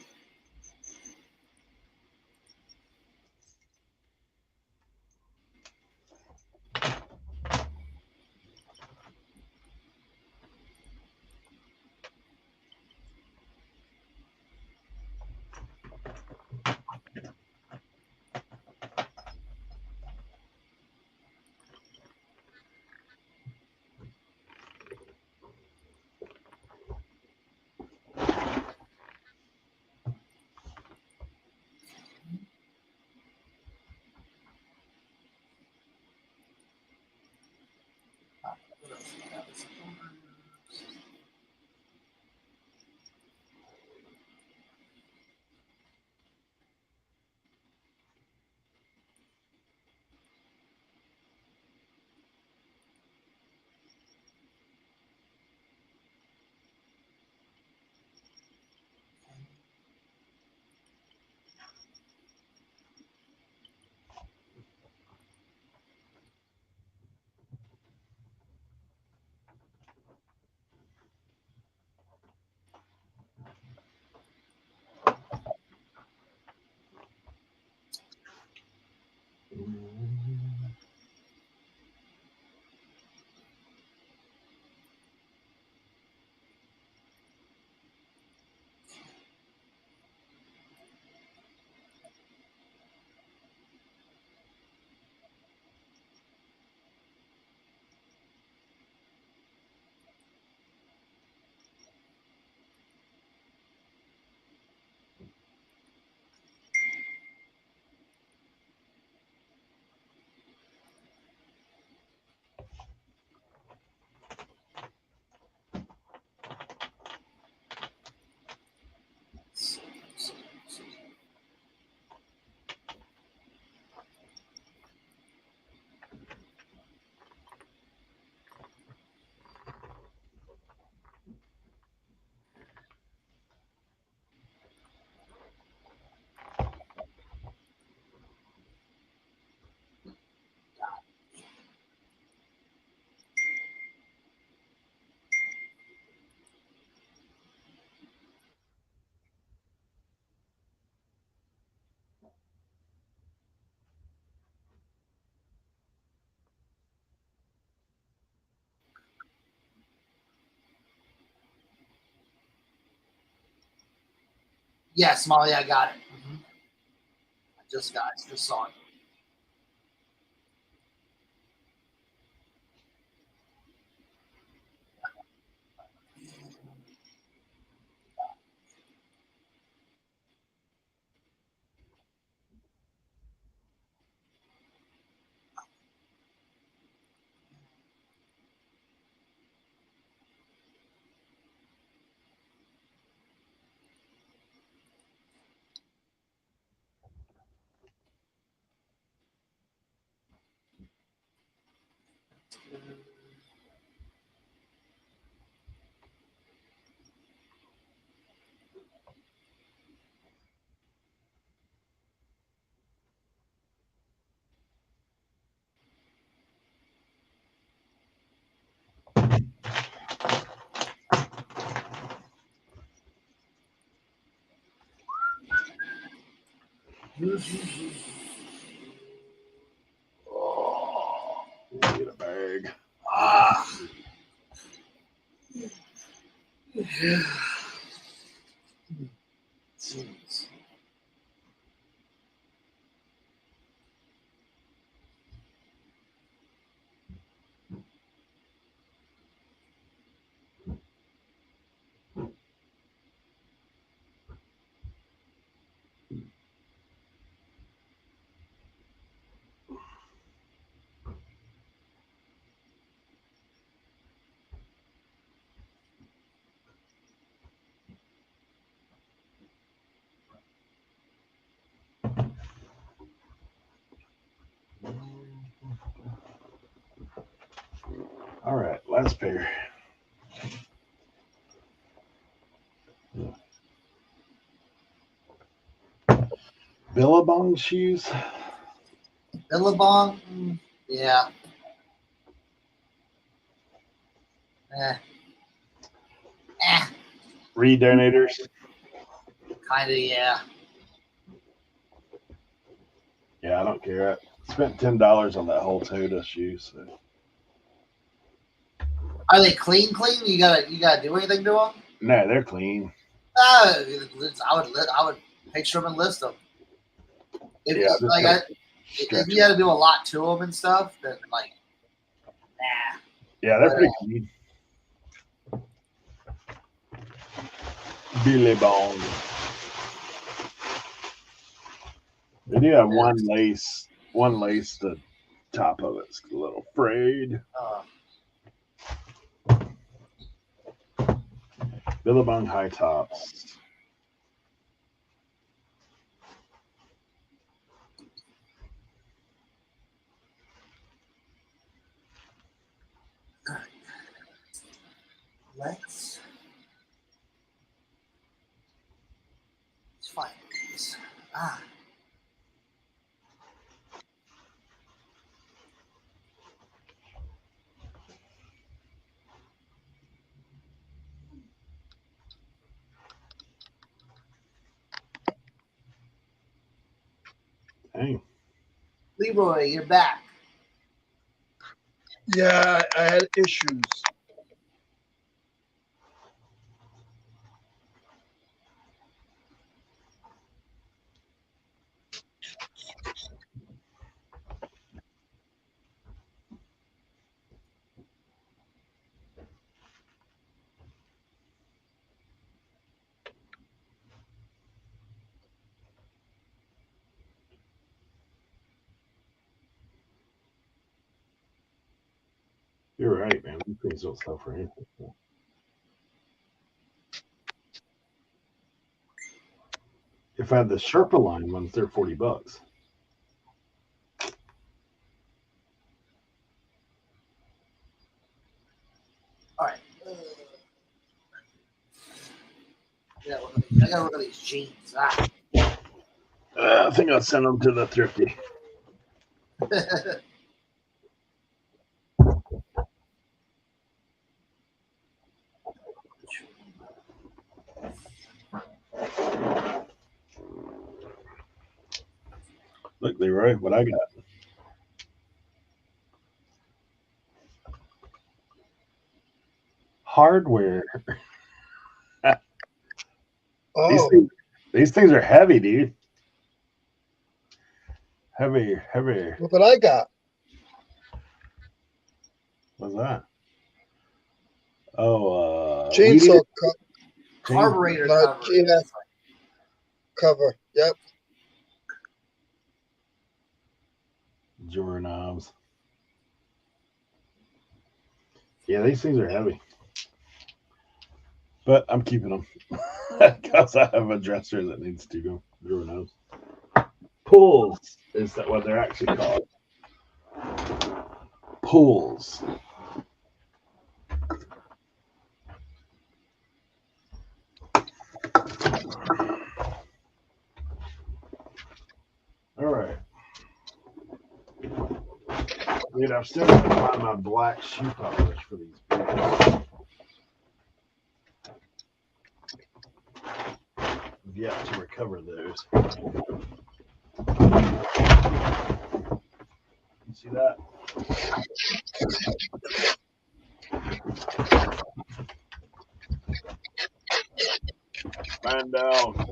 S4: Yes, Molly, I got it. I just saw it.
S2: Get a bag.
S4: Jeez.
S2: All right, last pair. Billabong shoes.
S4: Billabong? Yeah.
S2: Redonators.
S4: Kind of, yeah.
S2: Yeah, I don't care. I spent $10 on that whole Toda shoe. So.
S4: Are they clean? You gotta do anything to them?
S2: No, they're clean.
S4: I would picture them and list them. If you had to do a lot to them and stuff, then like, nah.
S2: Yeah, they're pretty clean. Billabong. They do have one lace. The top of it's a little frayed. Billabong high tops.
S4: Let's find these.
S2: Dang.
S4: Leroy, you're back.
S1: Yeah, I had issues.
S2: You're right, man. These things don't sell for anything. If I had the Sherpa line ones, they're $40.
S4: All right. I gotta look at these jeans.
S2: I think I'll send them to the thrifty. Look, Leroy, what I got. Hardware.
S1: Oh,
S2: These things are heavy, dude. Heavy.
S9: Look what I got.
S2: What's that? Oh,
S9: Chainsaw
S4: Carburetor
S9: cover.
S4: cover.
S9: Yeah. Cover. Yep.
S2: Drawer knobs. Yeah, these things are heavy. But I'm keeping them because I have a dresser that needs to go drawer knobs. Pulls is that what they're actually called? Pulls. All right. Dude, I'm still going to find my black shoe polish for these boots. I've yet to recover those. You see that? Vendoo.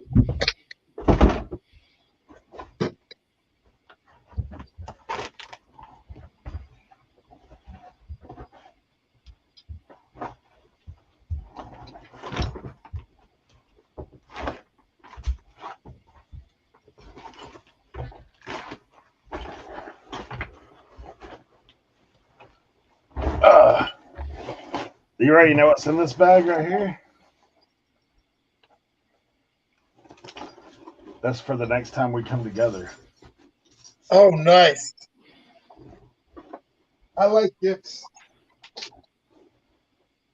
S2: You already know what's in this bag right here? That's for the next time we come together.
S9: Oh, nice. I like gifts.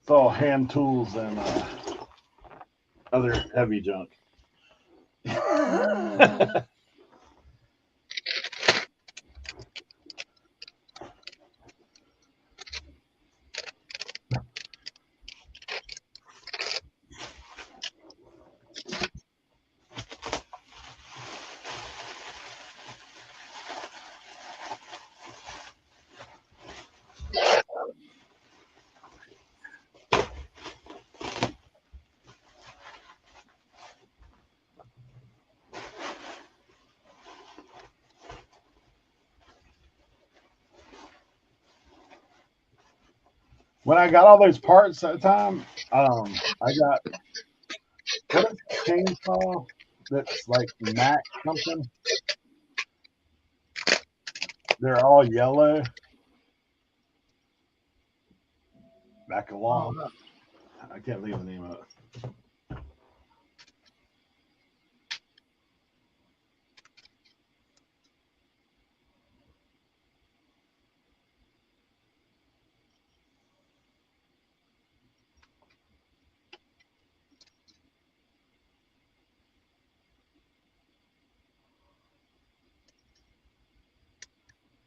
S2: It's all hand tools and other heavy junk. When I got all those parts at the time, I got what is a chainsaw that's like Mac something. They're all yellow. Back along. I can't think of the name of it.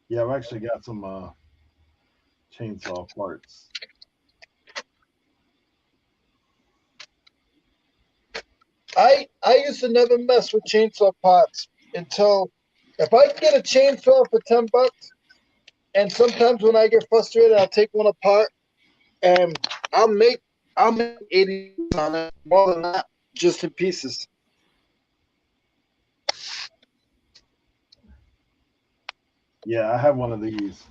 S2: Yeah, I've actually got some chainsaw parts.
S9: I used to never mess with chainsaw parts until if I can get a chainsaw for $10, and sometimes when I get frustrated, I'll take one apart and I'll make 80 on it, more than that, just in pieces.
S2: Yeah, I have one of these.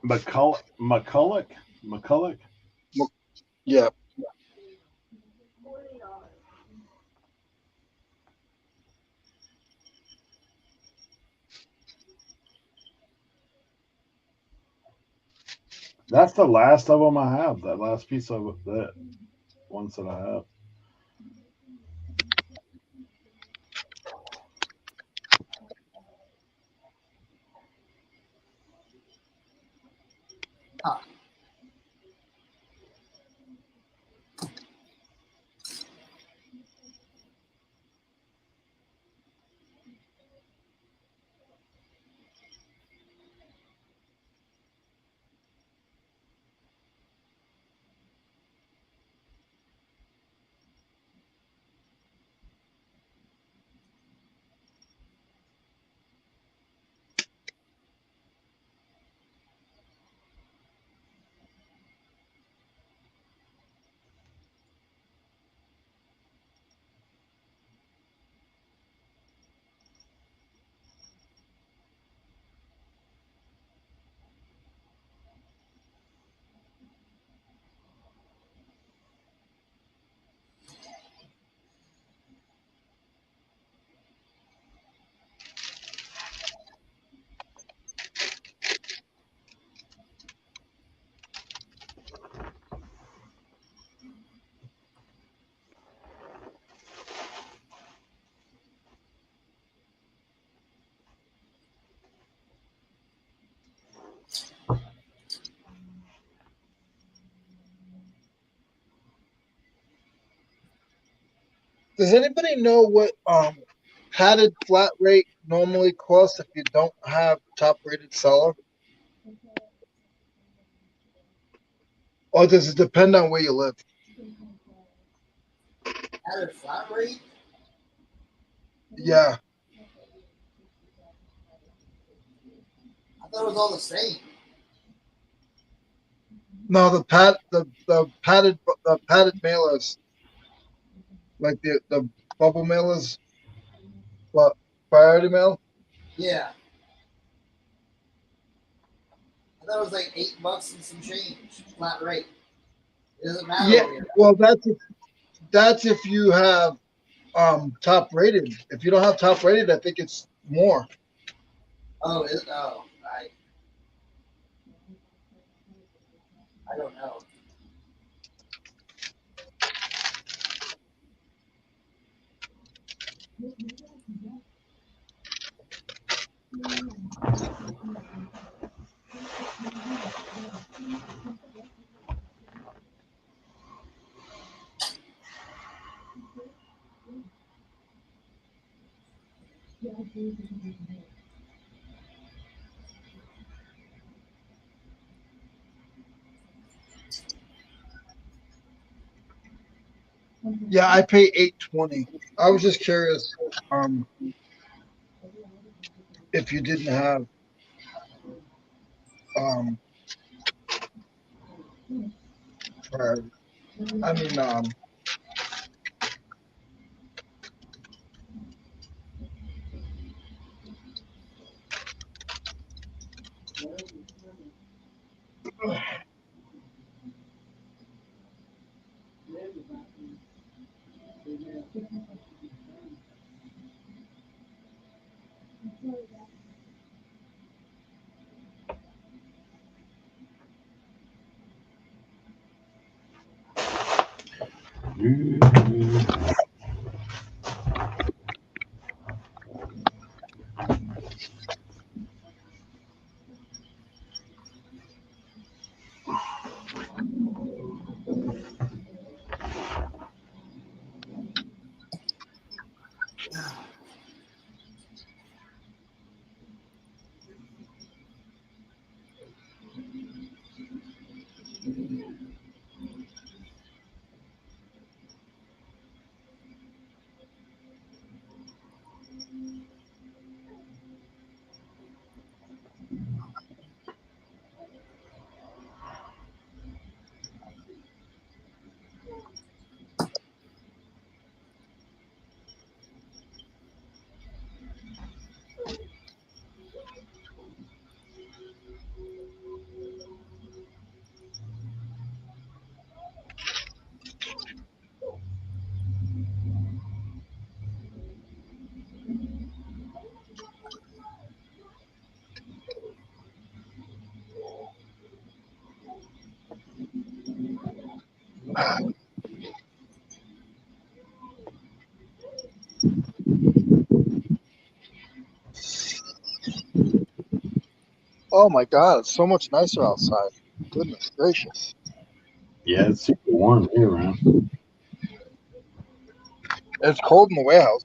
S2: McCulloch?
S9: Yeah.
S2: That's the last of them I have. That last piece of that ones that I have.
S9: Does anybody know what padded flat rate normally costs if you don't have top rated seller? Or does it depend on where you live?
S4: At a flat rate?
S9: Yeah.
S4: I thought it was all the same.
S9: No, the padded mailers, like the bubble mailers, what priority mail?
S4: Yeah. I thought it was like $8 and some change, flat rate. It doesn't matter.
S9: Yeah. Well, that's if you have top rated. If you don't have top rated, I think it's more.
S4: Oh, I don't know.
S9: Yeah, I pay $8.20. I was just curious if you didn't have priority. I mean oh my God, it's so much nicer outside. Goodness gracious.
S2: Yeah, it's super warm here, man.
S9: It's cold in the warehouse.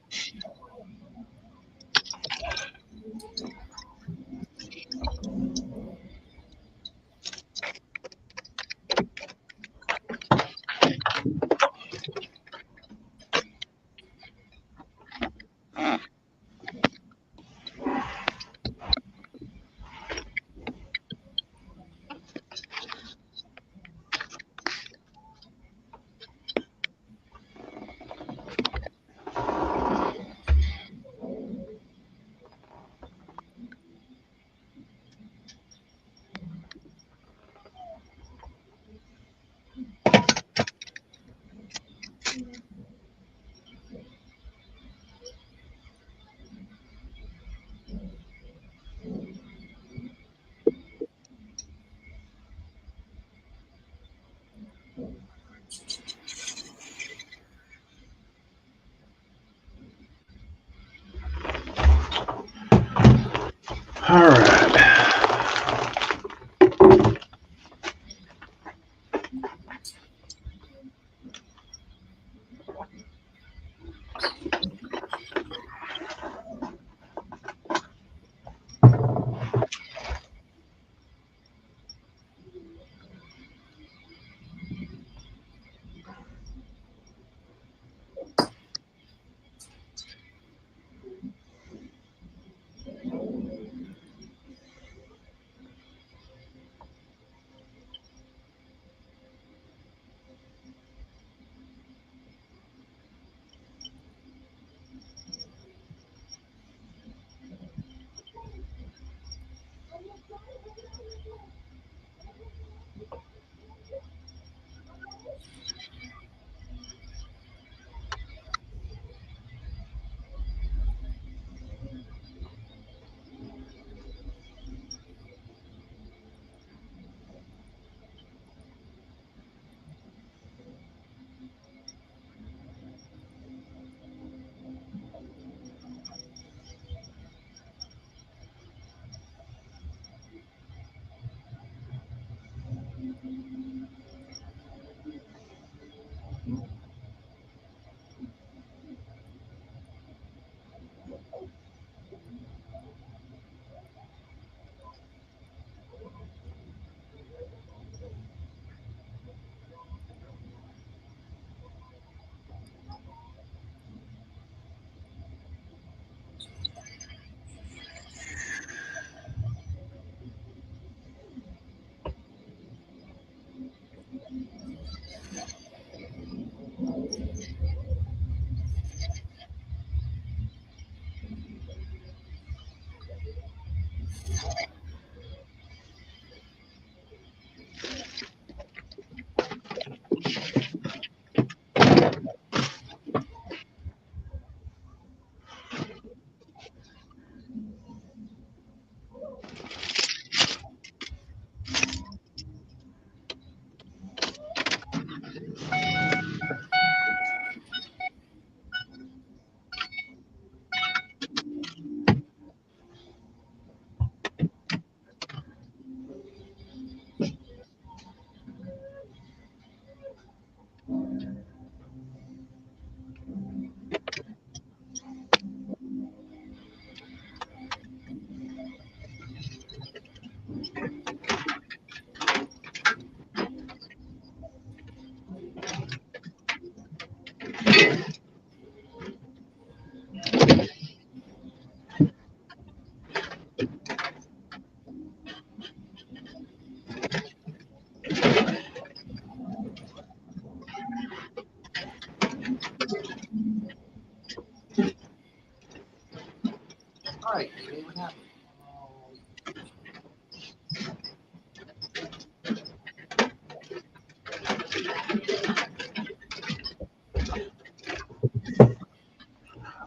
S4: right, Katie, what happened?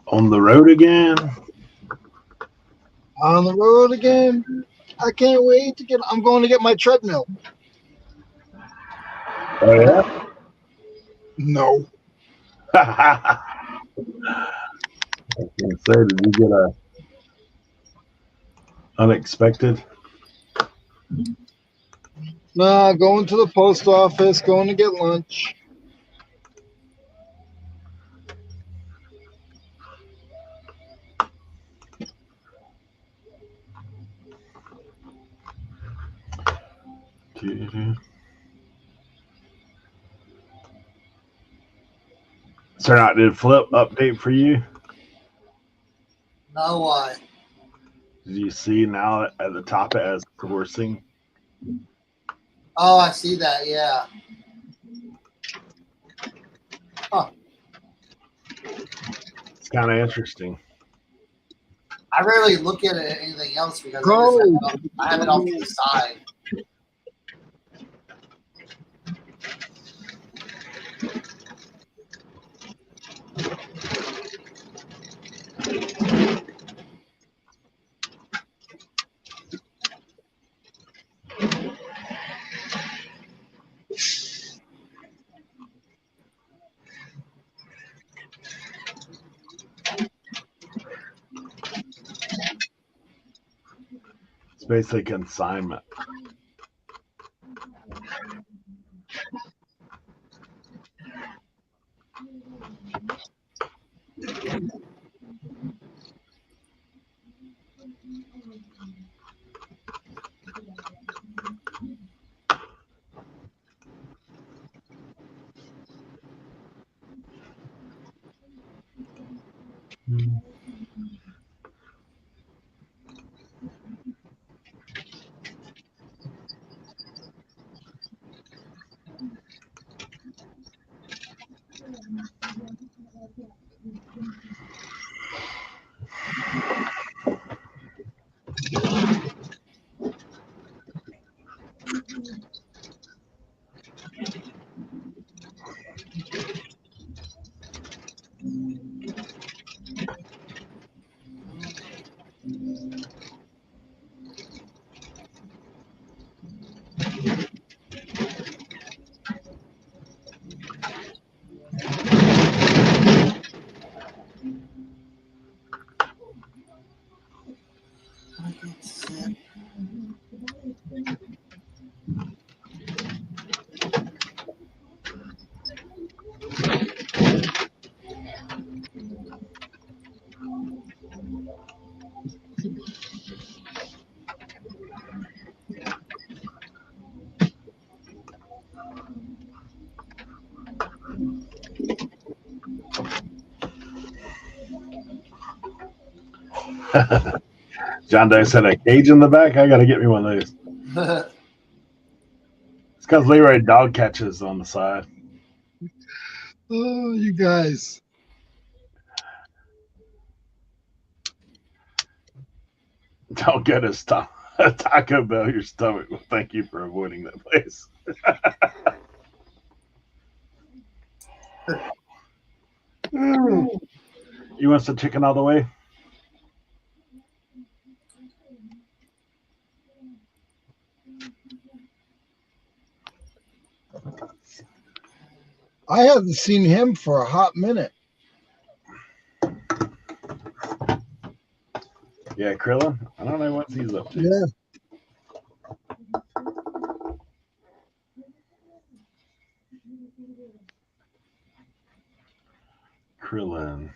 S2: On the road again.
S9: On the road again. I can't wait to get. I'm going to get my treadmill.
S2: Oh yeah.
S9: No.
S2: I was gonna say, did you get a unexpected?
S9: Nah, going to the post office, going to get lunch.
S2: Cernoch did flip update for you.
S4: No, what?
S2: Did you see now at the top it has sourcing?
S4: Oh, I see that. Yeah. Huh.
S2: It's kind of interesting.
S4: I rarely look at it anything else because
S9: Go.
S4: I have it off to the side.
S2: It's basically consignment. John Doe said a cage in the back. I got to get me one of those. It's because Leroy dog catches on the side.
S9: Oh, you guys.
S2: Don't get a Taco Bell your stomach. Well, thank you for avoiding that place. You want some chicken all the way?
S9: I haven't seen him for a hot minute.
S2: Yeah, Krillin. I don't know what he's up to.
S9: Yeah.
S2: Krillin.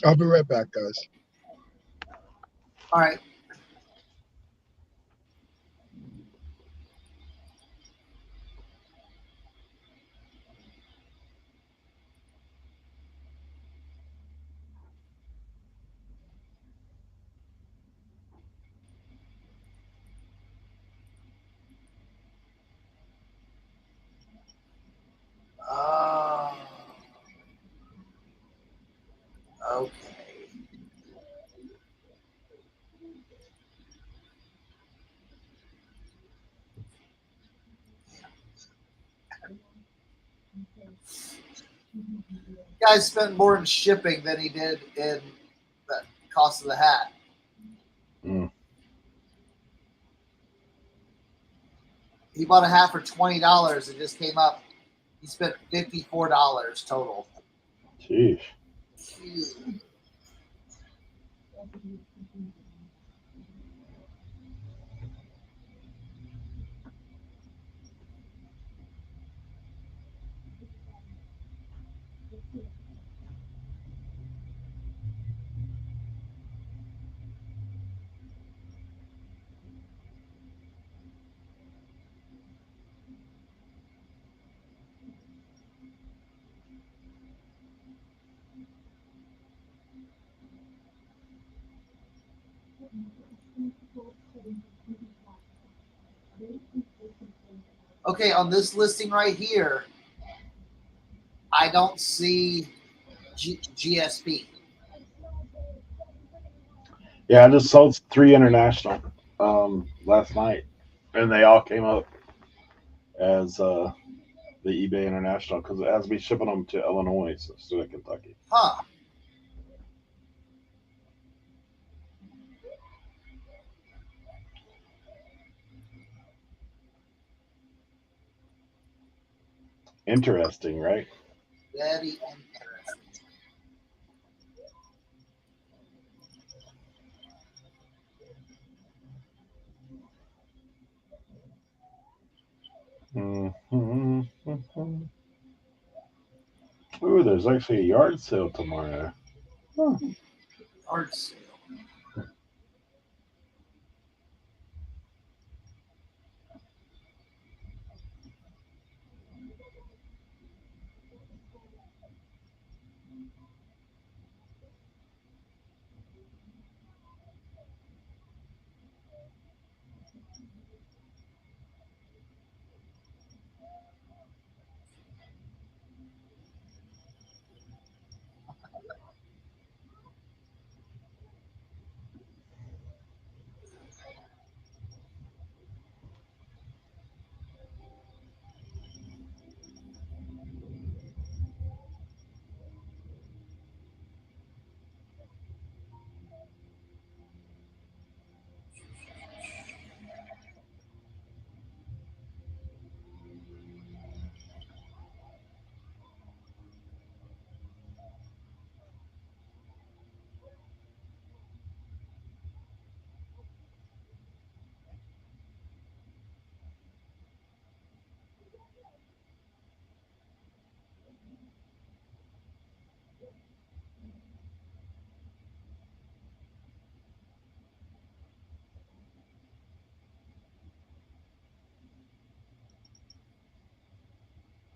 S9: I'll be right back, guys.
S4: All right. Okay. Guy spent more in shipping than he did in the cost of the hat.
S2: Mm.
S4: He bought a hat for $20. It just came up. He spent $54 total.
S2: Jeez.
S4: Okay, on this listing right here, I don't see GSP.
S2: Yeah, I just sold 3 international last night, and they all came up as the eBay international because it has to be shipping them to Illinois instead of Kentucky.
S4: Huh.
S2: Interesting, right?
S4: Very interesting.
S2: Mm-hmm. Ooh, there's actually a yard sale tomorrow. Huh.
S4: Art sale.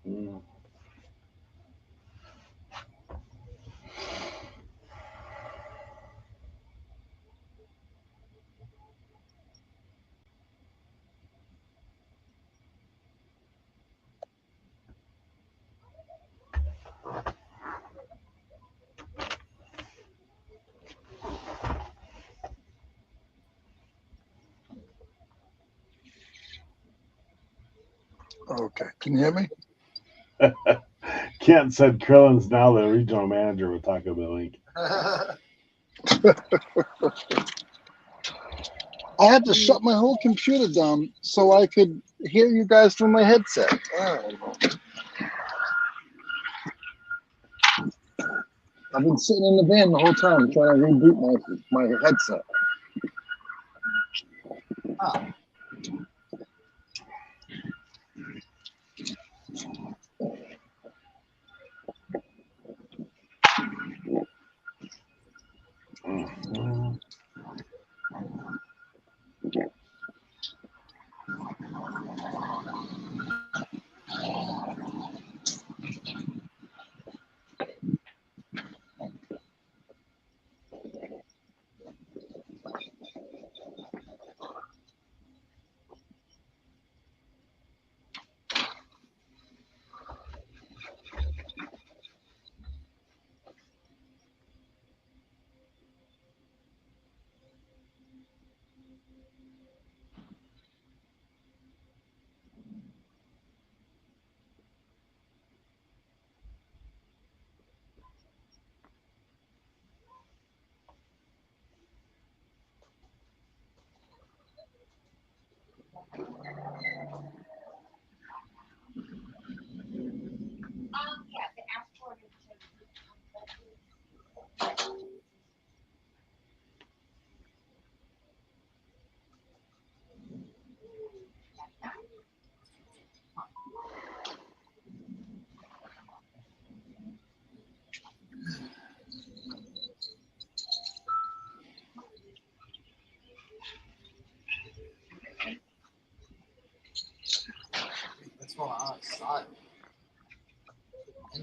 S2: Mm.
S1: Okay, can you hear me?
S2: Kent said Krillin's now the regional manager with Taco Bell Inc.
S1: I had to shut my whole computer down so I could hear you guys from my headset. I've been sitting in the van the whole time trying to reboot my headset.
S4: Huh.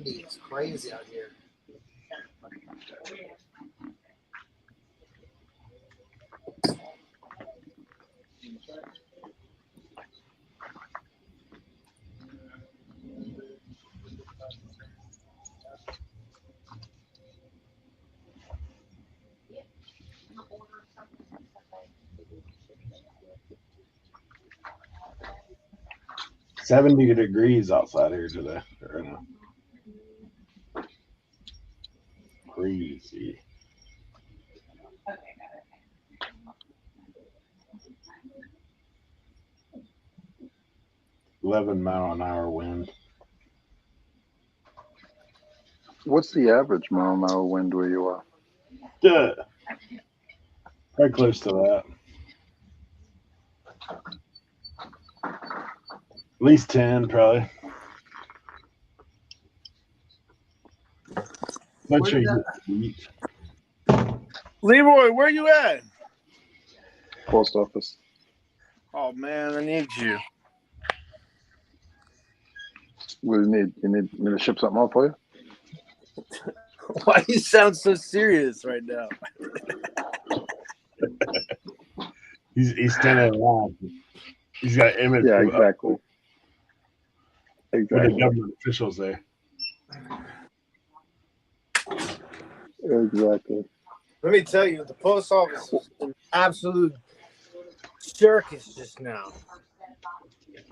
S4: 70. It's crazy out here.
S2: $70 degrees outside here today. Right now. Crazy. 11-mile-an-hour wind.
S1: What's the average mile-an-hour wind where you are?
S2: Yeah. Probably close to that. At least 10, probably. Not sure you get
S3: Leroy, where you at?
S1: Post office.
S3: Oh man, I need you.
S1: What do you need? You need me to ship something out for you?
S3: Why you sound so serious right now?
S2: He's standing around. He's got an image.
S1: Yeah,
S2: of
S1: exactly.
S2: with the government officials there.
S1: Exactly.
S5: Let me tell you, the post office is an absolute circus just now.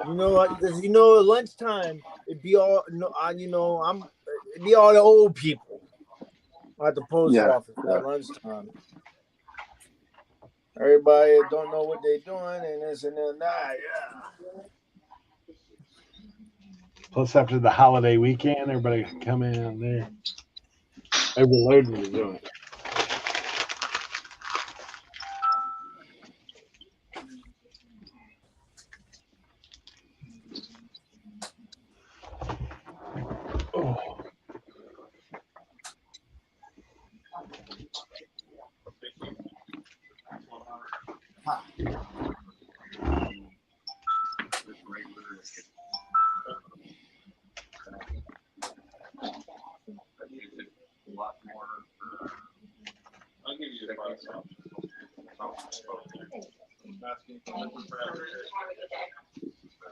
S5: You know, because at lunchtime it'd be all it'd be all the old people at the post office at lunchtime. Everybody don't know what they're doing and this and that. Yeah.
S2: Plus, after the holiday weekend, everybody can come in there. Overloading the joint. Oh.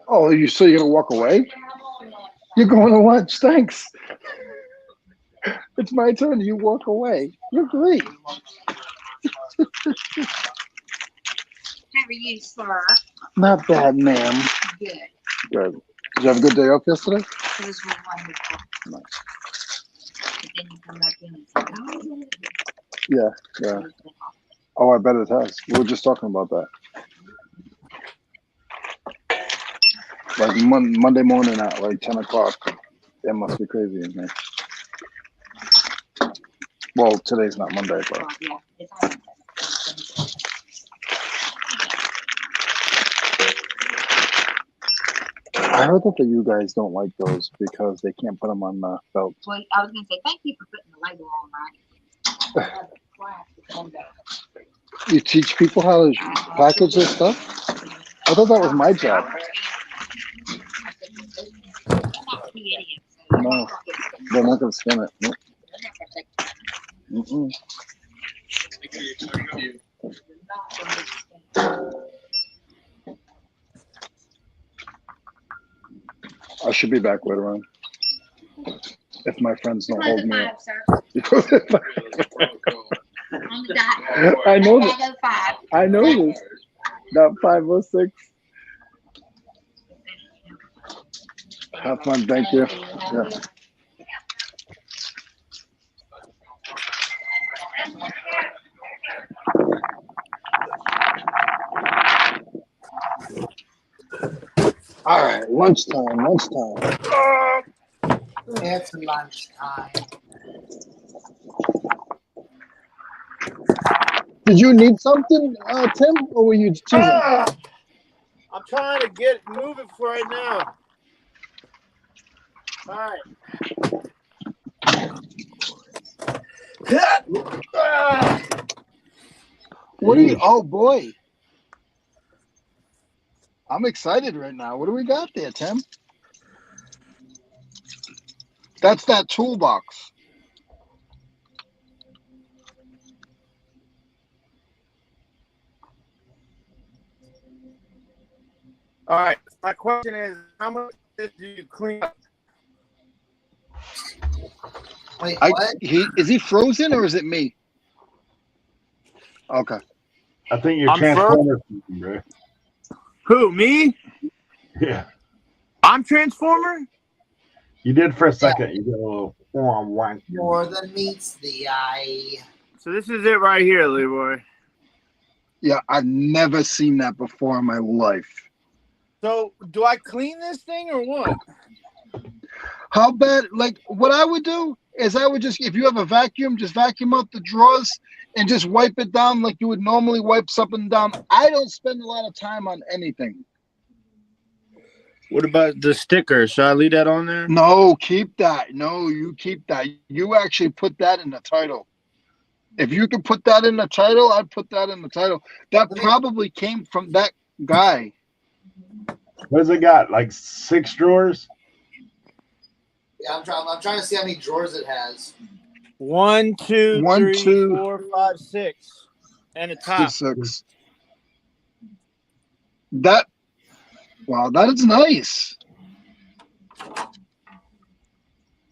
S1: Oh, so you're gonna walk away? You're going to lunch. Thanks. It's my turn. You walk away. You're great.
S10: How are you, sir?
S1: Not bad, ma'am.
S10: Good.
S1: Good. Did you have a good day off yesterday?
S10: It was wonderful.
S1: Nice.
S10: But then you come back in and say, oh,
S1: Yeah, yeah. Oh, I bet it has. We were just talking about that. Like Monday morning at like 10 o'clock. It must be crazy in here. Well, today's not Monday, but.
S10: oh yeah, it's all right.
S1: I heard that you guys don't like those because they can't put them on belts.
S10: Well, I was going to say, thank you for putting the label on mine.
S1: You teach people how to package their stuff? I thought that was my job. No, they're not going to scan it. Nope. Mm-mm. I should be back later on. If my friends don't hold me up. I know that. I know this. Not 506. Have fun. Thank you. Yeah. All right, lunchtime.
S4: It's lunchtime.
S1: Did you need something, Tim, or were you choosing?
S5: I'm trying to get moving for right now. All right.
S1: What are you? Oh boy, I'm excited right now. What do we got there, Tim? That's that toolbox.
S5: All right. My question is, how much do you clean up?
S4: Wait, what?
S1: Is he frozen or is it me? Okay.
S2: I think you're
S5: I'm
S2: Transformer, bro.
S5: Who, me?
S2: Yeah.
S5: I'm Transformer?
S2: You did for a second. You did a little wank.
S4: More than meets the eye.
S5: So this is it right here, Leroy.
S1: Yeah, I've never seen that before in my life.
S5: So do I clean this thing or what?
S1: How bad? Like, what I would do is I would just, if you have a vacuum, just vacuum out the drawers and just wipe it down like you would normally wipe something down. I don't spend a lot of time on anything.
S5: What about the sticker? Should I leave that on there?
S1: No, keep that. No, you keep that. You actually put that in the title. If you could put that in the title, I'd put that in the title. That probably came from that guy.
S2: What does it got? Like 6 drawers?
S4: Yeah, I'm trying to see how many drawers it has.
S5: 1, 2, 3, 4, 5, 6. And a top.
S1: 6. That, wow, that is nice.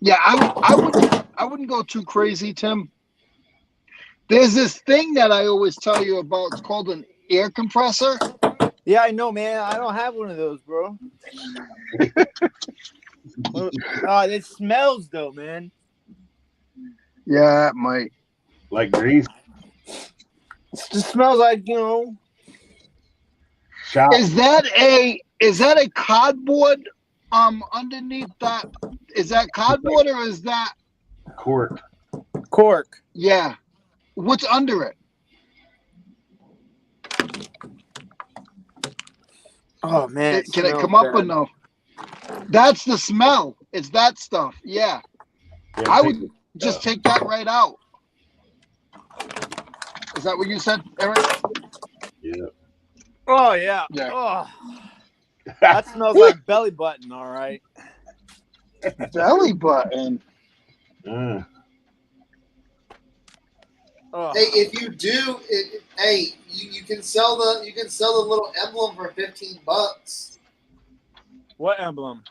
S1: Yeah, I wouldn't go too crazy, Tim. There's this thing that I always tell you about. It's called an air compressor.
S5: Yeah, I know, man. I don't have one of those, bro. It smells, though, man.
S1: Yeah, it might.
S2: Like grease?
S5: It just smells like, you know.
S2: Shop.
S1: Is that a cardboard underneath that? Is that cardboard or is that
S2: cork?
S5: Cork.
S1: Yeah. What's under it?
S5: Oh man.
S1: Can it come up or no? That's the smell. It's that stuff. Yeah. I would just take that right out. Is that what you said, Eric?
S2: Yeah.
S5: Oh yeah.
S1: Yeah.
S5: Oh. That smells like belly button, all right.
S1: Belly button.
S5: Oh.
S4: Hey, if you do, you can sell the little emblem for $15.
S5: What emblem?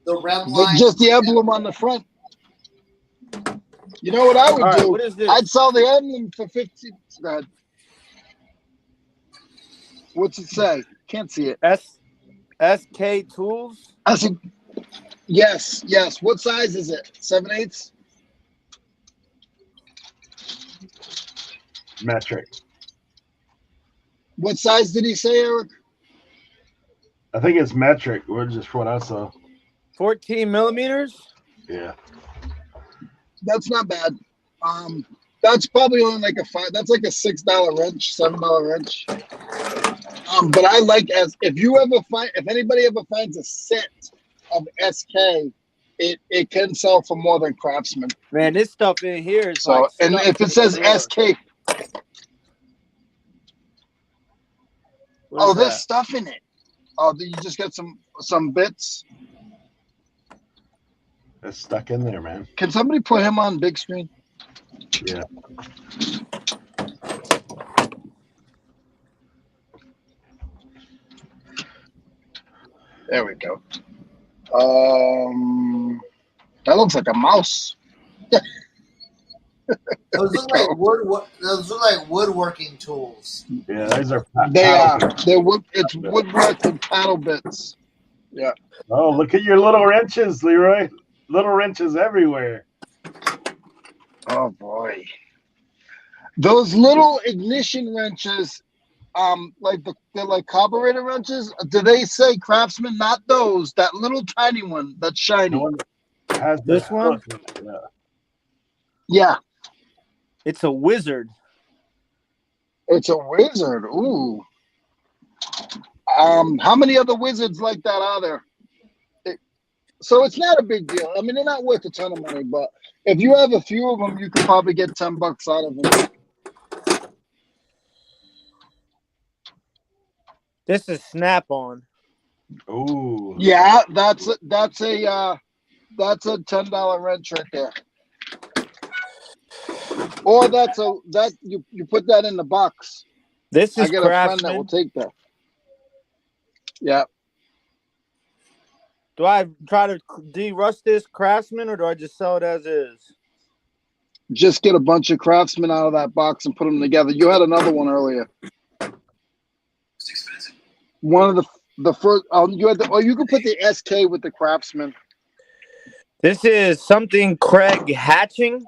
S4: The rem line.
S1: Just the emblem on the front. You know what I would do?
S5: What is this?
S1: I'd sell the emblem for 15. Go ahead. What's it say? Can't see it.
S5: SK Tools?
S1: I said, yes. What size is it? 7/8?
S2: Metric.
S1: What size did he say, Eric?
S2: I think it's metric. We're just what I saw.
S5: 14 millimeters?
S2: Yeah.
S1: That's not bad. That's probably only like that's like a $6 wrench, $7 wrench. But I like if anybody ever finds a set of SK, it can sell for more than Craftsman.
S5: Man, this stuff in here is
S1: so. And if it says SK, there's stuff in it. Oh, you just got some bits.
S2: It's stuck in there, man.
S1: Can somebody put him on big screen?
S2: Yeah.
S1: There we go. That looks like a mouse.
S4: Those look like woodworking tools.
S2: Yeah, those are.
S1: They are. It's woodwork and paddle bits. Yeah.
S2: Oh, look at your little wrenches, Leroy. Little wrenches everywhere.
S1: Oh boy. Those little ignition wrenches, they're like carburetor wrenches. Do they say Craftsman? Not those. That little tiny one that's shiny.
S2: Has
S5: this one?
S1: Yeah.
S5: It's a wizard.
S1: It's a wizard. Ooh. How many other wizards like that are there? So it's not a big deal. I mean, they're not worth a ton of money, but if you have a few of them, you could probably get $10 out of them.
S5: This is Snap-on.
S2: Ooh.
S1: Yeah, that's a That's a $10 wrench right there. Or that you put that in the box.
S5: This
S1: I
S5: is
S1: get a friend that will
S5: Craftsman.
S1: take that. Yeah.
S5: Do I try to de-rust this Craftsman or do I just sell it as is?
S1: Just get a bunch of Craftsmen out of that box and put them together. You had another one earlier.
S11: It's expensive.
S1: One of the first. You had you could put the SK with the Craftsman.
S5: This is something Craig Hatching.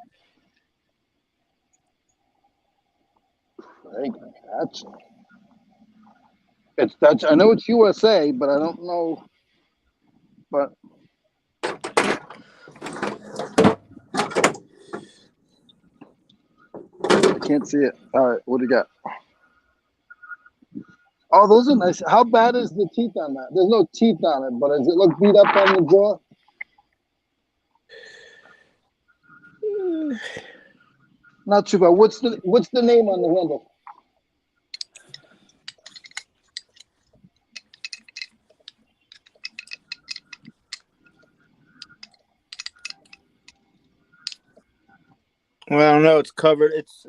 S1: Craig Hatching. That's. I know it's USA, but I don't know. But I can't see it. All right, what do you got? Oh, those are nice. How bad is the teeth on that? There's no teeth on it, but does it look beat up on the jaw? Not too bad. What's the name on the handle?
S5: Well, I don't know. It's covered. It's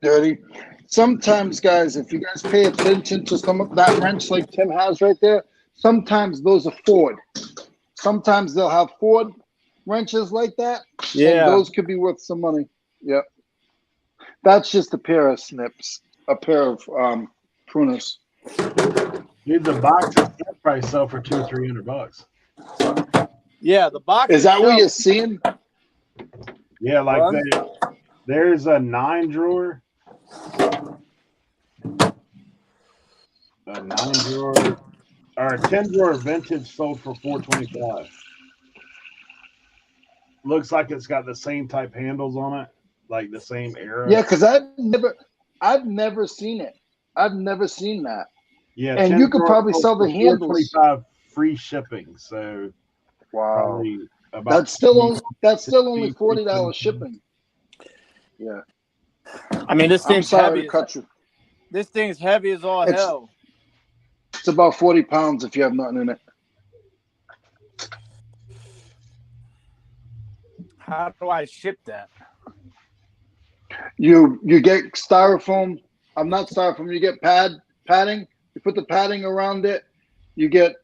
S1: Dirty. Sometimes, guys, if you guys pay attention to some of that wrench like Tim has right there, sometimes those are Ford. Sometimes they'll have Ford wrenches like that.
S5: Yeah.
S1: And those could be worth some money. Yep. That's just a pair of snips, a pair of pruners.
S2: Dude, the box can probably sell for $200 or $300.
S5: Yeah, the box.
S1: Is that what you're seeing?
S2: Yeah, like there's a 9-drawer. A 9-drawer or a 10-drawer vintage sold for $425. Looks like it's got the same type handles on it, like the same era.
S1: Yeah, because I've never seen it. I've never seen that.
S2: Yeah,
S1: and you could probably sell the handles.
S2: $425 free shipping. So
S1: wow, that's still only $40 shipping. Yeah.
S5: I mean, this thing's heavy.
S1: You.
S5: This thing's heavy as all hell.
S1: It's about 40 pounds if you have nothing in it.
S5: How do I ship that?
S1: You get styrofoam. I'm not styrofoam. You get padding. You put the padding around it. You get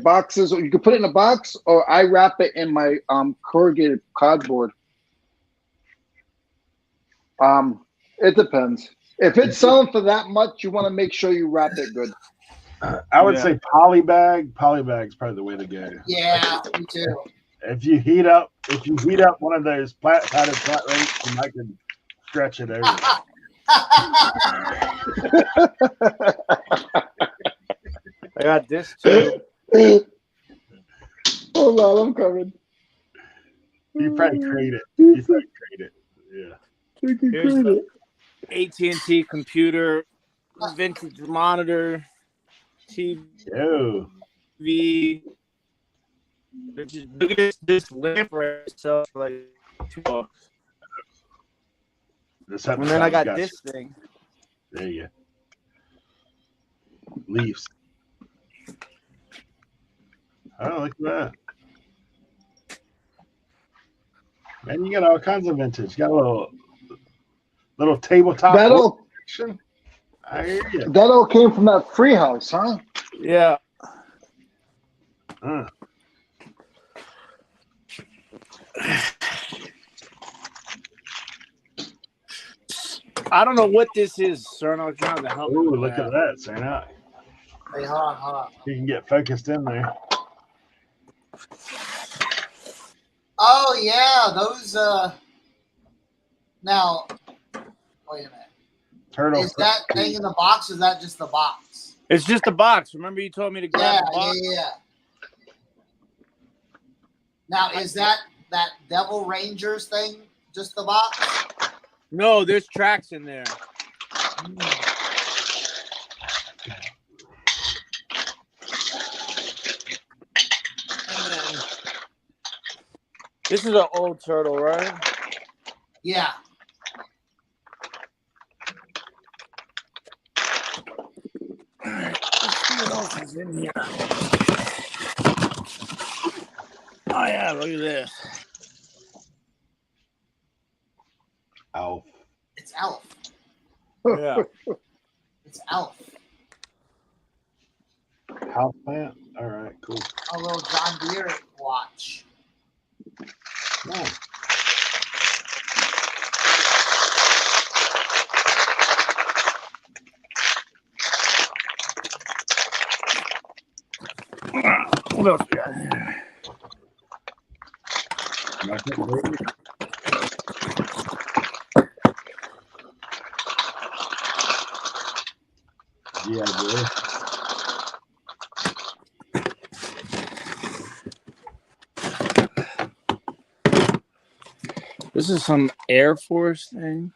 S1: boxes, or you can put it in a box, or I wrap it in my corrugated cardboard. It depends. If it's selling for that much, you want to make sure you wrap it good.
S2: I would say polybag. Polybag's probably the way to go.
S4: Yeah, me too.
S2: If you heat up one of those padded flat rates, you might can stretch it over.
S5: I got this too.
S1: Hold on, I'm coming.
S2: You probably create it. Yeah.
S5: Here's the AT&T computer, vintage monitor, TV.
S2: Oh.
S5: Look at this lamp right itself for like $2. And then I got this thing.
S2: There you go. Leaves. Oh, look at that. Man, you got all kinds of vintage. You got a little tabletop.
S1: That all came from that free house, huh?
S5: Yeah. I don't know what this is, Cernoch. Trying to help.
S2: Ooh, look at that, Cernoch.
S4: Hey, hold on.
S2: You can get focused in there.
S4: Oh yeah, those. Now, wait a minute.
S2: Turtle.
S4: Is that thing in the box? Or is that just the box?
S5: It's just a box. Remember, you told me to grab the box.
S4: Yeah. Now, is that Devil Rangers thing just the box?
S5: No, there's tracks in there. This is an old turtle, right?
S4: Yeah.
S5: All right. Let's see what else is in here.
S3: Oh yeah, look at this.
S2: Alf.
S4: It's Alf.
S3: Yeah.
S4: It's Alf.
S2: House plant. All right, cool.
S4: A little John Deere watch.
S2: Nice.
S3: What else we got here?
S2: Yeah, boy.
S3: This is some Air Force thing.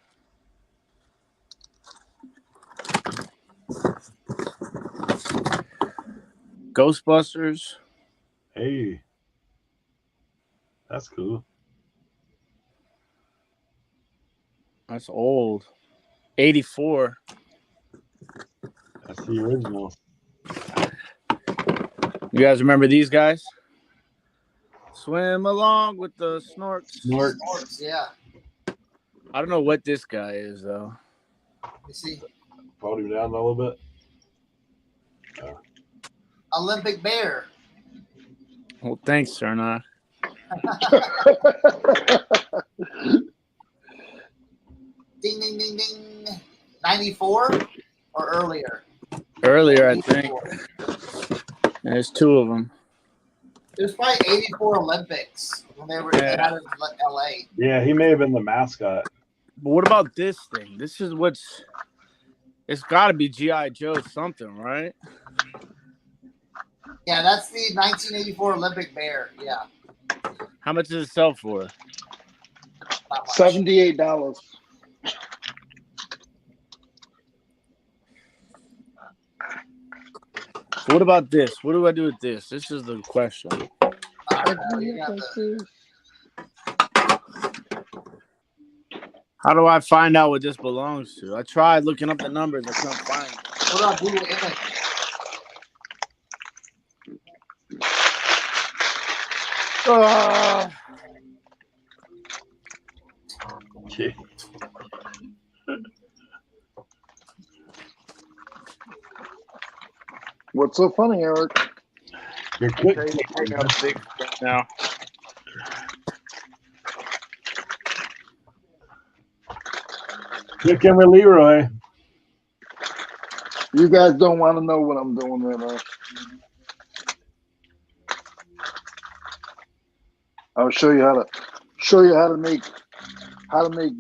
S3: Ghostbusters.
S2: Hey, that's cool.
S3: That's old. 84.
S2: That's the original.
S3: You guys remember these guys? Swim along with the Cernochs.
S4: Snorts, yeah.
S3: I don't know what this guy is though.
S4: You see,
S2: Hold him down a little bit.
S4: Olympic bear.
S3: Well, thanks, Cernoch.
S4: Ding, ding, ding, ding. 94 or earlier?
S3: Earlier, I think. There's two of them.
S4: There's probably 84 Olympics when they were out of LA.
S2: Yeah, he may have been the mascot.
S3: But what about this thing? This is what's. It's got to be G.I. Joe something, right?
S4: Yeah, that's the 1984 Olympic bear. Yeah.
S3: How much does it sell for?
S4: Not much.
S1: $78.
S3: So what about this? What do I do with this? This is the question.
S4: I don't know. You got the-
S3: How do I find out what this belongs to? I tried looking up the numbers. I couldn't find it.
S4: What about Google Image?
S2: Okay.
S1: What's so funny, Eric?
S2: You're quick.
S3: Now.
S2: Quick and Leroy.
S1: You guys don't want to know what I'm doing right now. I'll show you how to make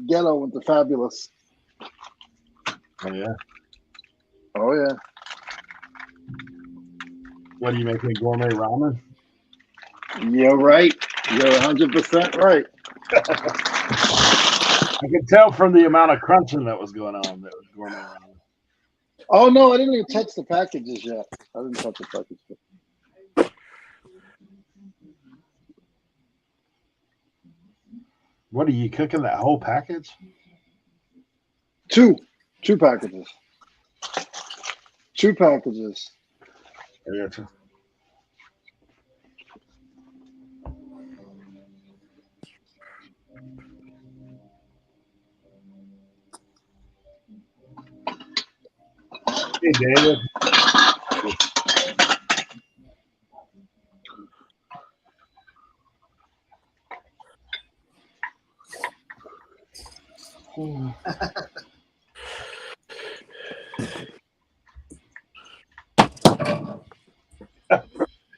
S1: ghetto into fabulous.
S2: Oh yeah.
S1: Oh yeah.
S2: What are you making? Gourmet ramen?
S1: You're right. You're 100% right.
S2: I could tell from the amount of crunching that was going on that was gourmet ramen.
S1: Oh no, I didn't even touch the packages yet. I didn't touch the packages.
S2: What are you cooking? That whole package?
S1: Two packages. Two packages.
S2: I gotcha. Hey, David.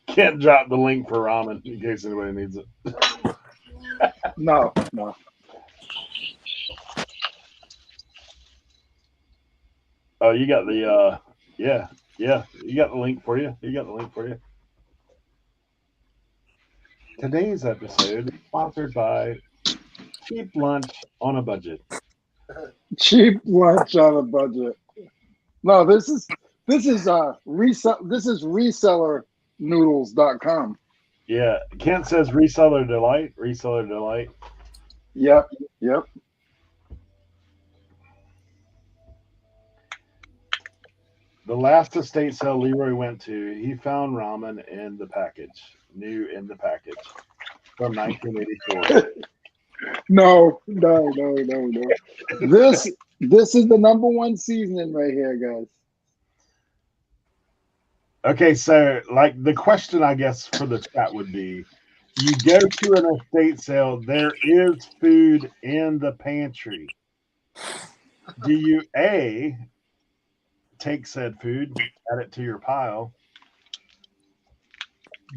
S2: Can't drop the link for ramen in case anybody needs it.
S1: No.
S2: Oh, you got the yeah. You got the link for you. Today's episode is sponsored by Cheap Lunch on a Budget.
S1: Cheap lunch on a budget. No, this is resellernoodles.com.
S2: Yeah, Kent says Reseller Delight.
S1: Yep.
S2: The last estate sale Leroy went to, he found ramen in the package. New in the package. from 1984.
S1: No. This is the number one seasoning right here, guys.
S2: Okay, so like the question I guess for the chat would be, you go to an estate sale, there is food in the pantry. Do you A, take said food, add it to your pile,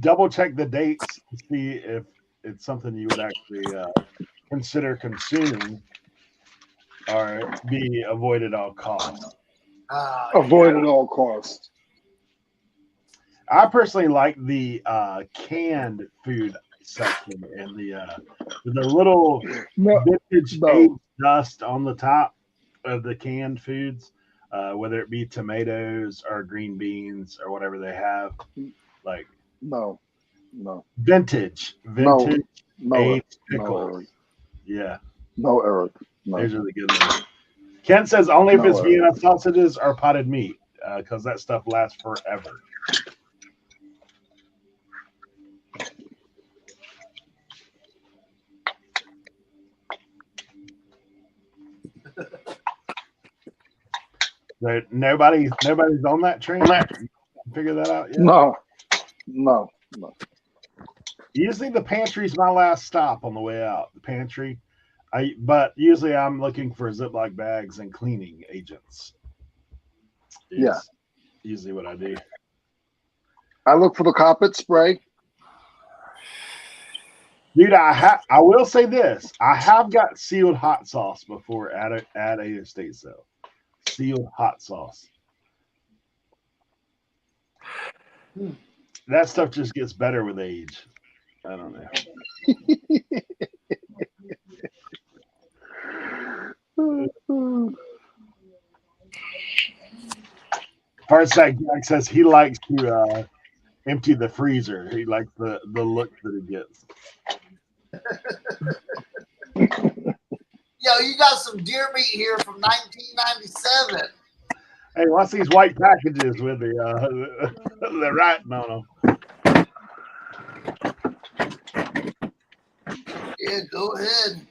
S2: double check the dates to see if it's something you would actually consider consuming, or B, avoid at all costs?
S1: Avoid at all costs.
S2: I personally like the canned food section and the little vintage aged dust on the top of the canned foods, whether it be tomatoes or green beans or whatever they have. Like
S1: no,
S2: vintage aged pickles.
S1: Eric.
S2: Yeah.
S1: No, Eric. No.
S2: Those are the good ones. Ken says only if it's Vienna sausages or potted meat, because that stuff lasts forever. But nobody's on that train. Figure that out yet?
S1: No.
S2: Usually the pantry's my last stop on the way out. The pantry. But usually I'm looking for Ziploc bags and cleaning agents.
S1: Yeah.
S2: Usually what I do.
S1: I look for the carpet spray.
S2: Dude, I will say this. I have got sealed hot sauce before at a estate sale. Sealed hot sauce. That stuff just gets better with age. I don't know. Farsight Jack says he likes to empty the freezer. He likes the look that he gets.
S4: Yo, you got some deer meat here from 1997.
S2: Hey, what's these white packages with the writing on them?
S4: Yeah, go ahead.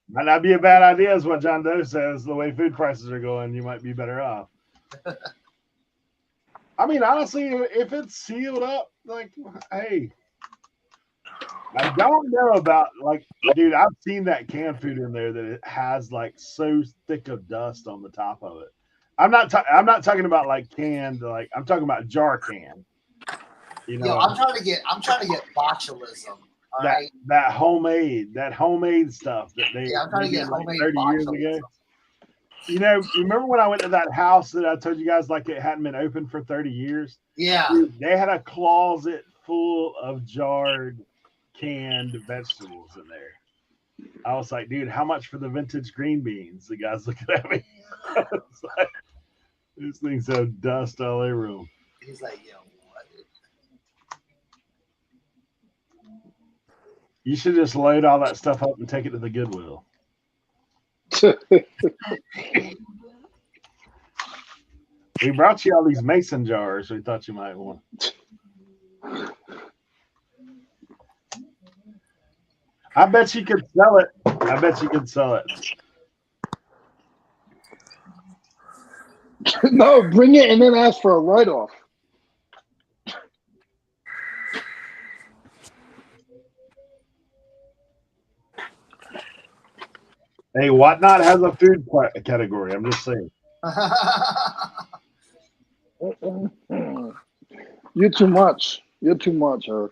S2: Might not be a bad idea, is what John Doe says. The way food prices are going, you might be better off. I mean, honestly, if it's sealed up, like, hey, I don't know about, like, dude, I've seen that canned food in there that it has like so thick of dust on the top of it. I'm not talking about like canned, like I'm talking about jar can. You know,
S4: yo, I'm trying to get botulism.
S2: That homemade stuff that they
S4: I'm trying to get
S2: like
S4: homemade
S2: 30 years ago. You know, you remember when I went to that house that I told you guys like it hadn't been open for 30 years?
S4: Yeah.
S2: Dude, they had a closet full of jarred, canned vegetables in there. I was like, dude, how much for the vintage green beans? The guy's looking at me. I was like, these things have dust all over them.
S4: He's like, yo, what?
S2: You should just load all that stuff up and take it to the Goodwill. We brought you all these mason jars we thought you might want. I bet you could sell it.
S1: No, bring it and then ask for a write-off.
S2: Hey, Whatnot has a food category. I'm just saying.
S1: You're too much. Eric.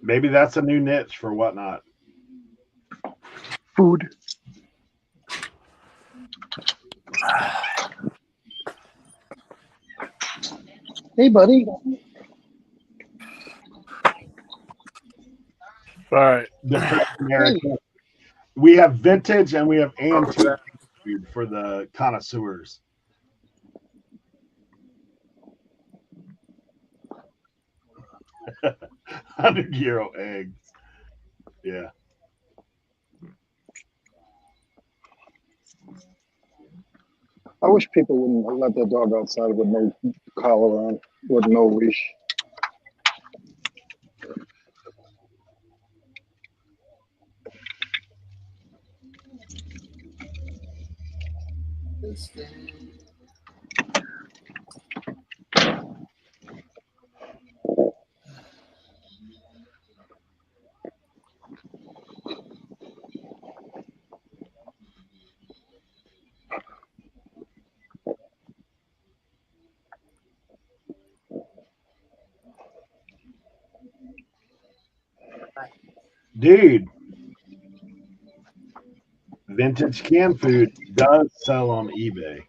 S2: Maybe that's a new niche for Whatnot.
S1: Food. Hey, buddy.
S5: All right.
S2: We have vintage and we have antique food for the connoisseurs. €100 eggs. Yeah.
S1: I wish people wouldn't let their dog outside with no collar on, with no leash.
S2: Dude, vintage canned food does sell on eBay,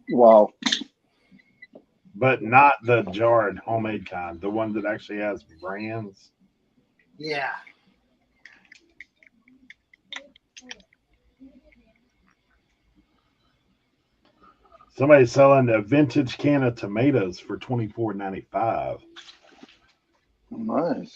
S1: Wow.
S2: but not the jarred homemade kind, the one that actually has brands.
S4: Yeah.
S2: Somebody's selling a vintage can of tomatoes for $24.95.
S1: Nice.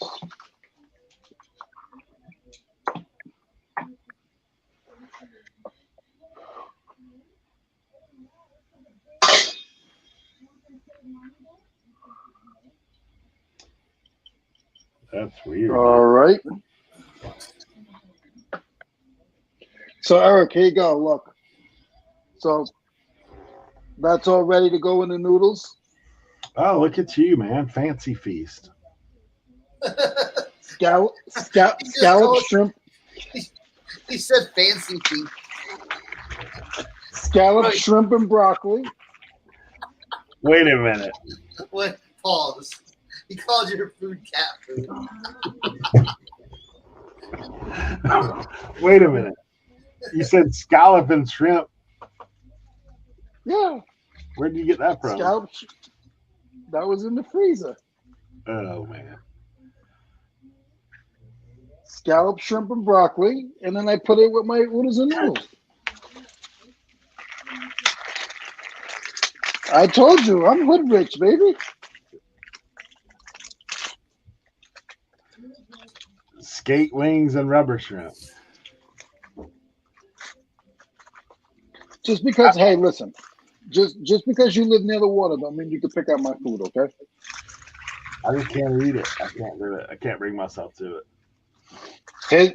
S2: That's weird.
S1: All right. So, Eric, here you go. Look. So, that's all ready to go in the noodles.
S2: Oh, look at you, man. Fancy feast.
S1: Scallop shrimp.
S4: He said fancy feast.
S1: Scallop
S4: Right.
S1: shrimp and broccoli.
S2: Wait a minute.
S4: Wait, pause. He called your food cat food.
S2: Wait a minute. You said scallop and shrimp.
S1: Yeah.
S2: Where did you get that from?
S1: That was in the freezer.
S2: Oh, man.
S1: Scallop shrimp and broccoli, and then I put it with my oodles and noodles. I told you, I'm hood rich, baby.
S2: Skate wings and rubber shrimp.
S1: Just because, hey, listen, just because you live near the water don't mean you can pick out my food, okay?
S2: I just can't eat it. I can't do it. I can't bring myself to it.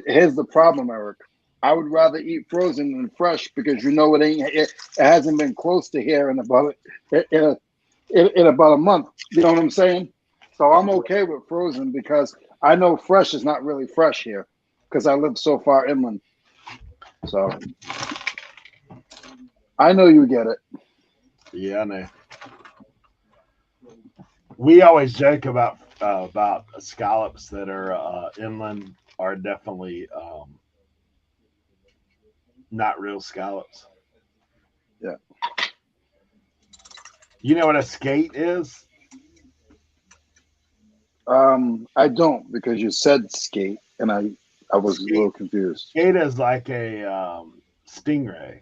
S1: Here's the problem, Eric. I would rather eat frozen than fresh because you know it hasn't been close to here in about a month. You know what I'm saying? So I'm okay with frozen because I know fresh is not really fresh here because I live so far inland. So I know you get it.
S2: Yeah, I know. We always joke about scallops that are inland are definitely not real scallops.
S1: Yeah.
S2: You know what a skate is?
S1: I don't because you said skate and I was a little confused.
S2: Skate is like a stingray,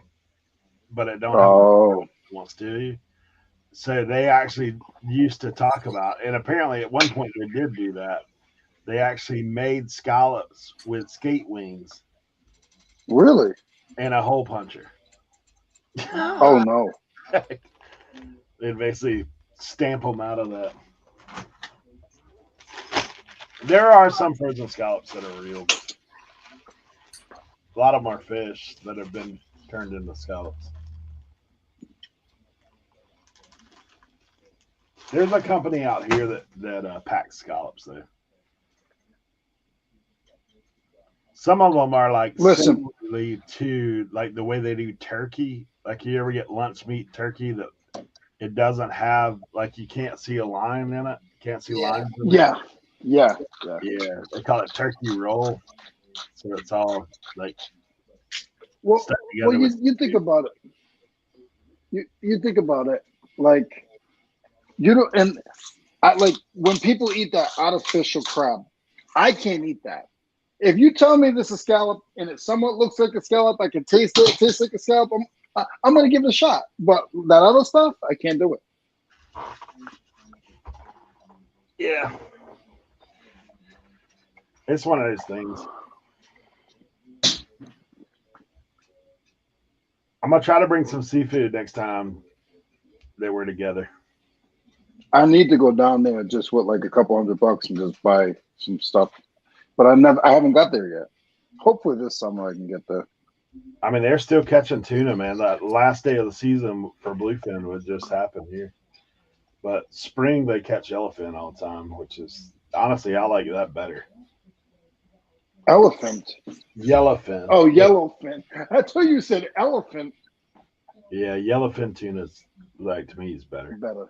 S2: but it don't have
S1: Oh.
S2: wants to you. So they actually used to talk about, and apparently at one point they did do that. They actually made scallops with skate wings.
S1: Really?
S2: And a hole puncher.
S1: Oh no.
S2: They'd basically stamp them out of that. There are some frozen scallops that are real. A lot of them are fish that have been turned into scallops. There's a company out here that packs scallops though. Some of them are like similarly to like the way they do turkey. Like you ever get lunch meat turkey that it doesn't have like you can't see a line in it. Can't see lines in it.
S1: Yeah.
S2: They call it turkey roll. So it's all like
S1: well you think about it. You think about it like you know, and I like when people eat that artificial crab, I can't eat that. If you tell me this is scallop and it somewhat looks like a scallop, I can taste it, tastes like a scallop, I'm going to give it a shot. But that other stuff, I can't do it.
S2: Yeah. It's one of those things. I'm gonna try to bring some seafood next time that we're together.
S1: I need to go down there just with like a couple $100 and just buy some stuff. But I haven't got there yet. Hopefully this summer I can get there.
S2: I mean, they're still catching tuna, man. That last day of the season for bluefin would just happen here. But spring they catch yellowfin all the time, which is honestly I like that better.
S1: Elephant.
S2: Yellowfin.
S1: Oh, yellowfin. I thought you said elephant.
S2: Yeah, yellowfin tuna's like to me is better.
S1: Better.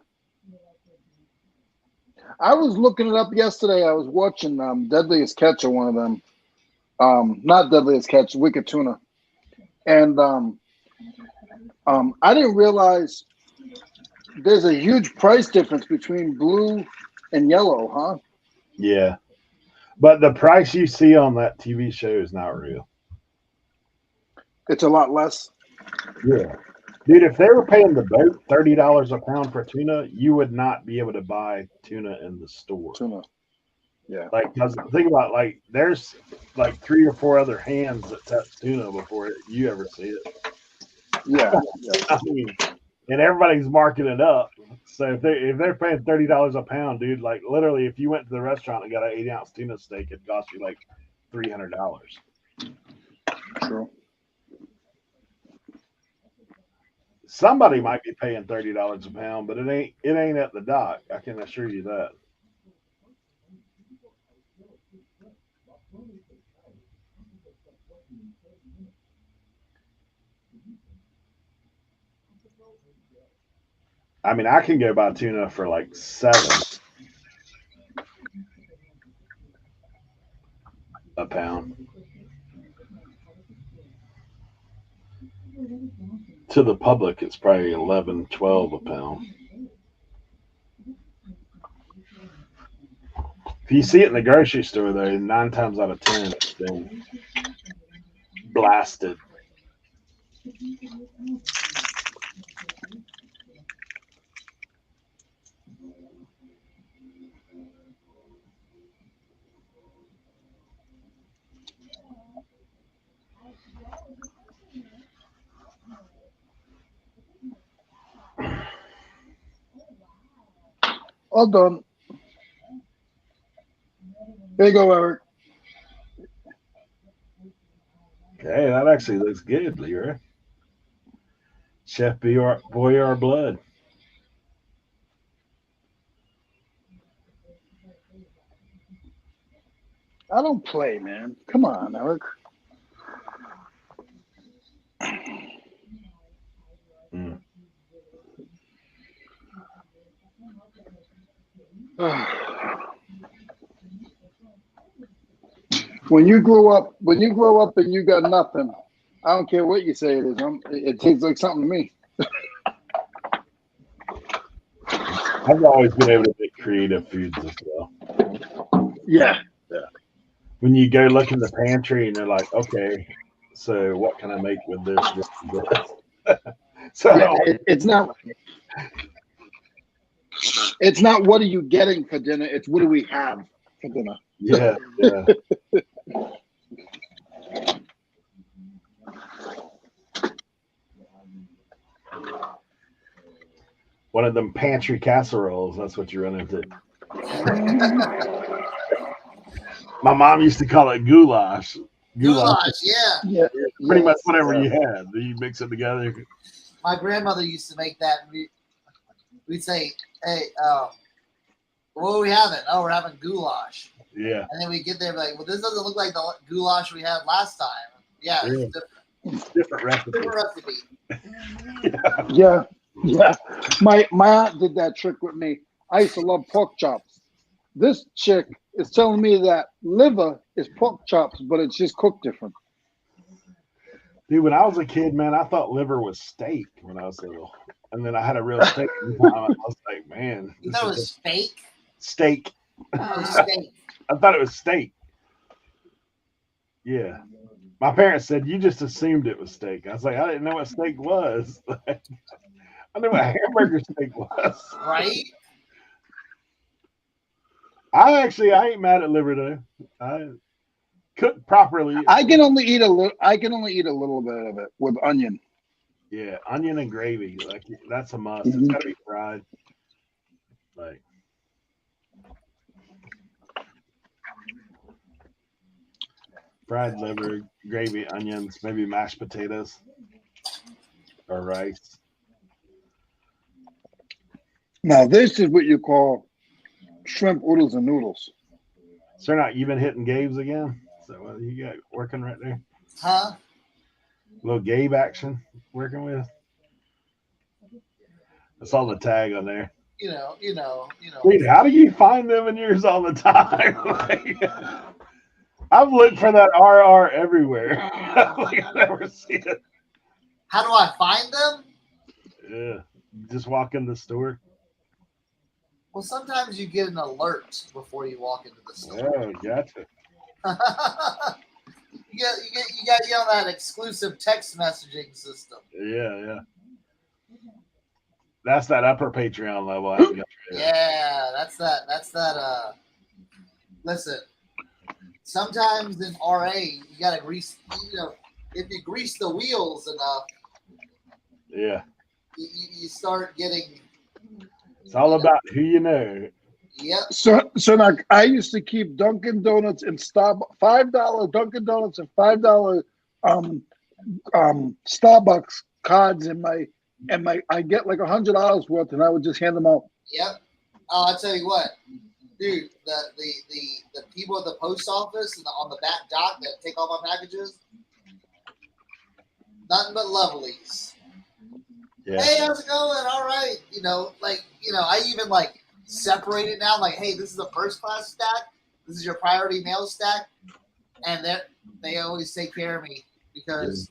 S1: I was looking it up yesterday. I was watching Deadliest Catch or one of them. Not Deadliest Catch, Wicked Tuna. And I didn't realize there's a huge price difference between blue and yellow, huh?
S2: Yeah. But the price you see on that TV show is not real.
S1: It's a lot less.
S2: Yeah. Dude, if they were paying the boat $30 a pound for tuna, you would not be able to buy tuna in the store.
S1: Tuna. Yeah.
S2: Like, cause think about like there's like 3 or 4 other hands that touch tuna before you ever see it.
S1: Yeah.
S2: I mean, and everybody's marking it up. So if they're paying $30 a pound, dude, like literally, if you went to the restaurant and got an 8-ounce tuna steak, it cost you like $300.
S1: True.
S2: Somebody might be paying $30 a pound, but it ain't at the dock. I can assure you that. I mean, I can go buy tuna for like $7 a pound. To the public, it's probably $11, $12 a pound. If you see it in the grocery store, though, 9 times out of 10, it's been blasted.
S1: All done. There you go, Eric.
S2: Hey, that actually looks good, Leroy. Chef Boyar blood.
S1: I don't play, man. Come on, Eric.
S2: Mm.
S1: When you grow up and you got nothing, I don't care what you say it is. It tastes like something to me.
S2: I've always been able to make creative foods as well.
S1: Yeah.
S2: When you go look in the pantry and they're like, okay, so what can I make with this? So
S1: yeah, it's not what are you getting for dinner, it's what do we have for dinner.
S2: Yeah. One of them pantry casseroles, that's what you run into. My mom used to call it goulash.
S4: Goulash, yeah.
S2: Pretty much whatever you had. You mix it together.
S4: My grandmother used to make that. We'd say, hey, what are we having? Oh, we're having goulash.
S2: Yeah.
S4: And then we get there like, well, this doesn't look like the goulash we had last time. Yeah.
S2: It's different recipe.
S4: Different recipe.
S1: Yeah. My aunt did that trick with me. I used to love pork chops. This chick is telling me that liver is pork chops, but it's just cooked different.
S2: Dude, when I was a kid, man, I thought liver was steak when I was little. And then I had a real steak. I was like, man.
S4: You thought it was steak?
S2: Steak.
S4: Oh, steak.
S2: I thought it was steak. Yeah. My parents said, you just assumed it was steak. I was like, I didn't know what steak was. I knew what hamburger steak was.
S4: Right?
S2: I ain't mad at liver though. I cook properly.
S1: I can only eat a little bit of it with onion.
S2: Yeah, onion and gravy. Like that's a must. It's gotta be fried. Like fried liver, gravy, onions, maybe mashed potatoes or rice.
S1: Now this is what you call shrimp oodles and noodles.
S2: Cernoch, you been hitting Gabe's again? So what you got working right there?
S4: Huh?
S2: A little Gabe action working with. I saw the tag on there.
S4: You know.
S2: Dude, how do you find them in yours all the time? Like, I've looked for that RR everywhere. Like, I never see it.
S4: How do I find them?
S2: Yeah, you just walk in the store.
S4: Well, sometimes you get an alert before you walk into the store.
S2: Oh, gotcha.
S4: you got on that exclusive text messaging system.
S2: Yeah. That's that upper Patreon level. I haven't got yet.
S4: Yeah, that's that. Listen, sometimes in RA you gotta grease. If you grease the wheels enough,
S2: Yeah,
S4: you start getting.
S2: it's all about who you know.
S4: Yep.
S1: So like I used to keep Dunkin' Donuts and $5 Dunkin' Donuts and $5 Starbucks cards in my I get like $100 worth, and I would just hand them out.
S4: Yep. Oh, I'll tell you what, dude. The people at the post office and on the back dock that take all my packages, nothing but lovelies.
S2: Yeah.
S4: Hey, how's it going? All right. I even like separate it now. Like, hey, this is the first class stack. This is your priority mail stack, and they always take care of me because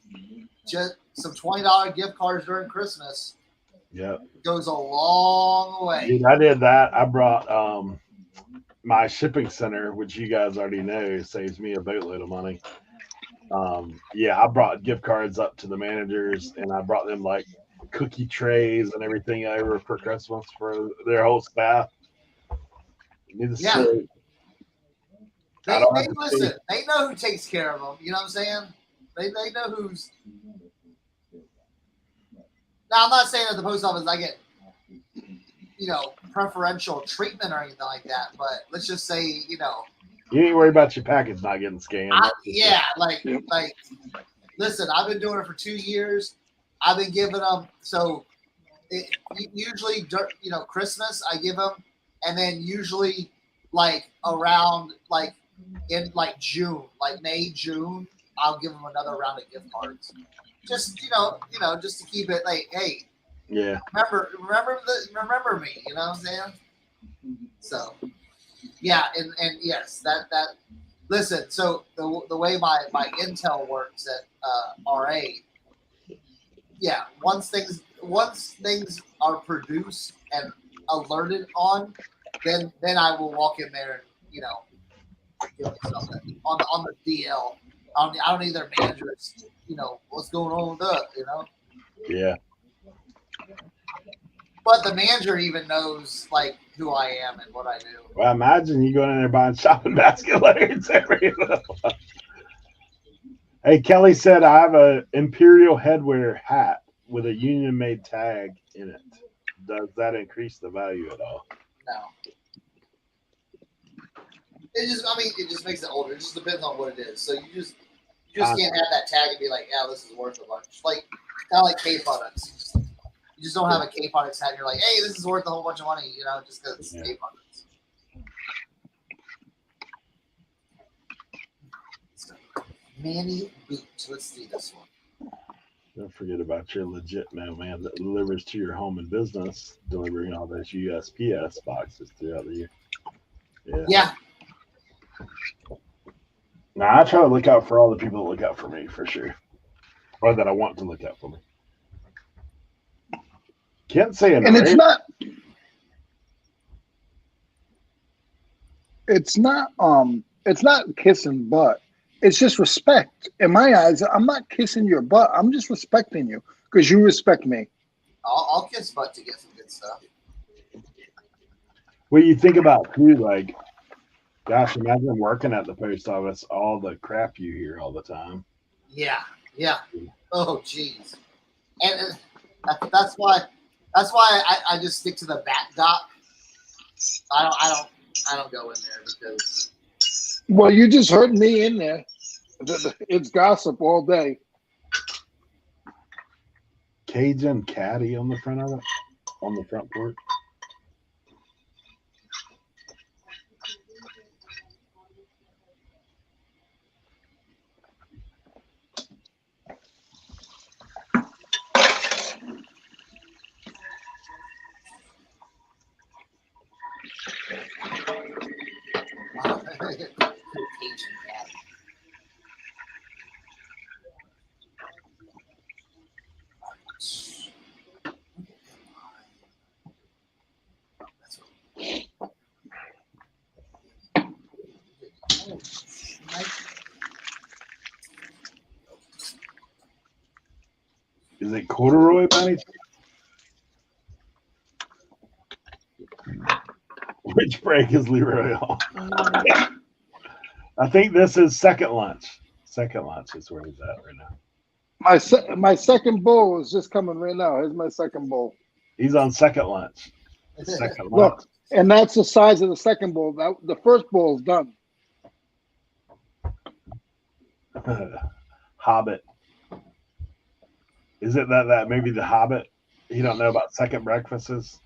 S4: just some $20 gift cards during Christmas.
S2: Yeah,
S4: goes a long way.
S2: Dude, I did that. I brought my shipping center, which you guys already know saves me a boatload of money. I brought gift cards up to the managers, and I brought them like cookie trays and everything over for Christmas for their whole staff.
S4: Listen, they know who takes care of them. You know what I'm saying? They know who's. Now, I'm not saying at the post office I get, preferential treatment or anything like that, but let's just say,
S2: You ain't worried about your package not getting scanned.
S4: Listen, I've been doing it for 2 years. I've been giving them, usually, Christmas, I give them, and then usually, around, in, June, May, June, I'll give them another round of gift cards. Just, just to keep it, hey.
S2: Yeah.
S4: Remember me, you know what I'm saying? So, yeah, and yes, that listen, so the way my intel works at RA, yeah, once things are produced and alerted on, then I will walk in there and give me something on the DL. I don't need their managers, what's going on with that,
S2: Yeah.
S4: But the manager even knows who I am and what I do.
S2: Well, imagine you going in there buying shopping basket loads every month. Hey, Kelly said I have a Imperial Headwear hat with a union made tag in it. Does that increase the value at all?
S4: No. It just makes it older. It just depends on what it is. So you just can't have that tag and be like, yeah, this is worth a bunch. Kind of like K products. You just don't have a K products hat and you're like, hey, this is worth a whole bunch of money, just because it's K products. So, Manny Boot. Let's do this one.
S2: Don't forget about your legit mailman that delivers to your home and business, delivering all those USPS boxes throughout the year.
S4: Yeah.
S2: Now, I try to look out for all the people that look out for me, for sure. Or that I want to look out for me. Can't say it.
S1: And it's not kissing butt. It's just respect. In my eyes, I'm not kissing your butt. I'm just respecting you because you respect me.
S4: I'll kiss butt to get some good stuff.
S2: Well, you think about too, gosh, imagine working at the post office, all the crap you hear all the time.
S4: Yeah. Oh, geez. And that's why I just stick to the back dock. I don't go in there because.
S1: Well, you just heard me in there. It's gossip all day.
S2: Cajun caddy on the front of it, on the front porch. Is it corduroy, Benny? Which break is Leroy on? I think this is second lunch. Second lunch is where he's at right now.
S1: My second bowl is just coming right now. Here's my second bowl.
S2: He's on second lunch. Second lunch.
S1: Look, and that's the size of the second bowl. The first bowl is done.
S2: Hobbit. Is it that maybe the Hobbit? You don't know about second breakfasts?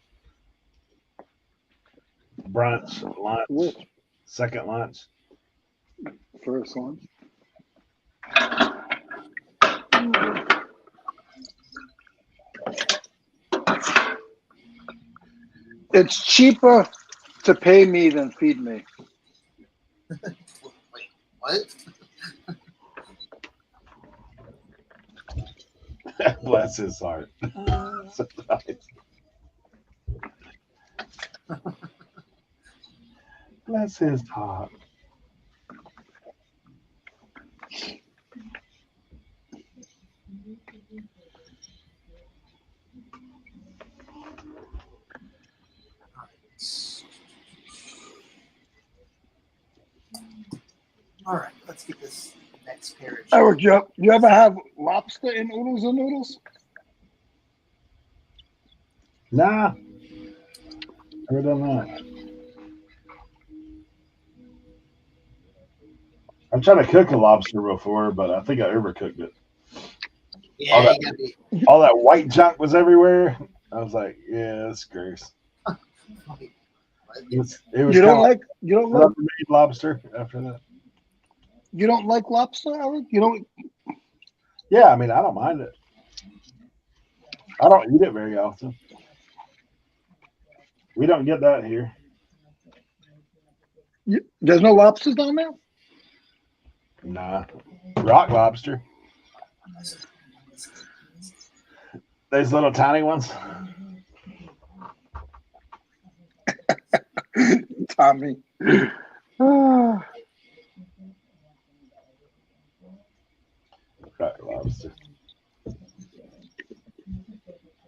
S2: Brunch, lunch, second lunch.
S1: First one. It's cheaper to pay me than feed me.
S4: Wait, what?
S2: Bless his heart. So nice. Bless his heart.
S4: All right, let's get this next pair.
S1: Eric, you ever have lobster in oodles and noodles?
S2: Nah. Never done that. I've tried to cook a lobster before, but I think I overcooked it.
S4: Yeah,
S2: all that white junk was everywhere. I was like, yeah, that's gross. It was
S1: you don't like
S2: lobster after that.
S1: You don't like lobster, Eric? You don't?
S2: Yeah, I mean, I don't mind it. I don't eat it very often. We don't get that here.
S1: There's no lobsters down there?
S2: Nah. Rock lobster. Those little tiny ones.
S1: Tommy.
S2: Rock lobster.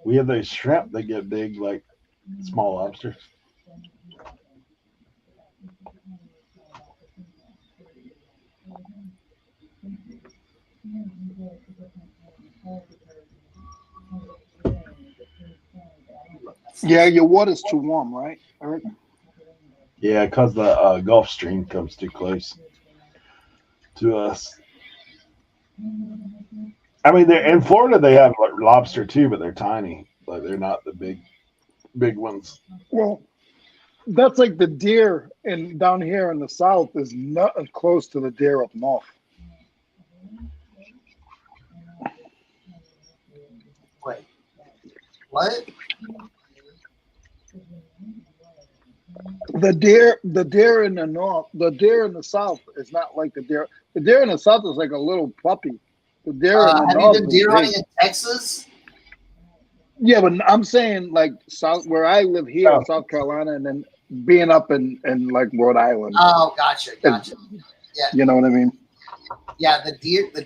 S2: We have those shrimp that get big like small lobsters.
S1: Yeah, your water's too warm, right, Eric?
S2: Yeah, because the Gulf Stream comes too close to us. I mean, they're in Florida. They have lobster too, but they're tiny. Like they're not the big ones.
S1: Well, that's like the deer down here in the south is not close to the deer up north.
S4: Wait, what?
S1: The deer in the north, the deer in the south is not like the deer. The deer in the south is like a little puppy. The deer in the
S4: have
S1: north
S4: you been deer hunting in Texas?
S1: Yeah, but I'm saying like south where I live here in South Carolina, and then being up in like Rhode Island.
S4: Oh, gotcha. Yeah,
S1: you know what I mean.
S4: Yeah, the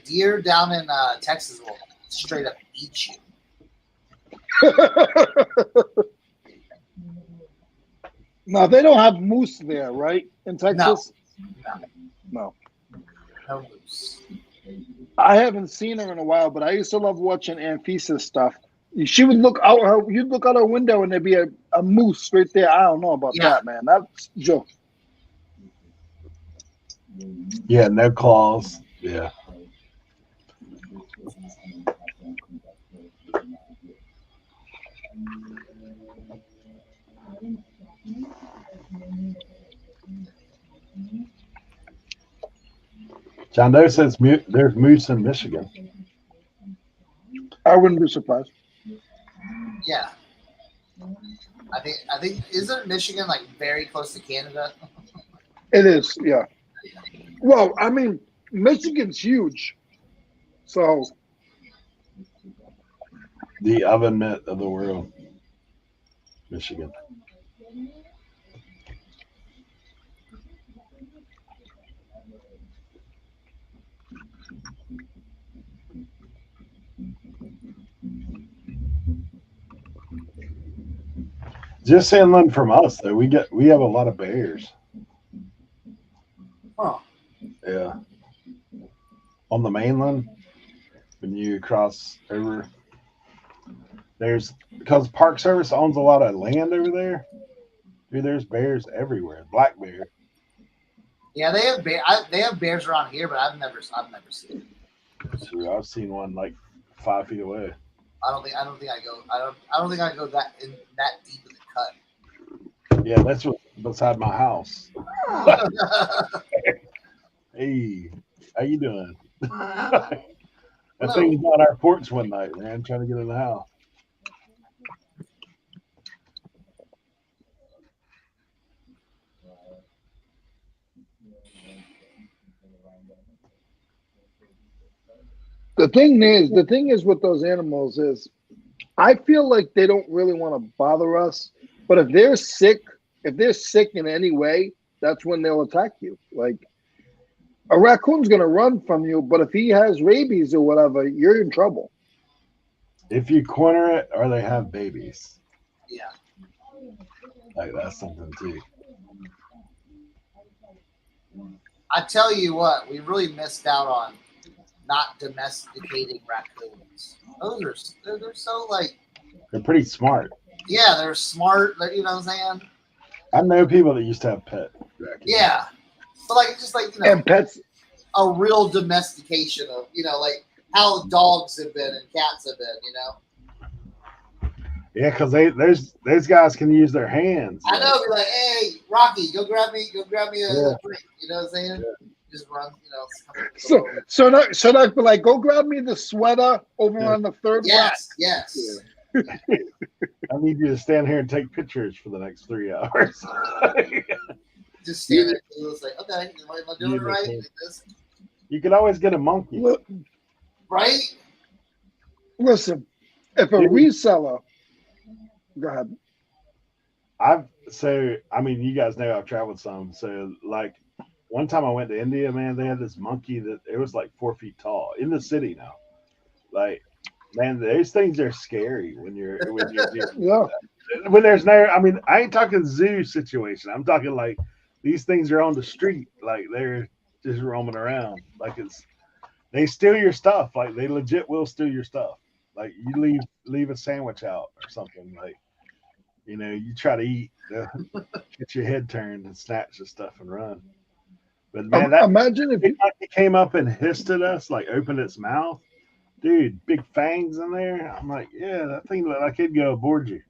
S4: deer down in Texas will straight up eat you.
S1: No, they don't have moose there, right? In Texas?
S4: No.
S1: No.
S4: No moose.
S1: I haven't seen her in a while, but I used to love watching Amphisa's stuff. She would look out her. You'd look out her window, and there'd be a moose right there. I don't know about
S4: Yeah.
S1: that, man. That's joke.
S2: Yeah, no claws. Yeah. John Doe says there's moose in Michigan.
S1: I wouldn't be surprised.
S4: Yeah. I think isn't Michigan like very close to Canada?
S1: It is, yeah. Well, I mean, Michigan's huge, so
S2: The oven mitt of the world. Michigan. Just inland from us, though, we have a lot of bears.
S4: Huh.
S2: Yeah. On the mainland, when you cross over, because Park Service owns a lot of land over there. Dude, there's bears everywhere. Black bear.
S4: Yeah, they have bears around here, but I've never seen it.
S2: So I've seen one like 5 feet away.
S4: I don't think I go that deep in the cut.
S2: Yeah, that's what's beside my house. Hey, how you doing? That thing was on our porch one night, man, trying to get in the house.
S1: the thing is with those animals is, I feel like they don't really want to bother us. But if they're sick in any way, that's when they'll attack you. Like a raccoon's gonna run from you, but if he has rabies or whatever, you're in trouble.
S2: If you corner it or they have babies.
S4: Yeah.
S2: Like that's something too.
S4: I tell you what, we really missed out on not domesticating raccoons. They're so like
S2: They're pretty smart.
S4: Yeah, they're smart. You know what I'm saying?
S2: I know people that used to have pet raccoons.
S4: Yeah, but
S1: and pets.
S4: A real domestication of like how dogs have been and cats have been.
S2: Yeah, because those guys can use their hands.
S4: I know. Be like, hey, Rocky, go grab me a drink. You know what I'm saying? Yeah. Just run.
S1: So that be like, go grab me the sweater over on the third rack.
S4: Yes.
S2: Yeah. I need you to stand here and take pictures for the next 3 hours.
S4: Just stand there. It's like, okay, am I doing it right? Like this?
S2: You can always get a monkey.
S4: Right?
S1: Listen, if a reseller, go ahead.
S2: You guys know I've traveled some. So, like, one time I went to India, man, they had this monkey that it was like 4 feet tall in the city now. Like, man, those things are scary when you're
S1: yeah.
S2: When there's no, I ain't talking zoo situation. I'm talking like these things are on the street, like they're just roaming around. Like they steal your stuff. Like they legit will steal your stuff. Like you leave a sandwich out or something. Like you try to eat, get your head turned and snatch the stuff and run. But man,
S1: imagine if
S2: it came up and hissed at us, like opened its mouth. Dude, big fangs in there. I'm like, yeah, that thing looked like it'd go aboard you.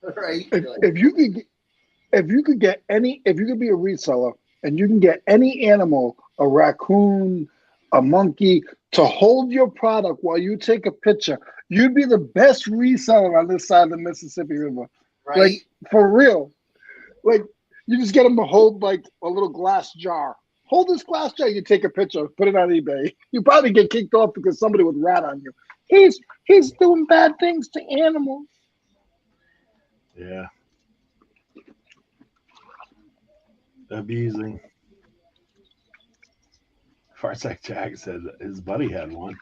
S4: Right.
S1: If you could be a reseller and you can get any animal, a raccoon, a monkey, to hold your product while you take a picture, you'd be the best reseller on this side of the Mississippi River.
S4: Right.
S1: Like for real. Like you just get them to hold like a little glass jar. Hold this glass jar, you take a picture, put it on eBay. You probably get kicked off because somebody would rat on you. He's doing bad things to animals.
S2: Yeah. Abusing. Farsight Jack said his buddy had one.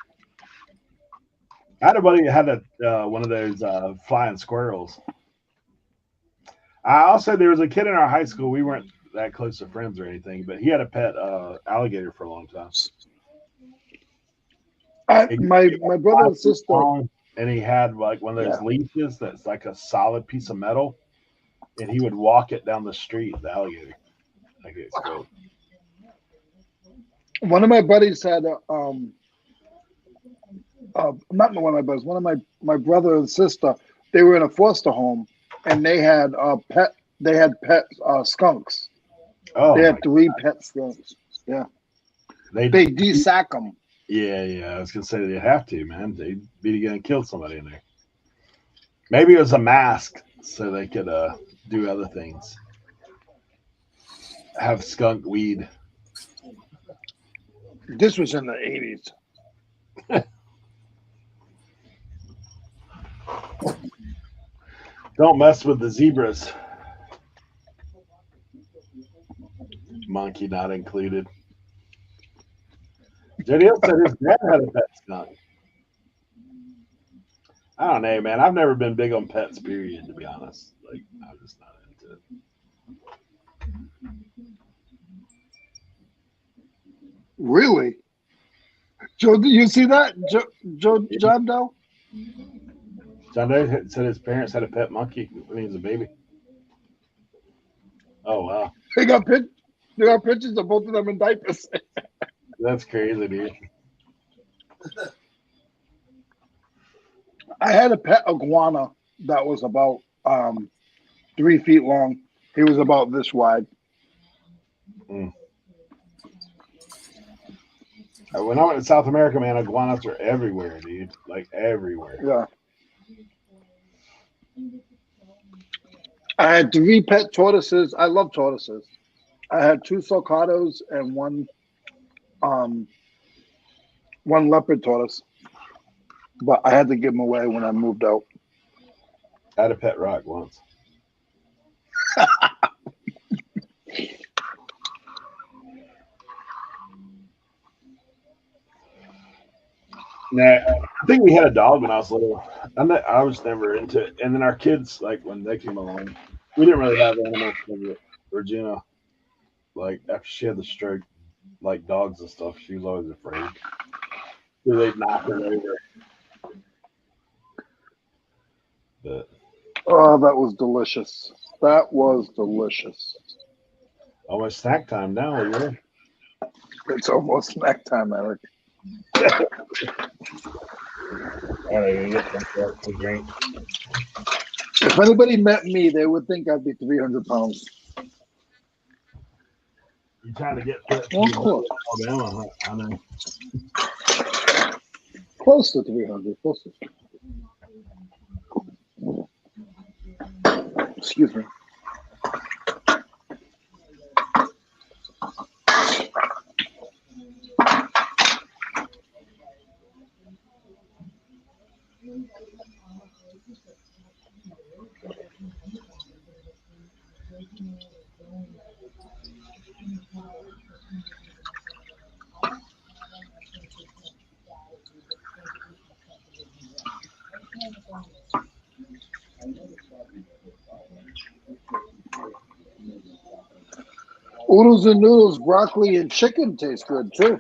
S2: I had a buddy that had one of those flying squirrels. There was a kid in our high school. We weren't that close to friends or anything, but he had a pet alligator for a long time.
S1: My brother and sister.
S2: And he had like one of those leashes that's like a solid piece of metal, and he would walk it down the street, the alligator. Like it's cool.
S1: One of my buddies had not one of my buddies, one of my brother and sister. They were in a foster home, and they had pet skunks.
S2: Oh,
S1: they had 3 pet skunks. Yeah, they desack them.
S2: Yeah. I was gonna say they have to, man. They'd be gonna kill somebody in there. Maybe it was a mask so they could do other things. Have skunk weed.
S1: This was in the 80s.
S2: Don't mess with the zebras. Monkey not included. JDL said his dad had a pet skunk. I don't know, man. I've never been big on pets, period, to be honest. Like, I'm just not into it.
S1: Really? Joe, do you see that? John Doe?
S2: John Doe said his parents had a pet monkey when he was a baby. Oh, wow.
S1: They got pictures of both of them in diapers.
S2: That's crazy, dude.
S1: I had a pet iguana that was about 3 feet long. He was about this wide.
S2: Mm. When I went to South America, man, iguanas are everywhere, dude. Like everywhere.
S1: Yeah. I had 3 pet tortoises. I love tortoises. I had 2 sulcatos and one leopard tortoise. But I had to give them away when I moved out.
S2: I had a pet rock once. Nah, I think we had a dog when I was little. I was never into it. And then our kids, like when they came along, we didn't really have animals. Regina, like after she had the stroke, like dogs and stuff, she was always afraid. So they'd knock her over. But
S1: oh, that was delicious. That was delicious.
S2: Almost snack time now, yeah.
S1: It's almost snack time, Eric. If anybody met me, they would think I'd be 300 pounds.
S2: You trying to get fit
S1: to
S2: Alabama, I know.
S1: Close to 300. Close to. Excuse me. Oodles and noodles, broccoli, and chicken taste good too.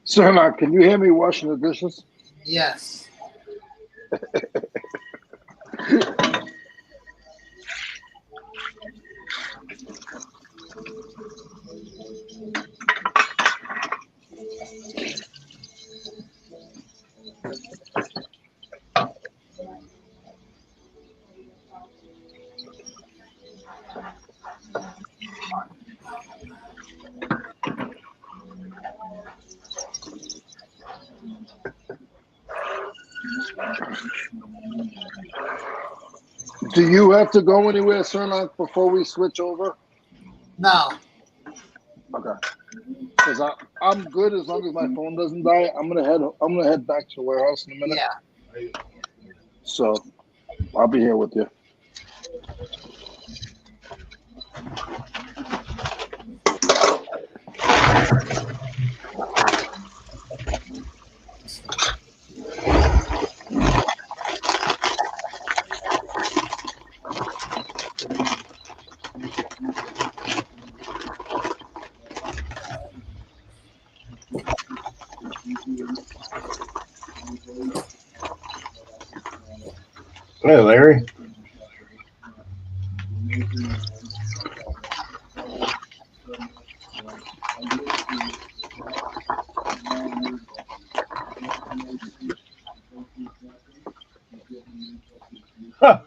S1: Cernoch, can you hear me washing the dishes?
S4: Yes.
S1: Do you have to go anywhere, Cernoch, before we switch over?
S4: No.
S1: Okay. Because I'm good as long as my phone doesn't die. I'm gonna head back to the warehouse in a minute.
S4: Yeah.
S1: So I'll be here with you.
S2: Hey, Larry. Huh.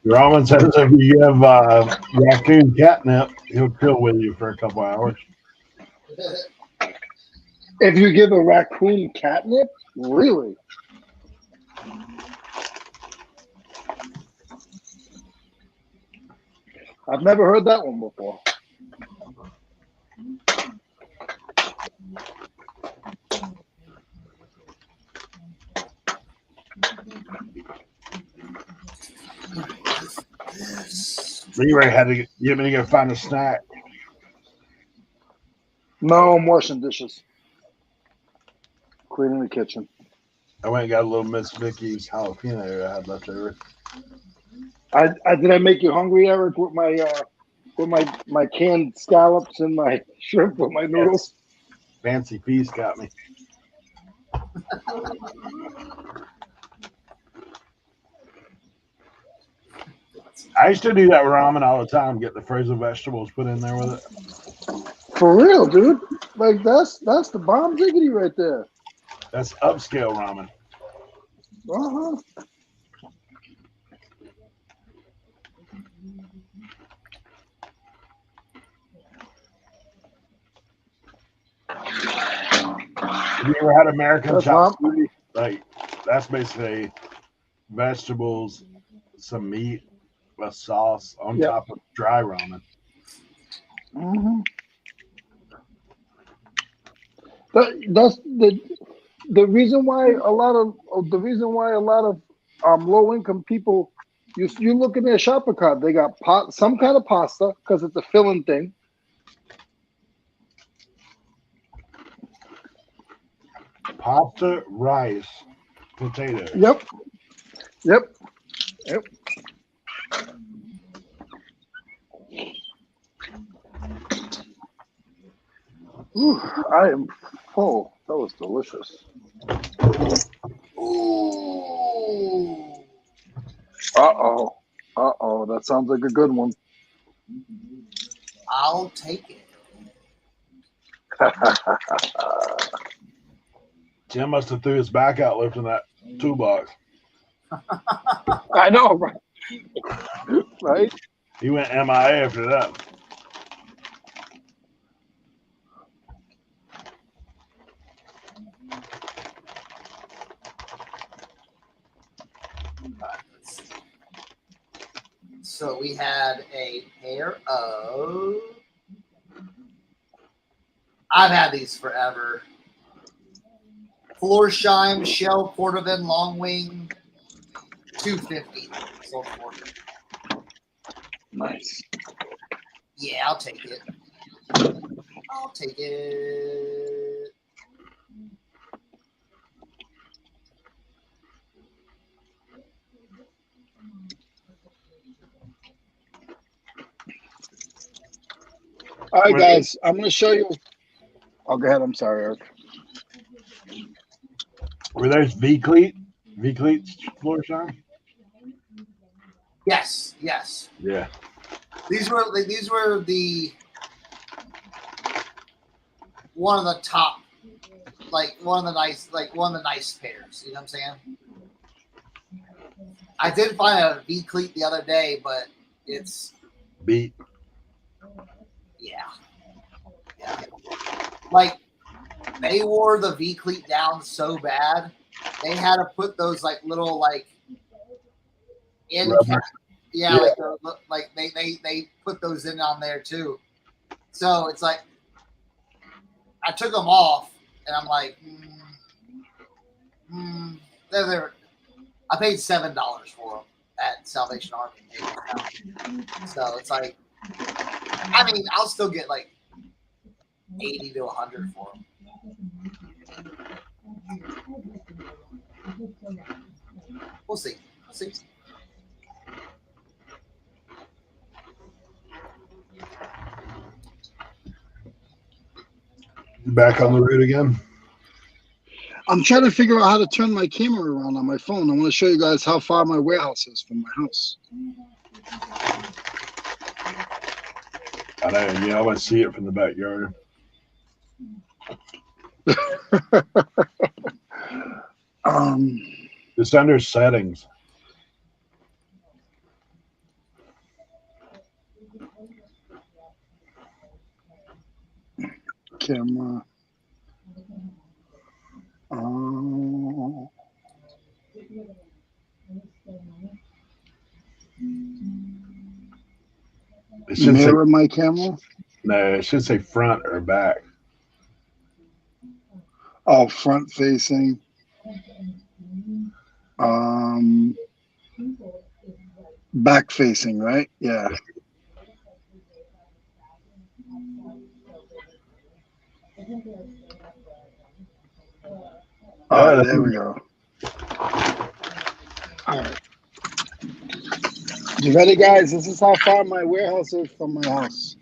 S2: Roman says if you give raccoon catnip, he'll chill with you for a couple hours.
S1: If you give a raccoon catnip, really? I've never heard that one before.
S2: Leroy had to get me to go find a snack.
S1: No, I'm washing dishes. Cleaning the kitchen.
S2: I went and got a little Miss Vicky's jalapeno I had left over.
S1: Did I make you hungry, Eric, with my canned scallops and my shrimp with my noodles?
S2: Fancy Feast got me. I used to do that with ramen all the time, get the frozen vegetables put in there with it.
S1: For real, dude. Like that's the bomb diggity right there.
S2: That's upscale ramen.
S1: Uh-huh.
S2: Have you ever had American chopped suey? Like that's basically vegetables, some meat, a sauce on top of dry ramen.
S1: Mm-hmm. That's the reason why a lot of low income people you look in their shopper cart, they got some kind of pasta because it's a filling thing.
S2: Pasta, rice, potatoes.
S1: Yep. Ooh, I am full. That was delicious.
S4: Ooh.
S1: Uh-oh. That sounds like a good one.
S4: I'll take it.
S2: Tim must have threw his back out lifting that toolbox.
S1: I know, right? Right?
S2: He went MIA after that.
S4: So we had a pair of. I've had these forever. Florsheim Shell Cordovan Long Wing $250 sold for.
S1: Nice.
S4: Yeah, I'll take it. I'll take it.
S1: All right, guys, I'm going to show you. Oh, go ahead. I'm sorry, Eric.
S2: Were those V-cleats floor shine?
S4: Yes, yes.
S2: Yeah.
S4: These were the one of the top, one of the nice pairs. You know what I'm saying? I did find a V cleat the other day, but it's
S2: beat.
S4: Yeah. Like they wore the V cleat down so bad, they had to put those little in cap. Yeah, like they put those in on there too. So it's like I took them off, and I'm like, they're I paid $7 for them at Salvation Army. So it's like, I mean, I'll still get like 80 to 100 for them. We'll see.
S2: Back on the road again.
S1: I'm trying to figure out how to turn my camera around on my phone. I want to show you guys how far my warehouse is from my house.
S2: I know, you always see it from the backyard. It's under settings.
S1: Camera. Mirror my camera?
S2: No, it should say front or back.
S1: Oh, front facing. Back facing, right? Yeah. All right, there we go. All right. You ready, guys? This is how far my warehouse is from my house.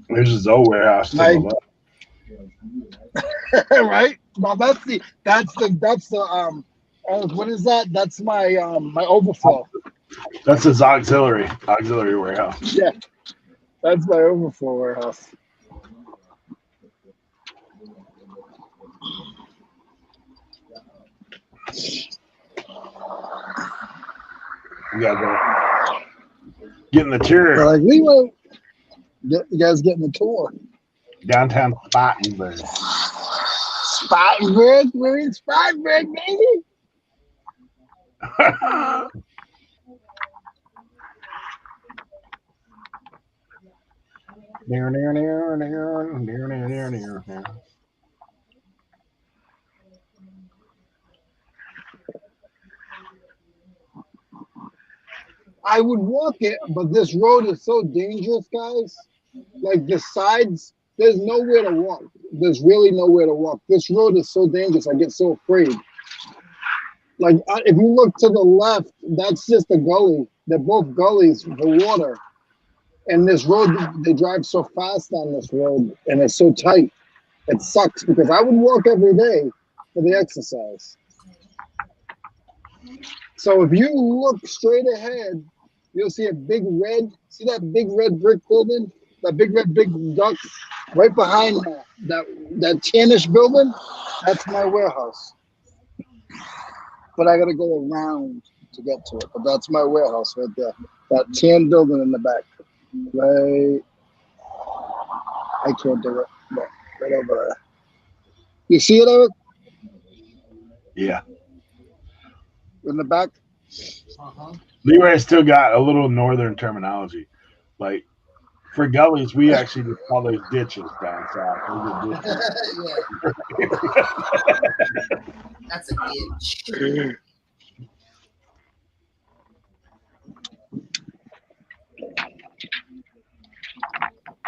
S2: There's his old warehouse.
S1: Right? Well, that's the what is that? That's my my overflow.
S2: That's his auxiliary warehouse.
S1: Yeah, that's my overflow warehouse.
S2: You guys are getting the tour.
S1: Like Leroy, you guys getting the tour.
S2: Downtown Spartanburg.
S1: Spartanburg? We're in Spartanburg, baby.
S2: Near.
S1: I would walk it, but this road is so dangerous, guys. Like the sides, there's nowhere to walk. There's really nowhere to walk. This road is so dangerous. I get so afraid. Like if you look to the left, that's just a gully. They're both gullies for water. And this road, they drive so fast on this road, and it's so tight. It sucks because I would walk every day for the exercise. So if you look straight ahead, you'll see a big red. See that big red brick building? That big red duck right behind that tannish building? That's my warehouse. But I got to go around to get to it. But that's my warehouse right there. That tan building in the back. Right. I can't do it. No, right over there. You see it, Eric?
S2: Yeah.
S1: In the back?
S2: Leroy still got a little northern terminology. Like for gullies, we actually just call those ditches down south. Those are ditches.
S4: That's a ditch.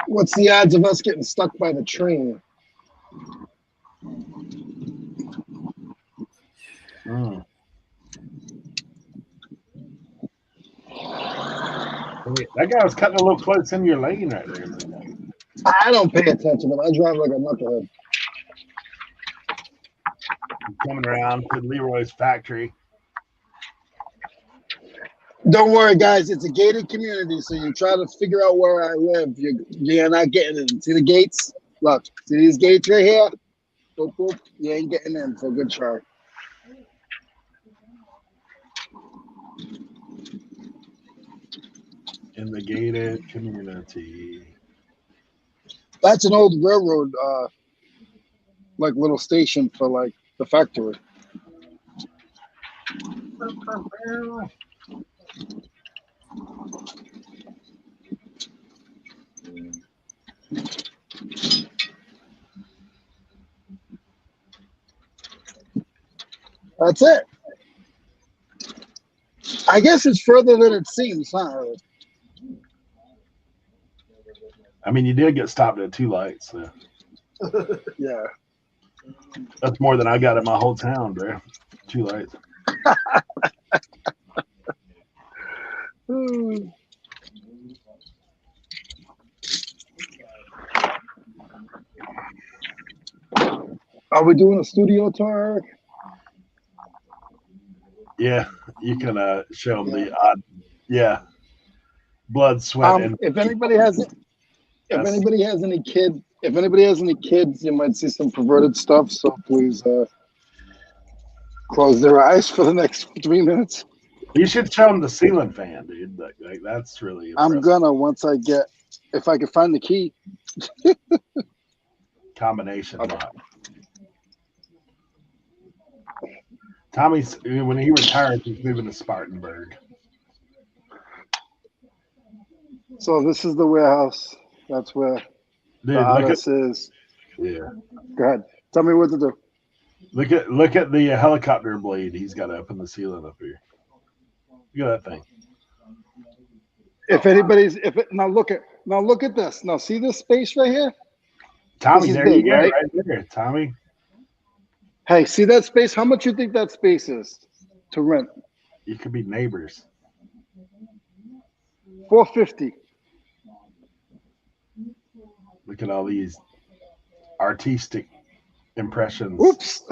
S1: What's the odds of us getting stuck by the train?
S2: Mm. That guy was cutting a little close in your lane right there.
S1: I don't pay attention to him. I drive like a knucklehead.
S2: Coming around to Leroy's factory.
S1: Don't worry, guys. It's a gated community, so you try to figure out where I live. You're not getting in. See the gates? Look, see these gates right here? Boop, boop. You ain't getting in, so good try.
S2: In the gated community.
S1: That's an old railroad, like little station for like the factory. That's it. I guess it's further than it seems, huh?
S2: I mean, you did get stopped at 2 lights. So.
S1: Yeah.
S2: That's more than I got in my whole town, bro. 2 lights.
S1: Are we doing a studio tour, Eric?
S2: Yeah, you can show them the odd, blood, sweat, and
S1: if anybody has any kids, you might see some perverted stuff. So please close their eyes for the next 3 minutes.
S2: You should show them the ceiling fan, dude. Like that's really impressive.
S1: I'm gonna if I can find the key.
S2: Combination lock. Tommy's when he retires, he's moving to Spartanburg.
S1: So this is the warehouse. That's where the artist is.
S2: Yeah.
S1: Go ahead. Tell me what to do.
S2: Look at the helicopter blade he's got up in the ceiling up here. Look at that thing.
S1: Now look at this. Now see this space right here?
S2: Tommy, there you go,
S1: right
S2: there, Tommy.
S1: Hey, see that space? How much you think that space is to rent?
S2: You could be neighbors.
S1: $450.
S2: Look at all these artistic impressions.
S1: Oops.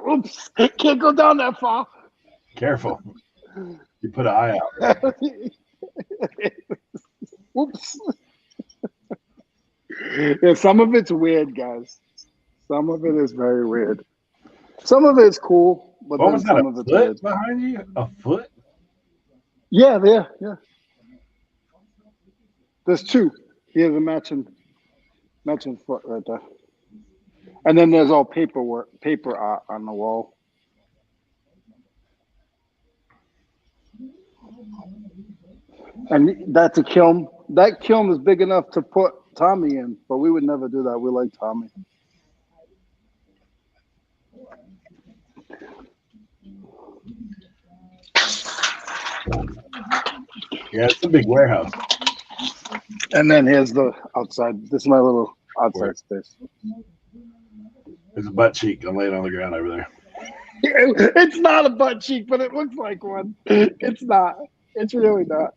S1: Oops. Can't go down that far.
S2: Careful. You put an eye out.
S1: Oops. Yeah, some of it's weird, guys. Some of it is very weird. Some of it's cool, but
S2: what
S1: then
S2: was that,
S1: some
S2: a
S1: of it's
S2: foot
S1: weird.
S2: behind you? A foot?
S1: Yeah, there. Yeah. There's 2. He has a matching foot right there. And then there's all paper art on the wall. And that's a kiln. That kiln is big enough to put Tommy in, but we would never do that. We like Tommy.
S2: Yeah, it's a big warehouse.
S1: And then here's the outside. This is my little outside space.
S2: There's a butt cheek. I'm laying on the ground over there.
S1: It's not a butt cheek, but it looks like one. It's not. It's really not.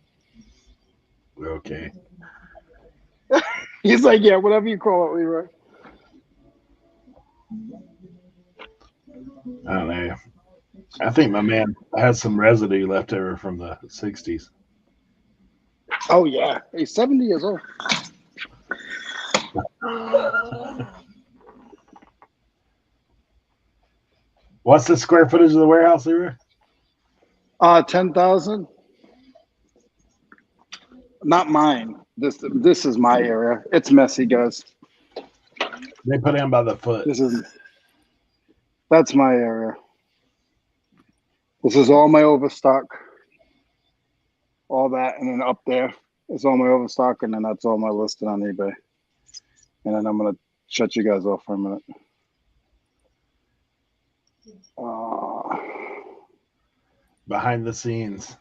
S2: Okay.
S1: He's like, yeah, whatever you call it, Leroy.
S2: I don't know. I think my man has some residue left over from the 60s.
S1: Oh, yeah. He's 70 years old.
S2: What's the square footage of the warehouse, Leroy?
S1: 10,000. Not mine. This is my area. It's messy, guys.
S2: They put in by the foot.
S1: That's my area. This is all my overstock. all that, and then up there is all my overstock, and then that's all my listed on eBay. And then I'm gonna shut you guys off for a minute.
S2: Behind the scenes.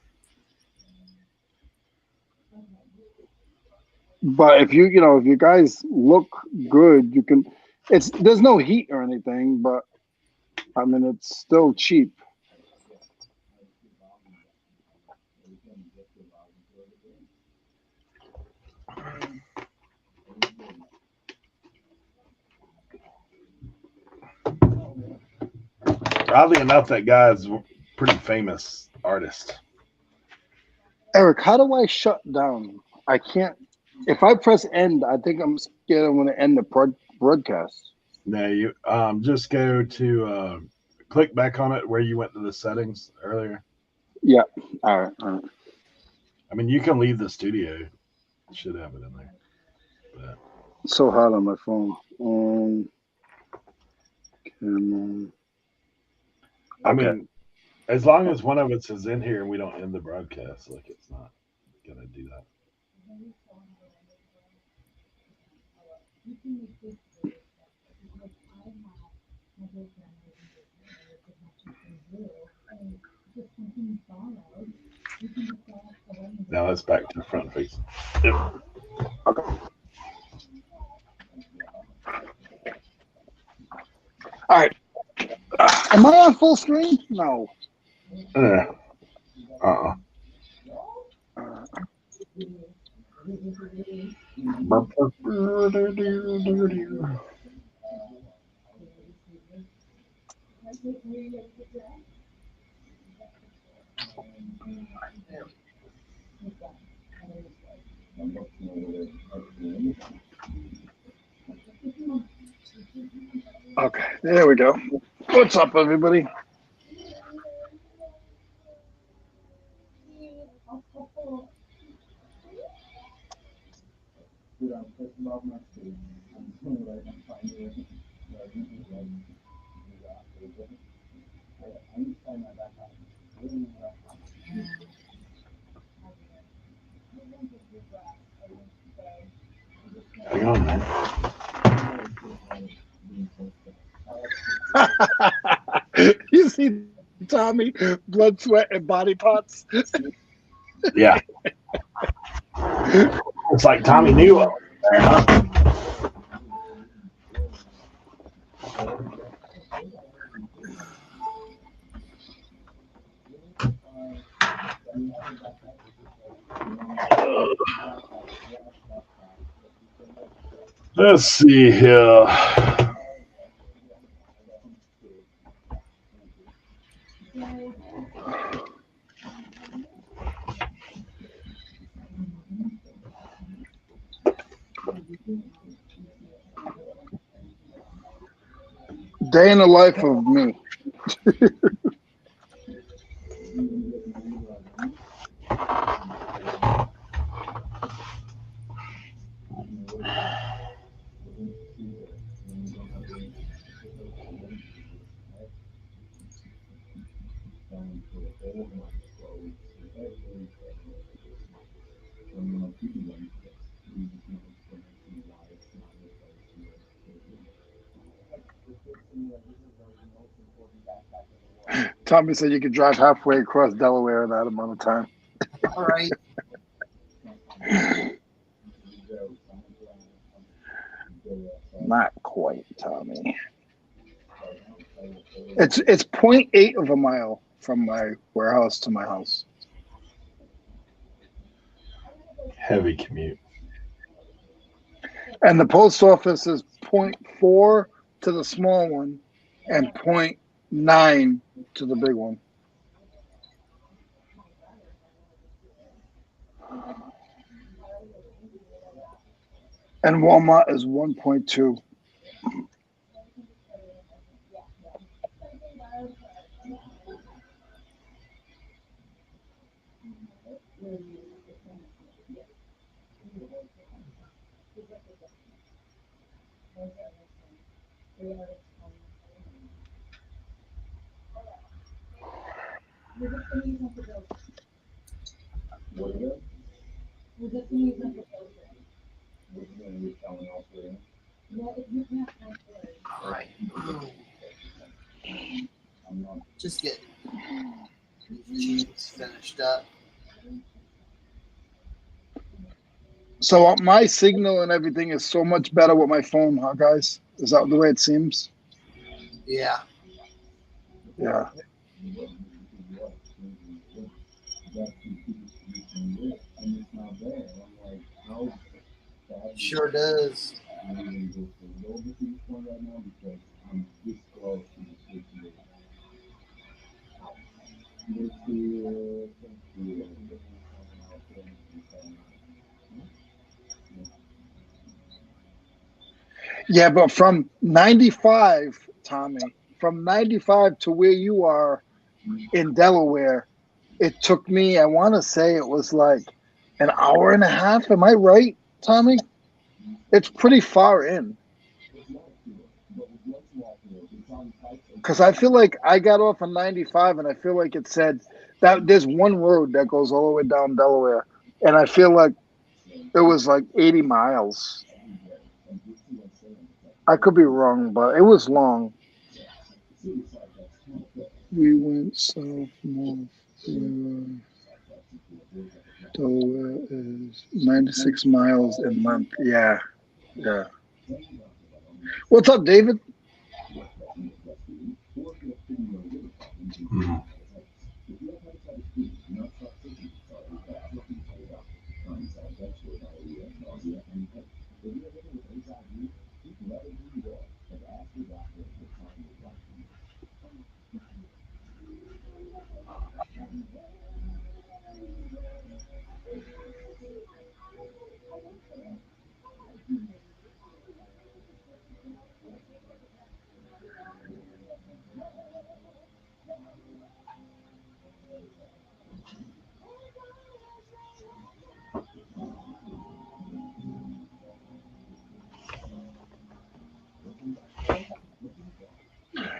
S1: But if you guys look good, you can. There's no heat or anything, but I mean it's still cheap.
S2: Oddly enough, that guy is a pretty famous artist.
S1: Eric, how do I shut down? I can't. If I press end, I think I'm scared I'm going to end the broadcast.
S2: No, you just go to click back on it where you went to the settings earlier.
S1: Yeah. All right.
S2: I mean, you can leave the studio. Should have it in there. But
S1: it's so hard on my phone. Camera.
S2: I mean, as long as one of us is in here and we don't end the broadcast, like it's not gonna do that. Now it's back to the front facing. Yep.
S1: Okay. All right. Am I on full screen? No. Okay, there we go. What's up, everybody?
S2: Hang on, man.
S1: You see Tommy, blood, sweat, and body parts?
S2: Yeah. It's like Tommy knew over there, huh? Let's see here.
S1: Day in the life of me. Tommy said you could drive halfway across Delaware in that amount of time.
S4: All right.
S1: Not quite, Tommy. It's 0.8 of a mile from my warehouse to my house.
S2: Heavy commute.
S1: And the post office is 0.4 to the small one and 0.9 to the big one. And Walmart is 1.2.
S4: All right. Just get these finished up.
S1: So my signal and everything is so much better with my phone, huh, guys? Is that the way it seems?
S4: Yeah.
S1: Yeah.
S4: Sure does.
S1: Yeah, but from 95, Tommy, from 95 to where you are in Delaware, it took me, I want to say it was like an hour and a half. Am I right, Tommy? It's pretty far in. Because I feel like I got off on 95 and I feel like it said that there's one road that goes all the way down Delaware. And I feel like it was like 80 miles. I could be wrong, but it was long. We went south, north. Delaware is 96 miles in length. Yeah, yeah. What's up, David?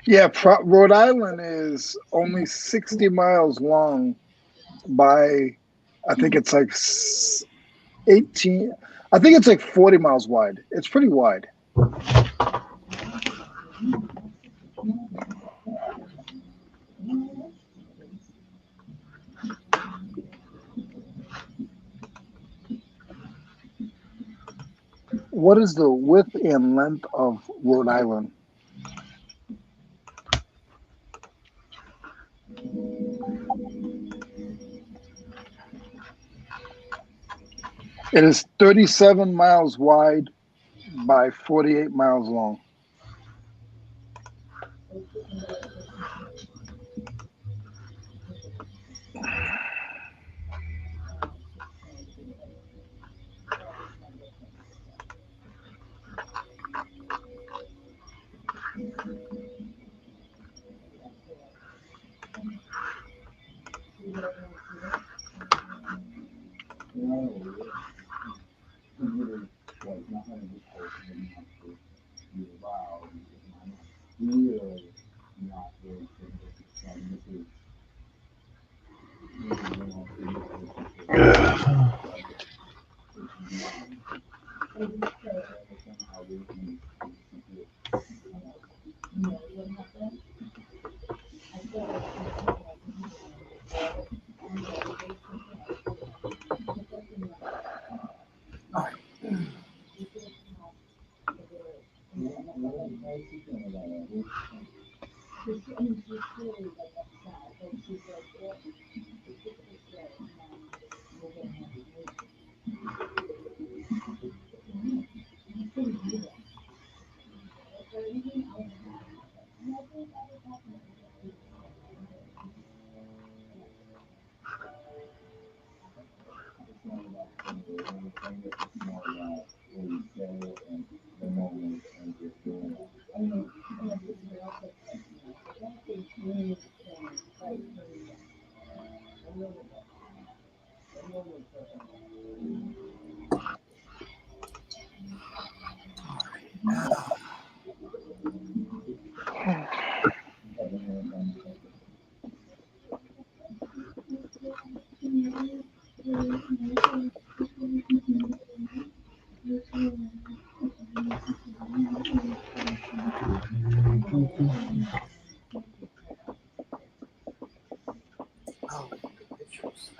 S1: Yeah, Rhode Island is only 60 miles long by, I think it's like 18, I think it's like 40 miles wide. It's pretty wide. What is the width and length of Rhode Island? It is 37 miles wide by 48 miles long.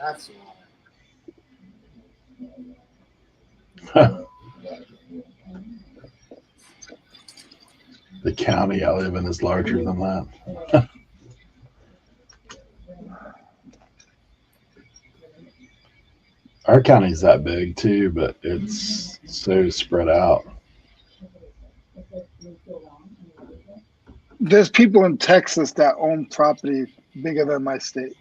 S4: That's
S2: The county I live in is larger than that. Our county's that big too, but it's so spread out.
S1: There's people in Texas that own property bigger than my state.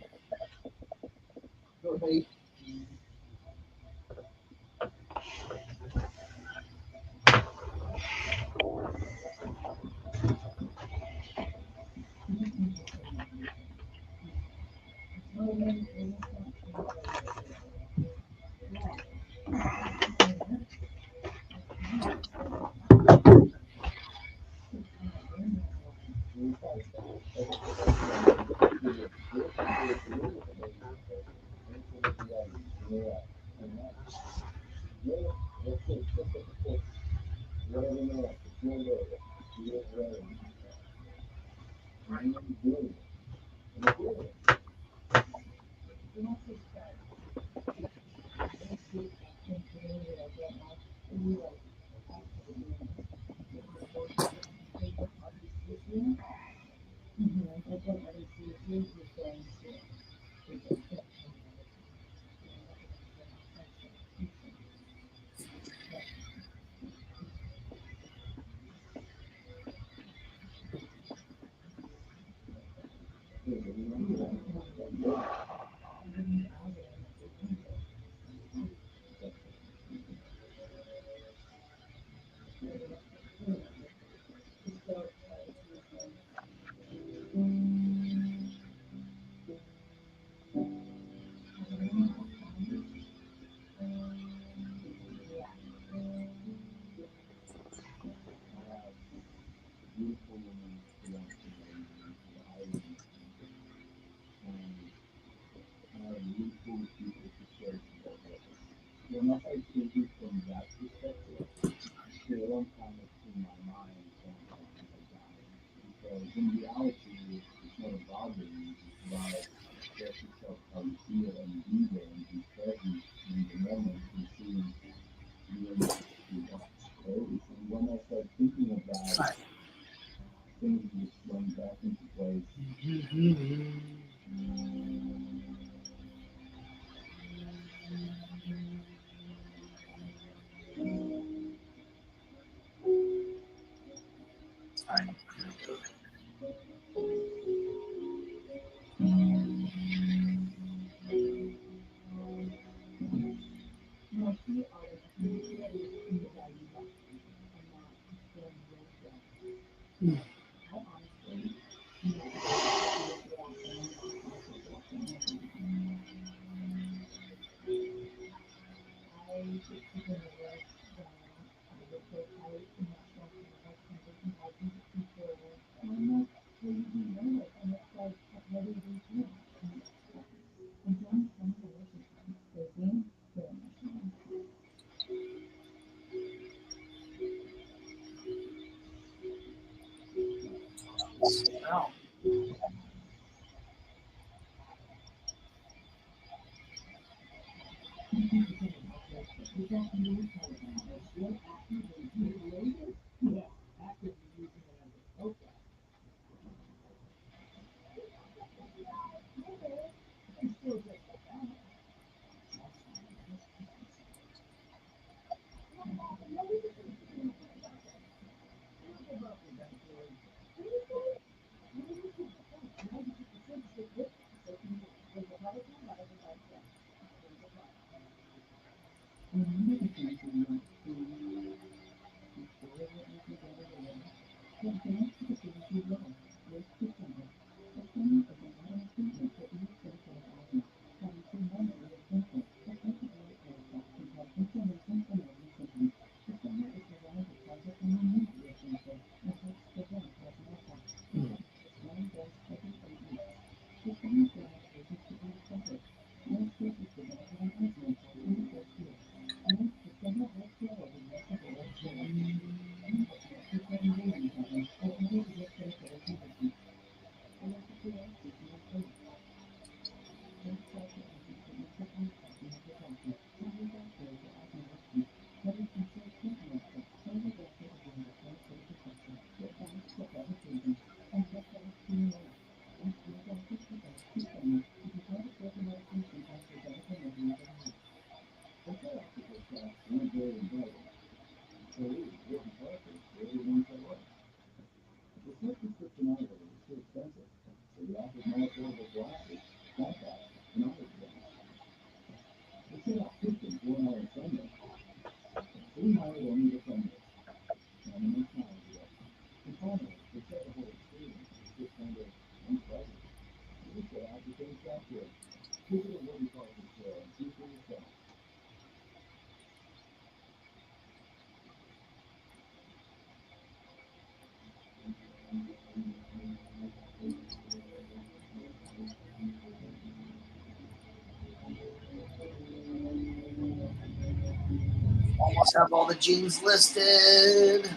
S4: Almost have all the jeans listed.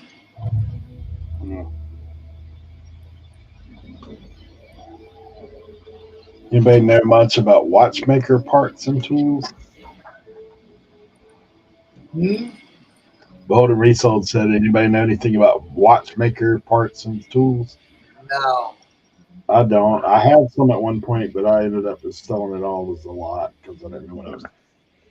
S2: Anybody know much about watchmaker parts and tools? Beholder Resold said, anybody know anything about watchmaker parts and tools?
S4: No.
S2: I don't. I had some at one point, but I ended up just selling it all. It was a lot because I didn't know what I was.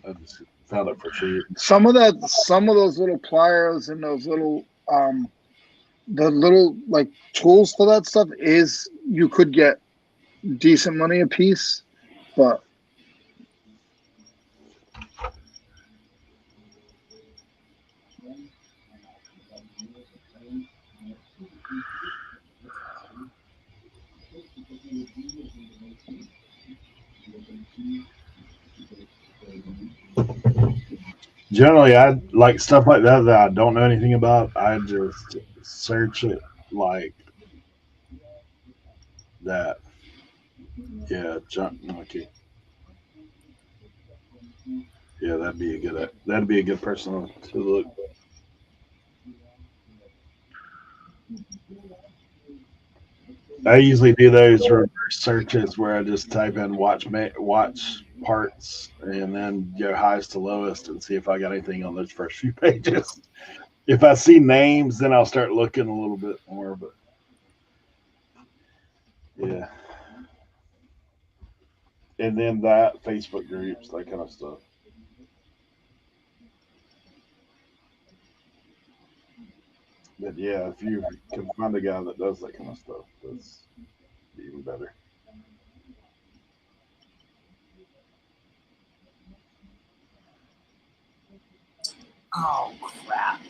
S2: I just found it for cheap.
S1: Some of those little pliers and those little the little like tools for that stuff is you could get decent money a piece, but
S2: Generally, I like stuff like that I don't know anything about. I just search it like that. Yeah, junk monkey. Yeah, that'd be a good person to look. I usually do those reverse searches where I just type in watch parts and then go highest to lowest and see if I got anything on those first few pages. If I see names, then I'll start looking a little bit more. But yeah, and then that Facebook groups, that kind of stuff. But yeah, if you can find a guy that does that kind of stuff, that's even better.
S4: Oh, crap.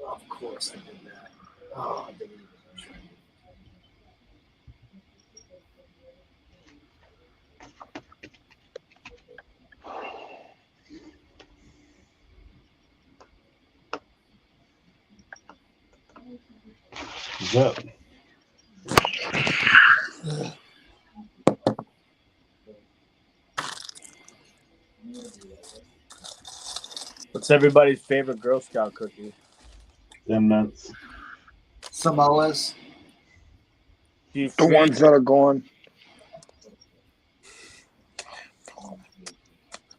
S4: Of course I did that. Oh, I deleted it.
S2: Is that
S5: What's everybody's favorite Girl Scout cookie?
S2: them nuts?
S4: Samoas.
S5: Do you
S1: the ones that are gone.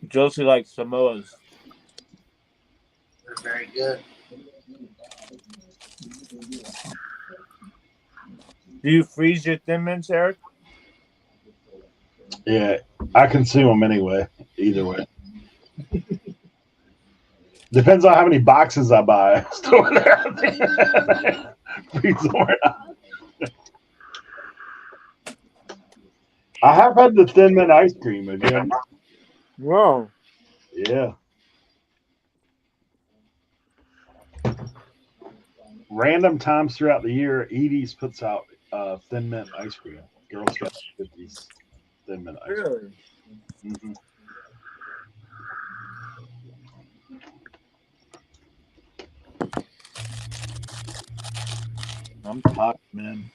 S5: Josie likes Samoas.
S4: They're very good.
S5: Do you freeze your Thin Mints, Eric?
S2: Yeah, I consume them anyway. Either way, depends on how many boxes I buy. Store there. Freeze them or not. I have had the Thin Mint ice cream again.
S5: Whoa.
S2: Yeah. Random times throughout the year, Edie's puts out Thin Mint ice cream. Girl Scout cookies, Thin Mint ice cream.
S5: Really?
S2: Mm-hmm.
S5: I'm tired, man.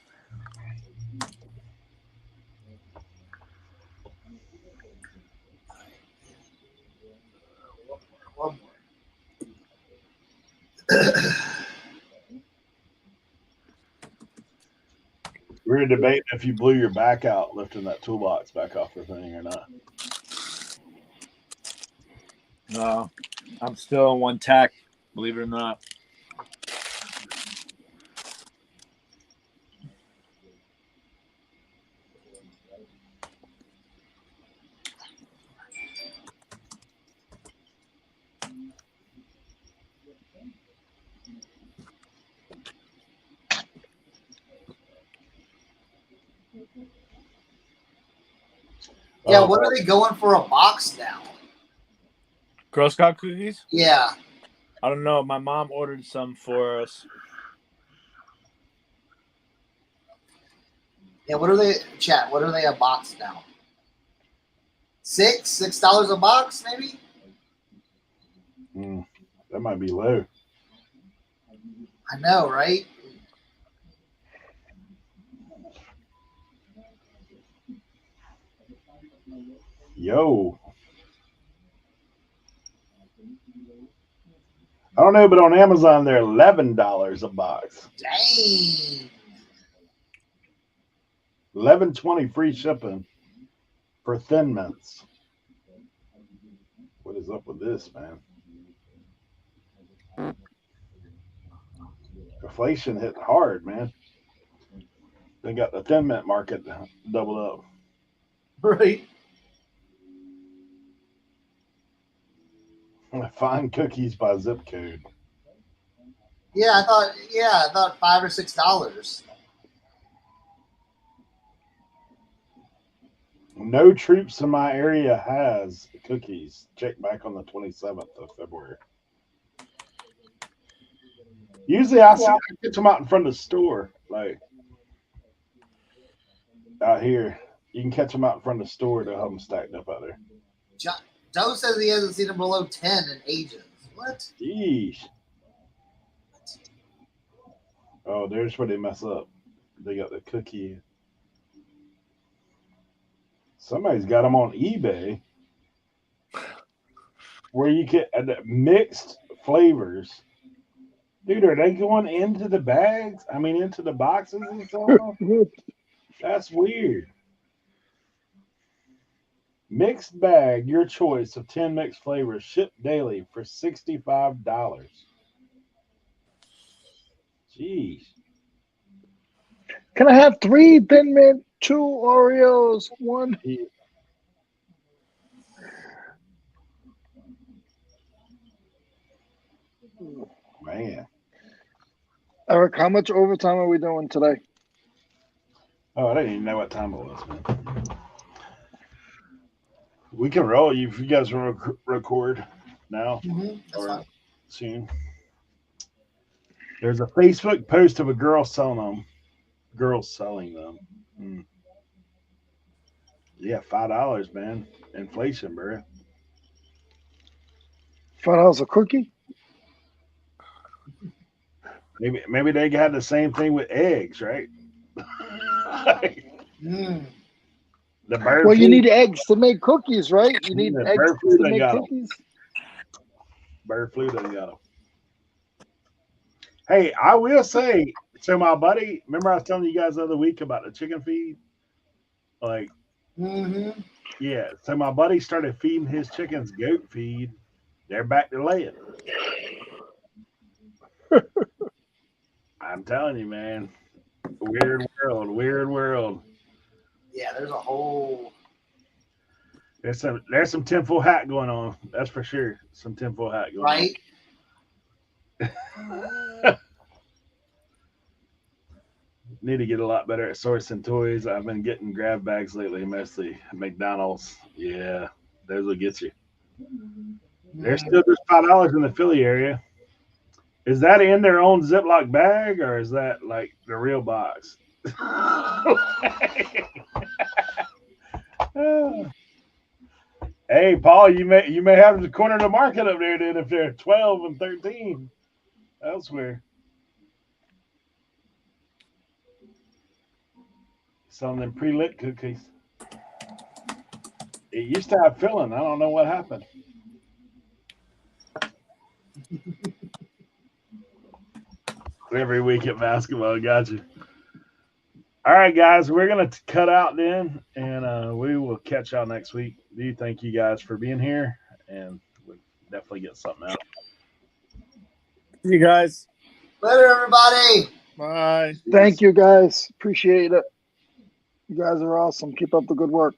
S2: We were debating if you blew your back out lifting that toolbox back off the thing or not.
S5: No, I'm still on one tack, believe it or not.
S4: Yeah, what are they going for a box now?
S5: Girl Scout cookies?
S4: Yeah.
S5: I don't know. My mom ordered some for us.
S4: Yeah, what are they, chat? What are they a box now? $6 a box, maybe?
S2: That might be low.
S4: I know, right?
S2: Yo. I don't know, but on Amazon they're $11 a box.
S4: Dang.
S2: $11.20 free shipping for Thin Mints. What is up with this, man? Inflation hit hard, man. They got the Thin Mint market doubled up.
S4: Right.
S2: Find cookies by zip code.
S4: Yeah, I thought $5 or $6.
S2: No troops in my area has cookies. Check back on the 27th of February. Usually I get them out in front of the store, like out here. You can catch them out in front of the store. They'll have them stacked up out there.
S4: Joe says he hasn't seen them below 10 in ages. What?
S2: Yeesh. Oh, there's where they mess up. They got the cookie. Somebody's got them on eBay where you get mixed flavors. Dude, are they going into the bags? I mean, into the boxes and stuff? That's weird. Mixed bag, your choice of 10 mixed flavors, shipped daily for $65. Jeez.
S1: Can I have 3 Thin Mint, 2 Oreos, 1?
S2: Man.
S1: Eric, how much overtime are we doing today?
S2: Oh, I didn't even know what time it was, man. We can roll you if you guys want to record now or soon. There's a Facebook post of a girl selling them. Girls selling them. Yeah, $5, man. Inflation, bro.
S1: $5 a cookie?
S2: Maybe they got the same thing with eggs, right? The bird
S1: well,
S2: food.
S1: you need eggs to make cookies, right? You need eggs to make cookies.
S2: Bird flu done got them. Hey, I will say, so my buddy, remember I was telling you guys the other week about the chicken feed? Like, yeah. So my buddy started feeding his chickens goat feed. They're back to laying. I'm telling you, man. Weird world.
S4: Yeah, there's a whole.
S2: There's some tinfoil hat going on. That's for sure. Some tinfoil hat going on. Right. Need to get a lot better at sourcing toys. I've been getting grab bags lately, mostly McDonald's. Yeah, those will get you. There's still just $5 in the Philly area. Is that in their own Ziploc bag or is that like the real box? Hey, Paul, you may have the corner of the market up there then if they're 12 and 13 elsewhere. Selling them pre-lit cookies. It used to have filling. I don't know what happened. Every week at basketball, got you. All right, guys, we're gonna cut out then, and we will catch y'all next week. Thank you guys for being here, and we'll definitely get something out.
S3: See you guys.
S4: Later, everybody.
S3: Bye.
S1: Thank you guys. Appreciate it. You guys are awesome. Keep up the good work.